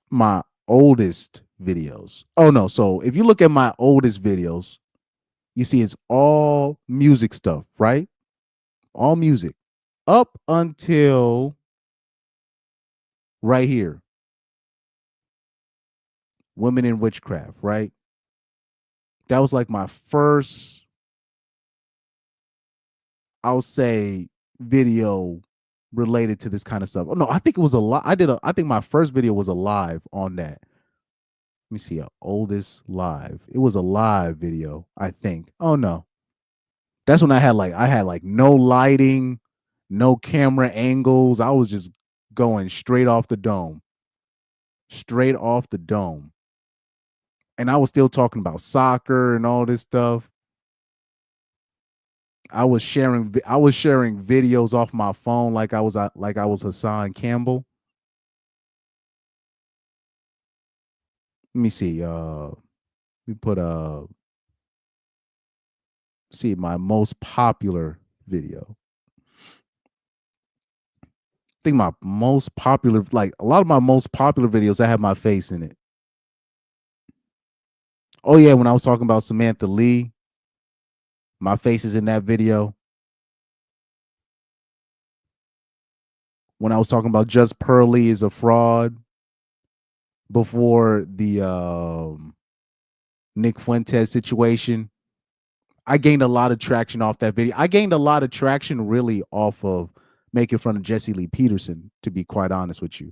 my oldest videos. Oh no, so if you look at my oldest videos, you see it's all music stuff, right? All music up until right here. Women in Witchcraft, right? That was like my first, I'll say, video related to this kind of stuff. Oh no, I think it was a lot. I think my first video was a live on that. Let me see, oldest live. It was a live video, I think. Oh no. That's when I had like no lighting, no camera angles. I was just going straight off the dome. Straight off the dome. And I was still talking about soccer and all this stuff. I was sharing videos off my phone like I was Hassan Campbell. Let me see. We put see my most popular video. I think my most popular, like a lot of my most popular videos, I have my face in it. Oh yeah, when I was talking about Samantha Lee, my face is in that video. When I was talking about Just Pearly is a fraud, before the Nick Fuentes situation, I gained a lot of traction off that video. I gained a lot of traction really off of making fun of Jesse Lee Peterson, to be quite honest with you.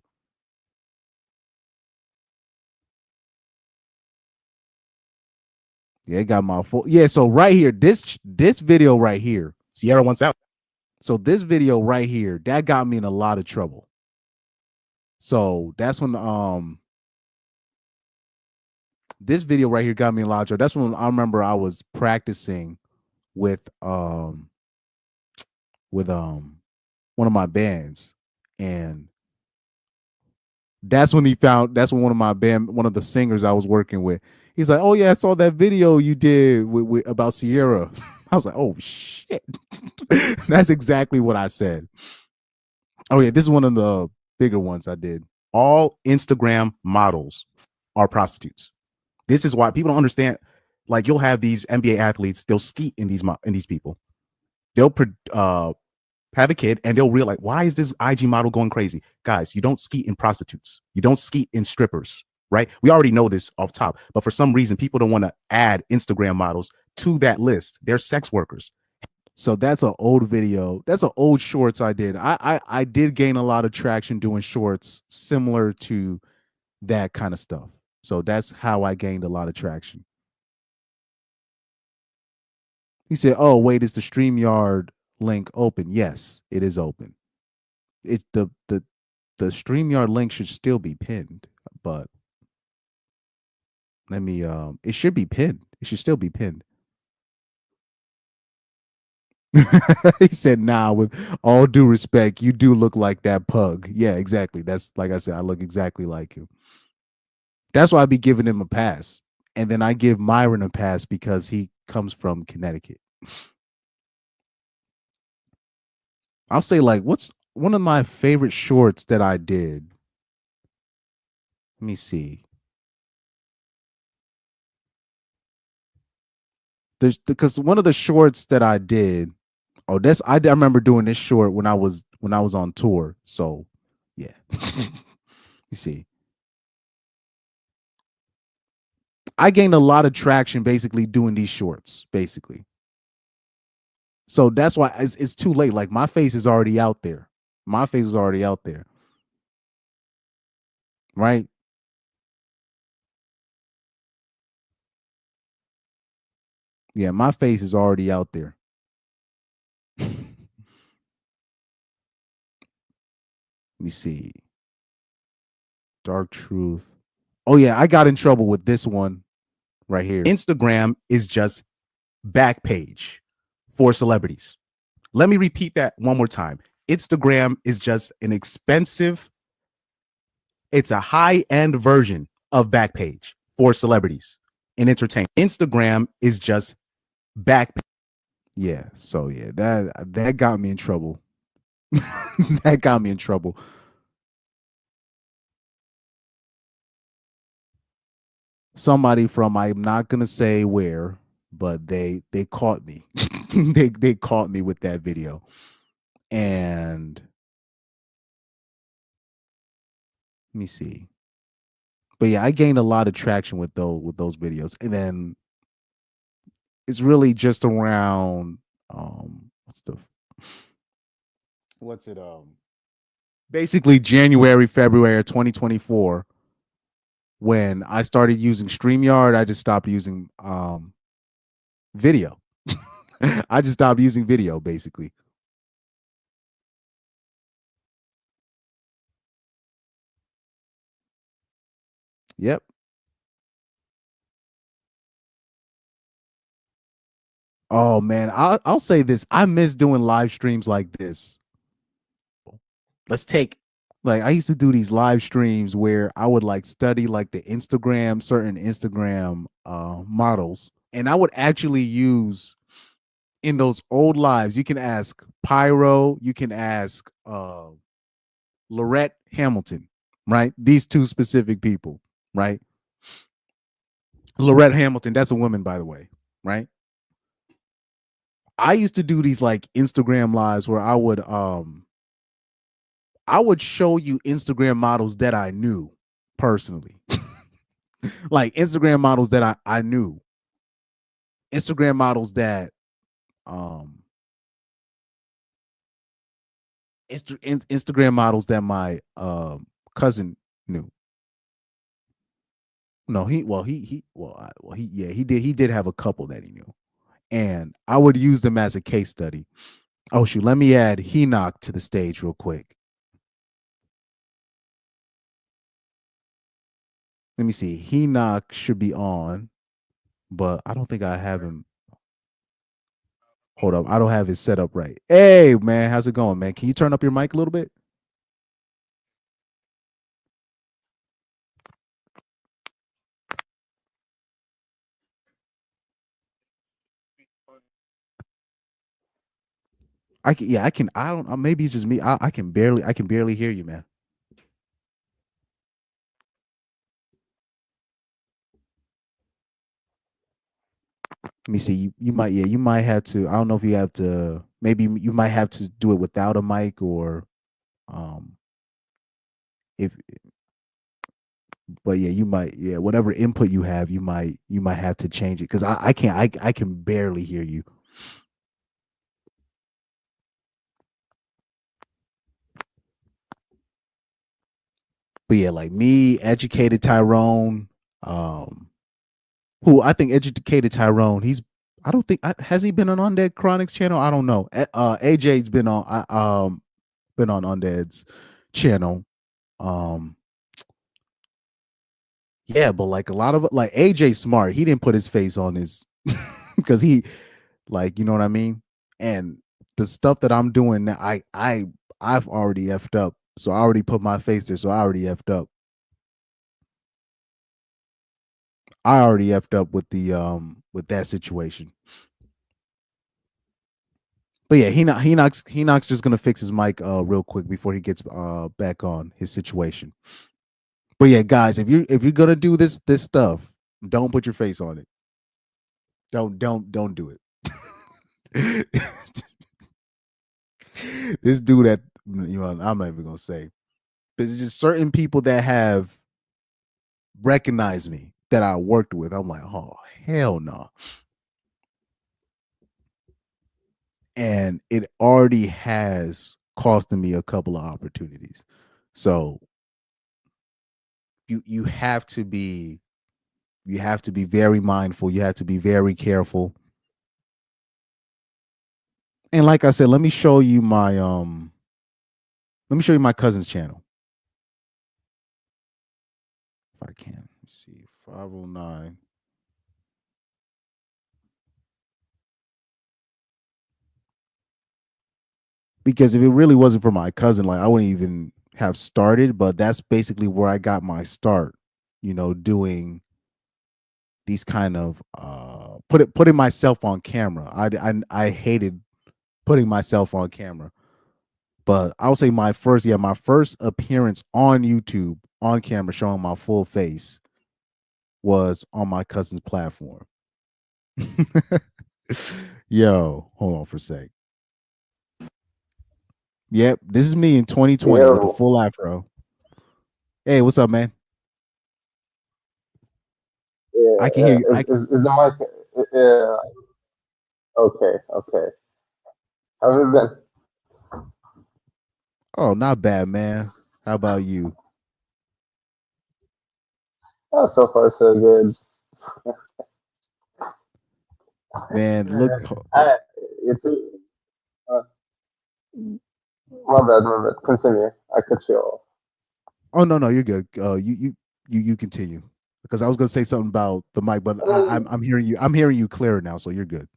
Yeah, it got my full. Yeah, so right here, this video right here, Sierra wants out. So this video right here, that got me in a lot of trouble. So that's when this video right here got me in a lot of trouble. That's when I remember I was practicing with one of my bands, and that's when one of the singers I was working with, he's like, "Oh yeah, I saw that video you did with about Sierra." I was like, "Oh shit." That's exactly what I said. Oh yeah, this is one of the bigger ones I did. All Instagram models are prostitutes. This is why people don't understand. Like, you'll have these NBA athletes, they'll skeet in these people. They'll have a kid and they'll realize, why is this IG model going crazy? Guys, you don't skeet in prostitutes. You don't skeet in strippers, right? We already know this off top, but for some reason, people don't want to add Instagram models to that list. They're sex workers. So that's an old video. That's an old shorts I did. I did gain a lot of traction doing shorts similar to that kind of stuff. So that's how I gained a lot of traction. He said, "Oh, wait, is the StreamYard link open?" Yes, it is open. The StreamYard link should still be pinned, but let me it should be pinned. It should still be pinned. He said, "Nah, with all due respect, you do look like that pug." Yeah, exactly. That's like I said, I look exactly like him. That's why I be giving him a pass. And then I give Myron a pass because he comes from Connecticut. I'll say, like, what's one of my favorite shorts that I did? Let me see. Because one of the shorts that I did, I remember doing this short when I was on tour. So yeah. You see. I gained a lot of traction basically doing these shorts, basically. So that's why it's too late. Like, my face is already out there. My face is already out there. Right? Yeah, my face is already out there. Let me see. Dark Truth. Oh yeah, I got in trouble with this one right here. Instagram is just Backpage for celebrities. Let me repeat that one more time. Instagram is just it's a high-end version of Backpage for celebrities and entertainment. Instagram is just Backpage. Yeah, so yeah, that got me in trouble. That got me in trouble. Somebody from, I'm not gonna say where, but they caught me. they caught me with that video. And let me see. But yeah, I gained a lot of traction with those videos. And then it's really just around basically January, February of 2024, when I started using StreamYard. I just stopped using video. I just stopped using video, basically. Yep. Oh man, I'll say this. I miss doing live streams like this. Let's take, like, I used to do these live streams where I would like study like the certain Instagram models, and I would actually use, in those old lives, you can ask Pyro, you can ask Lorette Hamilton, right? These two specific people, right? Lorette Hamilton, that's a woman, by the way, right? I used to do these like Instagram lives where I would show you Instagram models that I knew personally. Like Instagram models that I knew. Instagram models that Instagram models that my cousin knew. No, he did have a couple that he knew, and I would use them as a case study. Oh shoot, let me add Henoch to the stage real quick. Let me see. Henoch should be on, but I don't think I have him. Hold up, I don't have his set up right. Hey man, how's it going, man? Can you turn up your mic a little bit? I don't. Maybe it's just me. I can barely hear you, man. Let me see. You might have to. I don't know if you have to. Maybe you might have to do it without a mic, or if. But yeah, you might. Yeah, whatever input you have, you might have to change it because I can't. I can barely hear you. But yeah, like me, educated Tyrone, who I think educated Tyrone. I don't think has he been on Undead Chronics channel? I don't know. AJ's been on Undead's channel. Yeah, but like a lot of like AJ smart. He didn't put his face on his because he like you know what I mean. And the stuff that I'm doing now, I've already effed up. So I already put my face there. So I already effed up. I already effed up with the with that situation. But yeah, Henoch's just gonna fix his mic real quick before he gets back on his situation. But yeah, guys, if you're gonna do this stuff, don't put your face on it. Don't do it. This dude that I'm not even gonna say. There's just certain people that have recognized me that I worked with. I'm like, oh hell no. And it already has costed me a couple of opportunities. So you have to be very mindful. You have to be very careful. And like I said, let me show you my cousin's channel. If I can. Let's see. 509. Because if it really wasn't for my cousin, like I wouldn't even have started, but that's basically where I got my start, doing these kind of putting myself on camera. I hated putting myself on camera. But I would say my first appearance on YouTube on camera showing my full face was on my cousin's platform. Yo, hold on for a sec. Yep, this is me in 2020 with a full afro. Hey, what's up, man? Yeah, I can hear you. is the mic? Yeah. Okay. How have you been? Oh, not bad, man. How about you? Oh, so far so good. Man, look. It's my bad. Continue. I cut you off. Oh no, you're good. You continue because I was gonna say something about the mic, but I'm hearing you. I'm hearing you clearer now, so you're good.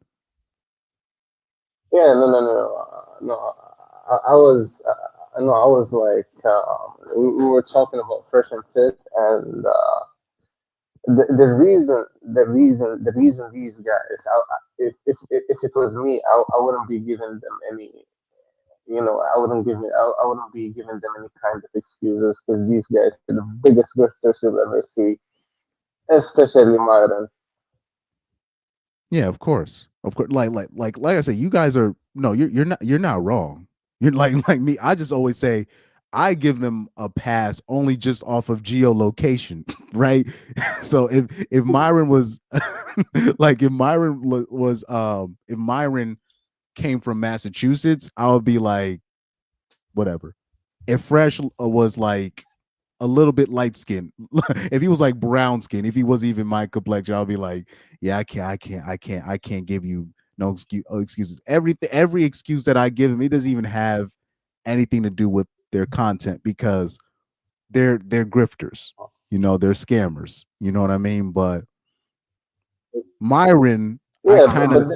Yeah, no. I was, no, I was like, we were talking about Fresh and Fit, and the reason these guys, if it was me, I wouldn't be giving them any, I wouldn't be giving them any kind of excuses because these guys are the biggest grifters you'll ever see, especially Myron. Yeah, of course. Like I said, you guys are you're not wrong. You're like me. I just always say I give them a pass only just off of geolocation, right? So if Myron was like if Myron came from Massachusetts, I would be like whatever. If Fresh was like a little bit light skinned, if he was like brown skin, if he wasn't even my complexion, I'll be like, yeah, I can't give you no excuses. Every excuse that I give him, it doesn't even have anything to do with their content because they're grifters, they're scammers. You know what I mean? But Myron, Yeah, I kind but of,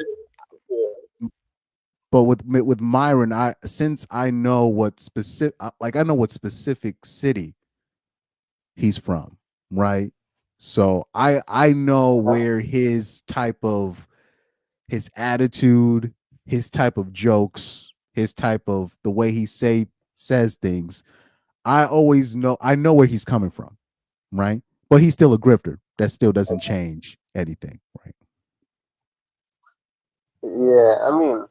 but with Myron, since I know what specific, I know what specific city he's from, right? So I know where his attitude, his type of jokes, his type of the way he says things. I know where he's coming from, right? But he's still a grifter. That still doesn't change anything, right? yeah, I mean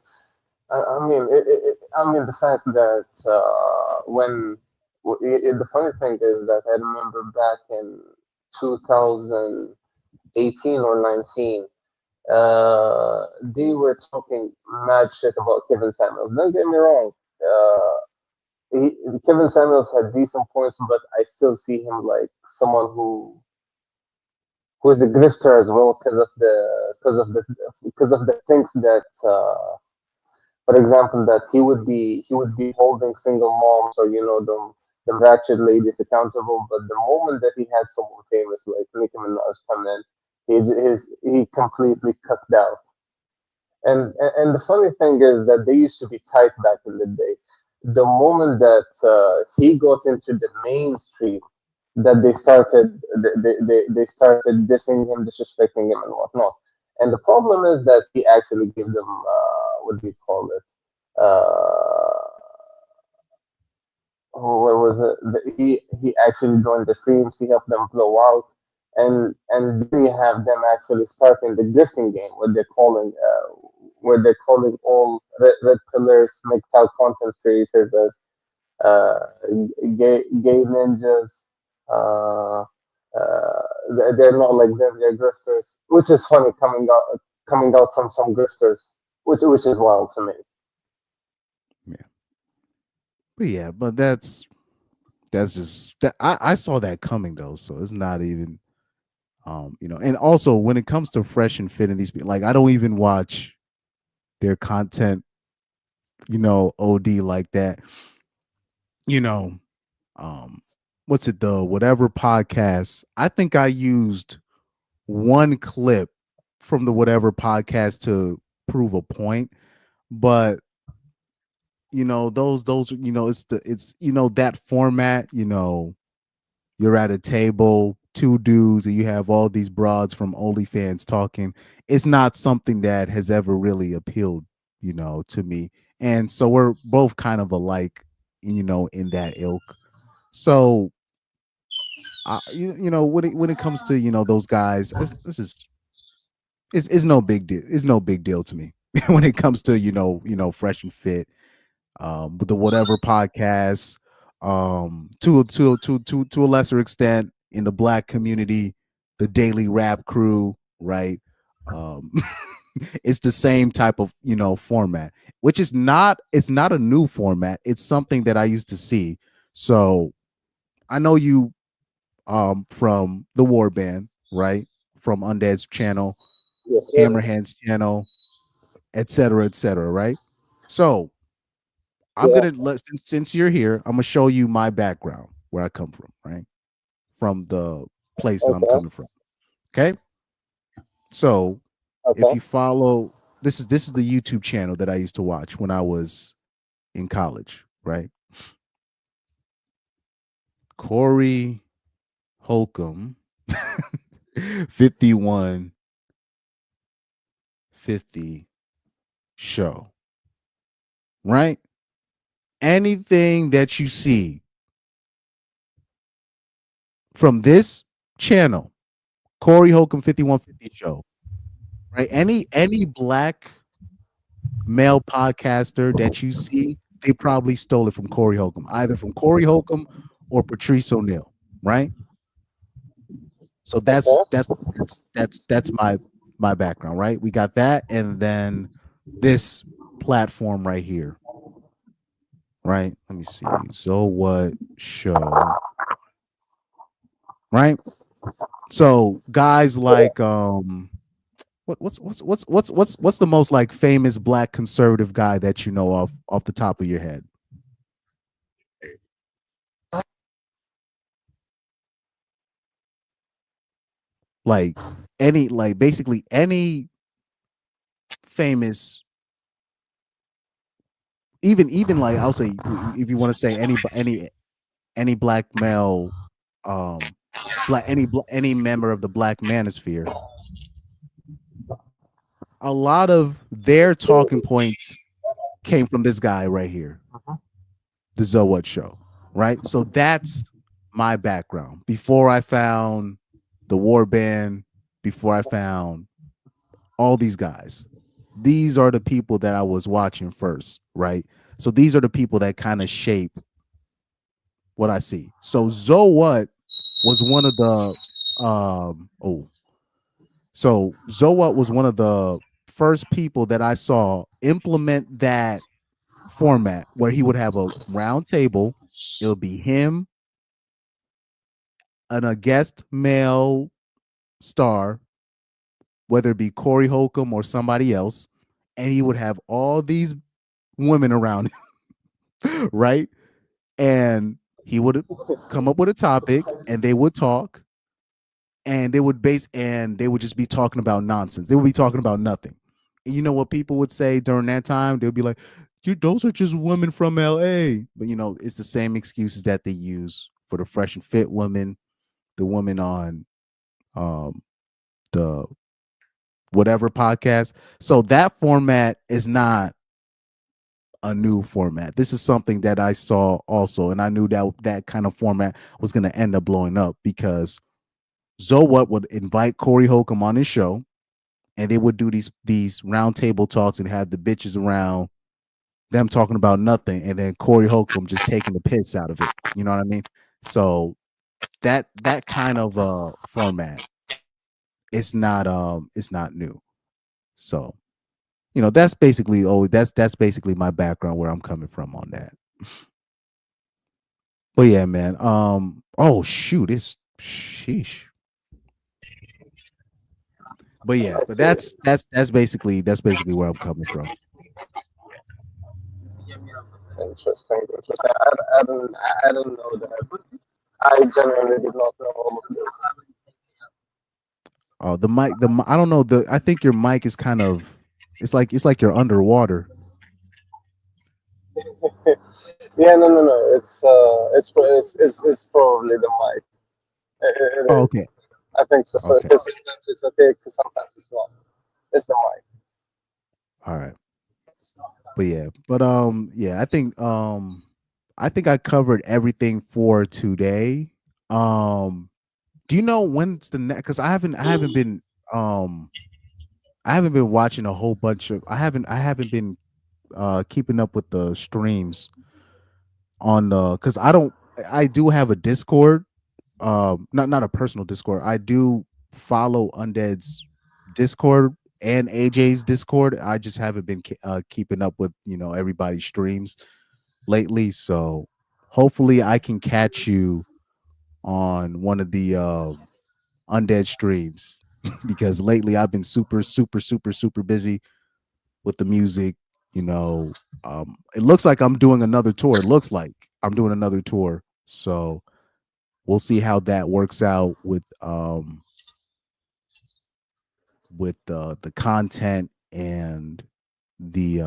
the fact that the funny thing is that I remember back in 2018 or 19, they were talking mad shit about Kevin Samuels. Don't get me wrong. Kevin Samuels had decent points, but I still see him like someone who is a grifter as well because of the things that, for example, that he would be holding single moms or the ratchet ladies accountable. But the moment that he had someone famous like Nicki Minaj come in, he completely cut down. And the funny thing is that they used to be tight back in the day. The moment that he got into the mainstream, that they started dissing him, disrespecting him, and whatnot. And the problem is that he actually gave them what do you call it? What was it? He actually joined the streams. He helped them blow out, and then you have them actually starting the gifting game, where they're calling all red pillars, mixed out content creators as uh, gay ninjas. Uh, they're not like them. They're grifters, which is funny coming out from some grifters, which is wild to me. But yeah, but that's just that I saw that coming though, so it's not even and also when it comes to fresh and fit and these people, like I don't even watch their content, OD like that. You know, what's it the whatever podcast? I think I used one clip from the whatever podcast to prove a point, but those it's that format, you're at a table, two dudes, and you have all these broads from OnlyFans talking. It's not something that has ever really appealed, to me. And so we're both kind of alike, in that ilk. So, when it comes to those guys, this is no big deal. It's no big deal to me when it comes to fresh and fit, with the whatever podcast, to a lesser extent in the black community, the daily rap crew, right? um it's the same type of format, which is not it's not a new format. It's something that I used to see. So I know you from the war band, right? From Undead's channel, Yes, sir. Hammerhand's channel, etc., right? So I'm Yeah. gonna since you're here, I'm gonna show you my background, where I come from, right? From the place that I'm Okay. coming from. Okay. So if Okay. you follow this is the YouTube channel that I used to watch when I was in college, right? Corey Holcomb 5150 show, right? Anything that you see from this channel, Corey Holcomb 5150 show, right? Any black male podcaster that you see, they probably stole it from Corey Holcomb, either from Corey Holcomb or Patrice O'Neill, right? So that's Okay. that's that's my background, right? We got that, and then this platform right here, right? Let me see. So what show right? So guys like what's the most like famous black conservative guy that you know off the top of your head? Like any like basically any famous, even like I'll say if you want to say any black male, black any member of the black manosphere, a lot of their talking points came from this guy right here, the Zowat Show, right? So that's my background before I found the War Band, before I found all these guys. These are the people that I was watching first, right? So these are the people that kind of shape what I see. So Zowat was one of the so Zowat was one of the first people that I saw implement that format where he would have a round table. It'll be him and a guest male star, whether it be Corey Holcomb or somebody else, and he would have all these women around him, right? And he would come up with a topic and they would talk and they would just be talking about nonsense. They would be talking about nothing. And you know what people would say during that time? They'd be like, those are just women from LA. But it's the same excuses that they use for the Fresh and Fit women, the women on the whatever podcast. So that format is not a new format. This is something that I saw also, and I knew that that kind of format was going to end up blowing up because Zowat would invite Corey Holcomb on his show, and they would do these round table talks and have the bitches around them talking about nothing, and then Corey Holcomb just taking the piss out of it. You know what I mean? So that kind of format, it's not new. So that's basically that's basically my background where I'm coming from on that. But yeah, man. Oh shoot, it's sheesh. But yeah, but that's basically where I'm coming from. Interesting. I don't know that. I genuinely did not know all of this. Oh, I don't know, I think your mic is kind of, it's like you're underwater. Yeah, no. It's probably the mic. Oh, okay. I think so. So Okay. sometimes it's okay, because sometimes it's not. It's the mic. All right. But yeah, I think I covered everything for today. Do you know when's the next? Because I haven't been watching a whole bunch of, I haven't been keeping up with the streams on the, because I do have a Discord, not a personal Discord. I do follow Undead's Discord and AJ's Discord. I just haven't been keeping up with everybody's streams lately. So hopefully I can catch you on one of the Undead streams because lately I've been super busy with the music. It looks like I'm doing another tour. It looks like I'm doing another tour. So we'll see how that works out with the content and the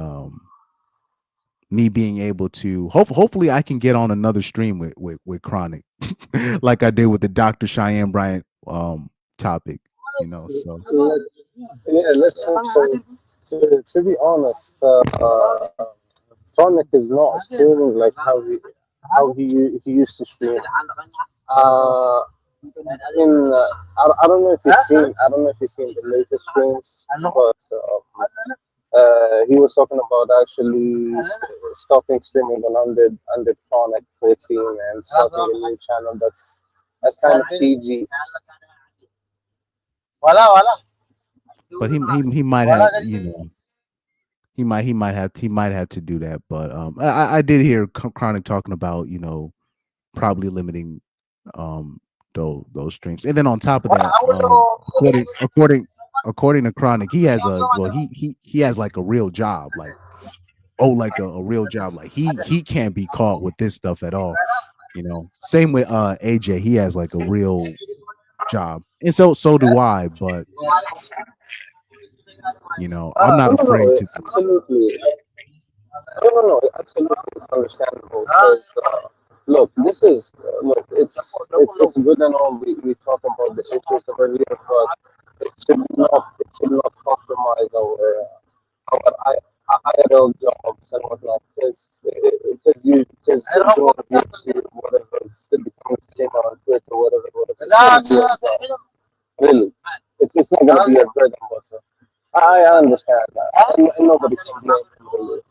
me being able to hopefully I can get on another stream with Chronic like I did with the Dr. Cheyenne Bryant topic, so Yeah, let's hope so. To be honest, Sonic is not streaming like how he used to stream. Uh, I don't know if you've seen the latest streams, but he was talking about actually stopping streaming on under Chronic 14 and starting a new channel that's kind of PG. but he might have he might have to do that, but I did hear Chronic talking about probably limiting those streams. And then on top of that, according to Chronic, he has he has like a real job, like a real job. Like he can't be caught with this stuff at all. You know, same with AJ. He has like a real job, and so do I. But you know, I'm not afraid to. Absolutely. No. Absolutely, it's understandable. Because, look, it's good and all. We talk about the issues over here, but it should not compromise our IRL jobs and whatnot. Because you're doing YouTube, whatever, still becoming a streamer on Twitter, whatever. It's gonna be a job. Really, it's not gonna be a bread and butter. I understand that, and nobody can blame him really.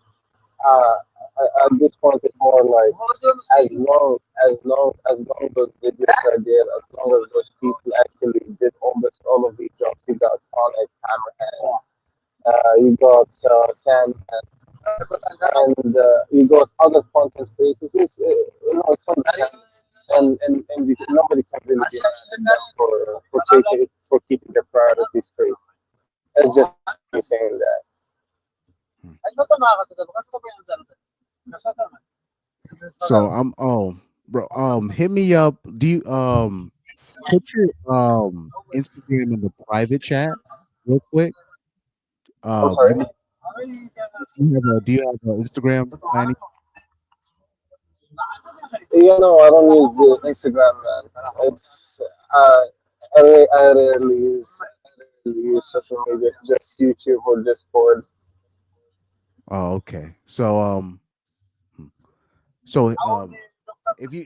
At this point, it's more like as long as videos are there, as long as those people actually did almost all of these jobs. You got Connect, Hammerhand, you got Sam, and you got other content creators. It's understandable, and nobody can really be mad at them for keeping their priorities straight. That's just me saying that. So bro, hit me up. Do you put your Instagram in the private chat real quick? I'm sorry. Do you have an Instagram, Manny? No, I don't use the Instagram, man. It's I rarely use social media, just YouTube or Discord. Oh, okay. So if you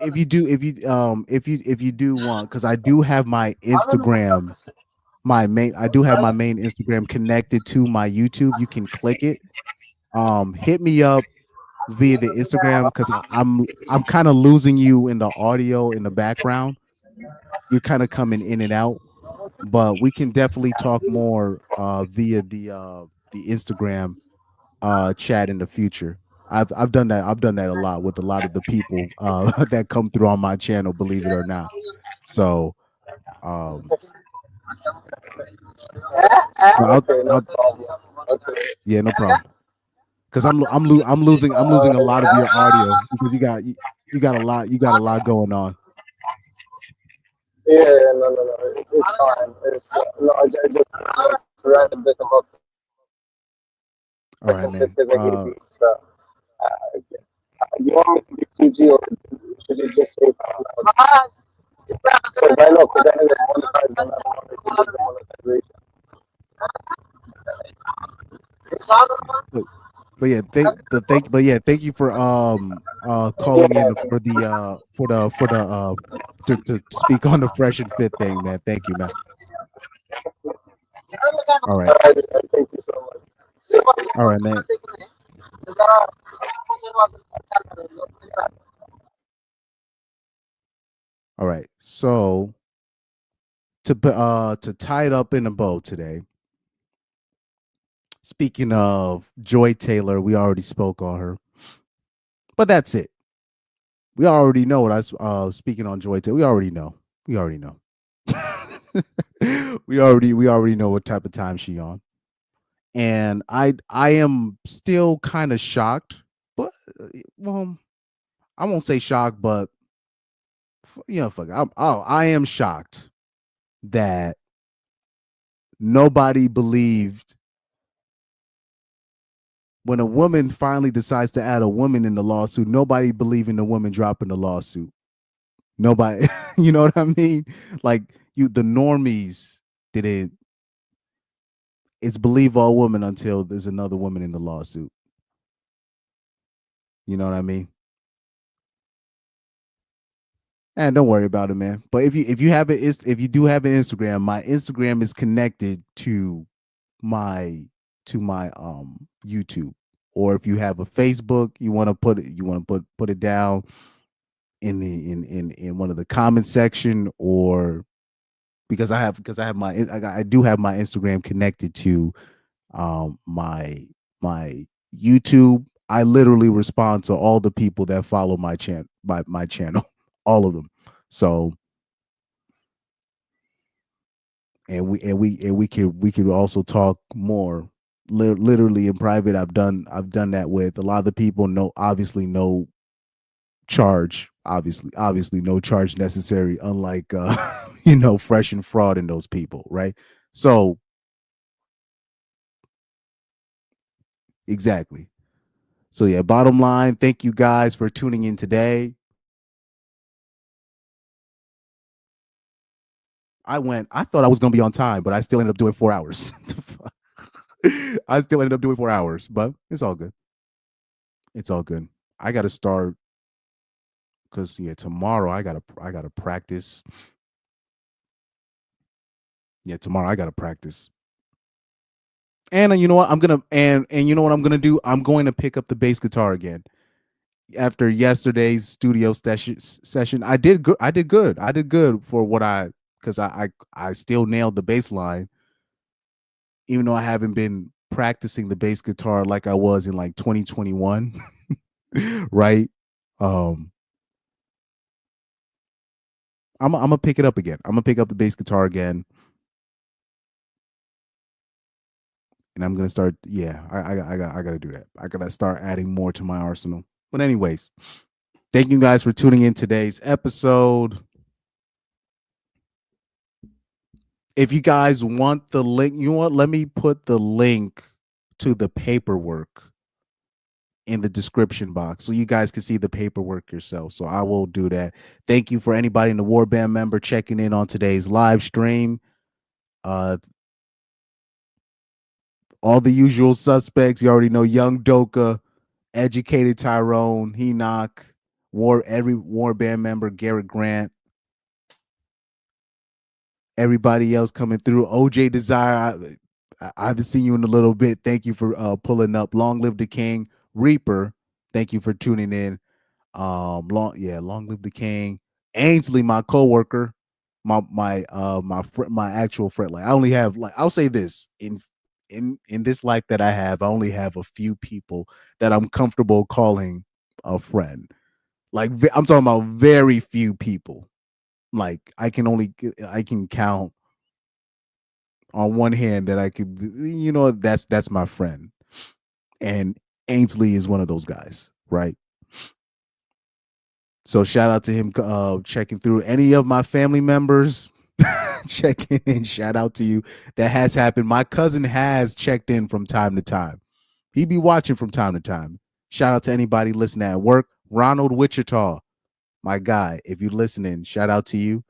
do want, because I do have my Instagram, I do have my main Instagram connected to my YouTube. You can click it. Hit me up via the Instagram, because I'm kind of losing you in the audio in the background. You're kind of coming in and out, but we can definitely talk more via the Instagram chat in the future. I've done that. I've done that a lot with a lot of the people that come through on my channel, believe it or not. So yeah, no problem. Because I'm losing a lot of your audio, because you got a lot going on. Yeah, no. It's fine. No, I just read a bit about. All right, man. Do you want me to be PG, or should you just say that? Because I know they're monetized, and I don't want to do the monetization. Thank you for calling in for the to speak on the Fresh and Fit thing, man. Thank you, man. All right. Thank you so much. All right, man. All right. So to tie it up in a bow today. Speaking of Joy Taylor, we already spoke on her, but that's it. We already know what I speaking on Joy Taylor. We already know. We already know what type of time she on. And I am still kind of shocked, but well, I won't say shocked, but fuck it. I am shocked that nobody believed when a woman finally decides to add a woman in the lawsuit. Nobody believed in the woman dropping the lawsuit. Nobody, you know what I mean? Like the normies didn't. It's believe all women until there's another woman in the lawsuit. You know what I mean? And don't worry about it, man. But if you do have an Instagram, my Instagram is connected to my YouTube. Or if you have a Facebook, you want to put it down in one of the comment section, or because I do have my Instagram connected to my YouTube. I literally respond to all the people that follow my channel, all of them. So and we could also talk more literally in private. I've done that with a lot of the people. Obviously no charge, obviously no charge necessary, unlike Fresh and Fraud and those people, right? So exactly. So yeah, bottom line, thank you guys for tuning in today. I thought I was gonna be on time, but I still ended up doing 4 hours. I still ended up doing 4 hours, but it's all good. It's all good. I gotta start because tomorrow I gotta practice. Yeah, tomorrow I gotta practice. And you know what? I'm gonna and you know what I'm gonna do? I'm going to pick up the bass guitar again. After yesterday's studio session, I did good. I did good for what because I still nailed the bass line, even though I haven't been practicing the bass guitar like I was in like 2021. Right? I'm gonna pick it up again. I'm gonna pick up the bass guitar again. And I'm gonna start. Yeah, I gotta do that. I gotta start adding more to my arsenal. But anyways, thank you guys for tuning in today's episode. If you guys want the link, you know what? Let me put the link to the paperwork in the description box so you guys can see the paperwork yourself. So I will do that. Thank you for anybody in the Warband member checking in on today's live stream. All the usual suspects. You already know Young Doka, Educated Tyrone, Enoch, every Warband member, Garrett Grant. Everybody else coming through. OJ Desire, I haven't seen you in a little bit. Thank you for pulling up. Long live the king. Reaper, thank you for tuning in. Long live the king. Ainsley, my coworker, my actual friend. Like I only have I'll say this in this life that I have, I only have a few people that I'm comfortable calling a friend. Like I'm talking about very few people. Like I can count on one hand that I could, that's my friend. And Ainsley is one of those guys, right? So shout out to him checking through. Any of my family members checking in, shout out to you. That has happened. My cousin has checked in from time to time. He be watching from time to time. Shout out to anybody listening at work. Ronald Wichita, my guy, if you're listening, shout out to you.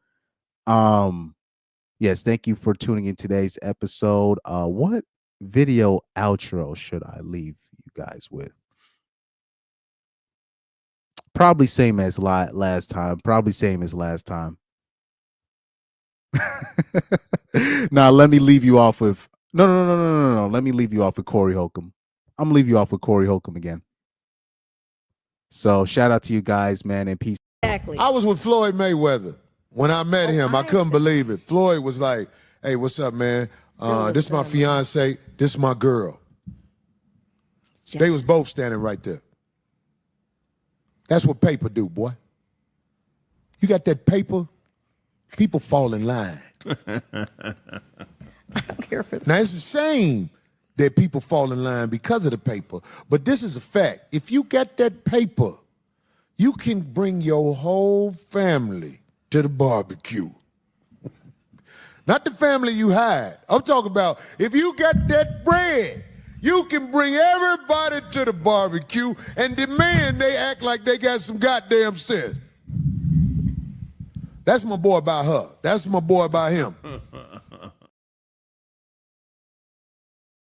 Yes, thank you for tuning in today's episode. What video outro should I leave you guys with? Probably same as last time. Now let me leave you off with no. Let me leave you off with Corey Holcomb. I'm gonna leave you off with Corey Holcomb again. So shout out to you guys, man, and peace. Exactly. I was with Floyd Mayweather. When I met him, I couldn't believe it. Floyd was like, "Hey, what's up, man? This my fiance. This my girl." They was both standing right there. That's what paper do, boy. You got that paper, people fall in line. I don't care for that. Now, it's a shame that people fall in line because of the paper, but this is a fact. If you got that paper, you can bring your whole family to the barbecue. Not the family you had. I'm talking about if you got that bread, you can bring everybody to the barbecue and demand they act like they got some goddamn sense. That's my boy about her. That's my boy about him.